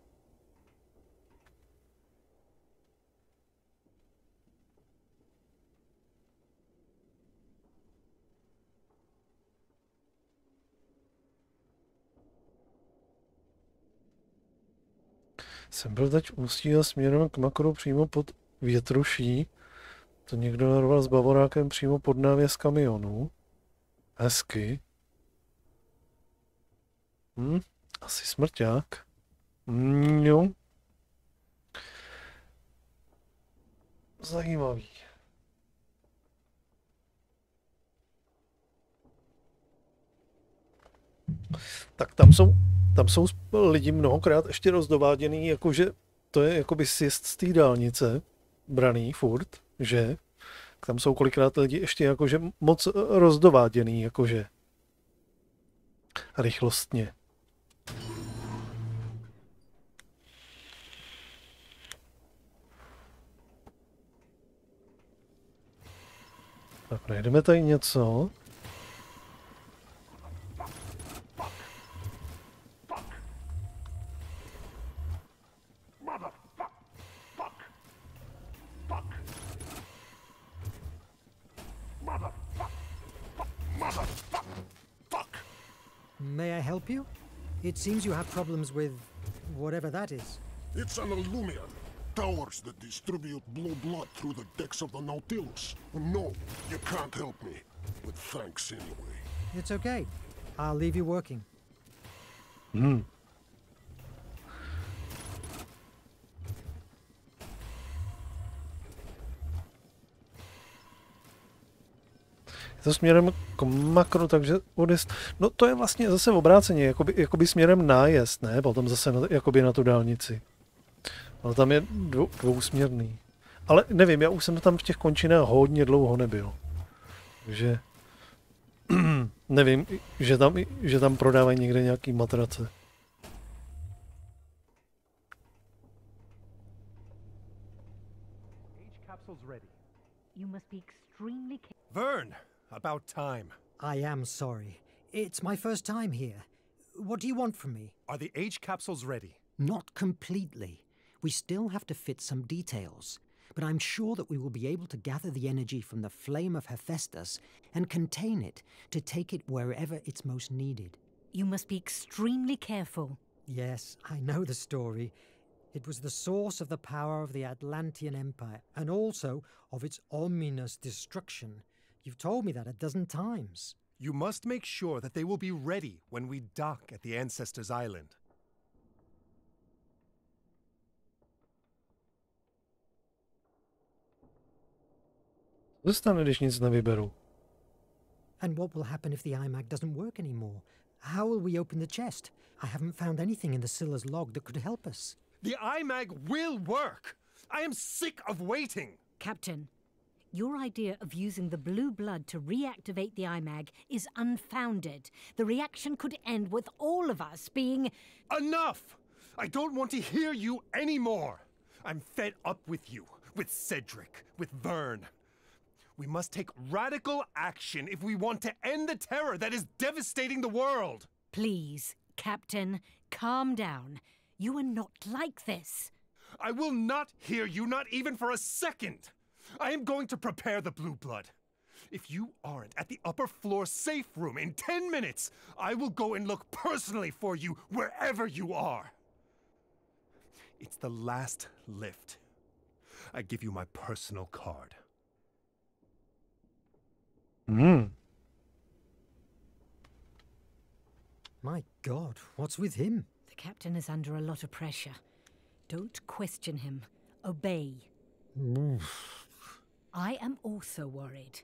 Speaker 1: Jsem byl teď ústí a směrem k makru přímo pod větruší. To někdo narval s bavorákem přímo pod návěs kamionu. Hezky. Asi smrťák. Jo. Zajímavý. Tak tam jsou lidi mnohokrát ještě rozdováděný, jakože to je jakoby sjezd z té dálnice, braný furt, že tam jsou kolikrát lidi ještě jakože moc rozdováděný, jakože rychlostně. Tak najdeme tady něco.
Speaker 5: help you? It seems you have problems with whatever that is.
Speaker 8: It's an Illumian. Towers that distribute blue blood through the decks of the Nautilus. No, you can't help me. With thanks anyway.
Speaker 5: It's okay. I'll leave you working.
Speaker 1: Je to směrem k makru, takže odjezd. No to je vlastně zase obráceně, jakoby směrem nájezd, ne? Potom zase jakoby na tu dálnici. Ale tam je dvousměrný. Ale nevím, já už jsem tam v těch končinách hodně dlouho nebyl. Takže nevím, že tam prodávají někde nějaký matrace.
Speaker 6: You must be extremely
Speaker 7: Verne, about time.
Speaker 5: I am sorry. It's my first time here. What do you want from me?
Speaker 7: Are the age capsules ready?
Speaker 5: Not completely. We still have to fit some details. But I'm sure that we will be able to gather the energy from the flame of Hephaestus and contain it to take it wherever it's most needed.
Speaker 6: You must be extremely careful.
Speaker 5: Yes, I know the story. It was the source of the power of the Atlantean Empire, and also of its ominous destruction. You've told me that a dozen times.
Speaker 7: You must make sure that they will be ready when we dock at the Ancestors' Island.
Speaker 1: Co se stane, když nic nevyberu?
Speaker 5: And what will happen if the iMac doesn't work anymore? How will we open the chest? I haven't found anything in the Scylla's log that could help us.
Speaker 7: The iMac will work! I am sick of waiting!
Speaker 6: Captain, your idea of using the blue blood to reactivate the iMac is unfounded. The reaction could end with all of us being...
Speaker 7: Enough! I don't want to hear you anymore! I'm fed up with you, with Cedric, with Verne. We must take radical action if we want to end the terror that is devastating the world!
Speaker 6: Please, Captain, calm down. You are not like this.
Speaker 7: I will not hear you, not even for a second. I am going to prepare the blue blood. If you aren't at the upper floor safe room in 10 minutes, I will go and look personally for you wherever you are. It's the last lift. I give you my personal card.
Speaker 5: My God, what's with him?
Speaker 6: The captain is under a lot of pressure. Don't question him. Obey. I am also worried.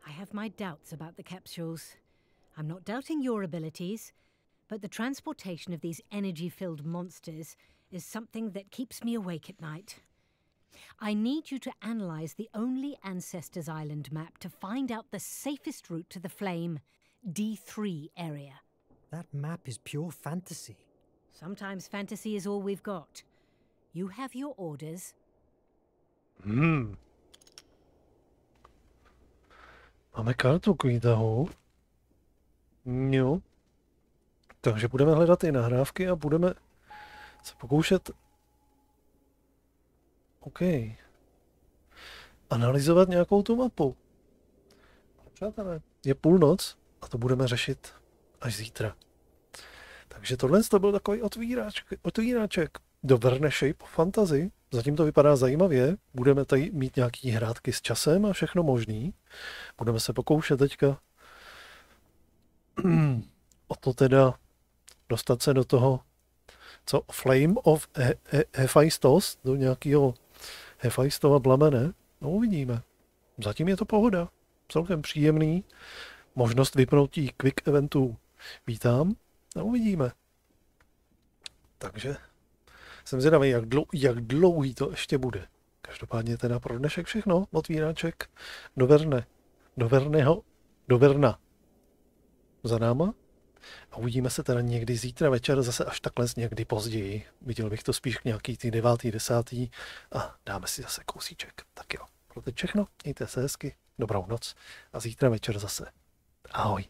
Speaker 6: I have my doubts about the capsules. I'm not doubting your abilities, but the transportation of these energy-filled monsters is something that keeps me awake at night. I need you to analyze the only Ancestors Island map to find out the safest route to the flame, D3 area.
Speaker 5: That map is pure fantasy.
Speaker 6: Sometimes fantasy is all we've got. You have your orders.
Speaker 1: Máme kartu k výtahu. Jo. Takže budeme hledat i nahrávky a budeme se pokoušet analyzovat nějakou tu mapu. Přátelé, je půlnoc a to budeme řešit až zítra. Takže tohle to byl takový otvíráček do Verne Shape of Fantasy. Zatím to vypadá zajímavě. Budeme tady mít nějaký hrátky s časem a všechno možný. Budeme se pokoušet teďka o to teda dostat se do toho, co Flame of Hephaestus, do nějakého Hephaestova plamene. No uvidíme. Zatím je to pohoda. Celkem příjemný. Možnost vypnutí quick eventů vítám. No uvidíme. Takže jsem zvědavý, jak dlouhý to ještě bude. Každopádně teda pro dnešek všechno. Otvíráček do Verna za náma. A uvidíme se teda někdy zítra večer, zase až takhle někdy později. Viděl bych to spíš k nějaký tý 9., 10. a dáme si zase kousíček. Tak jo, pro teď všechno. Mějte se hezky, dobrou noc a zítra večer zase. Ahoj.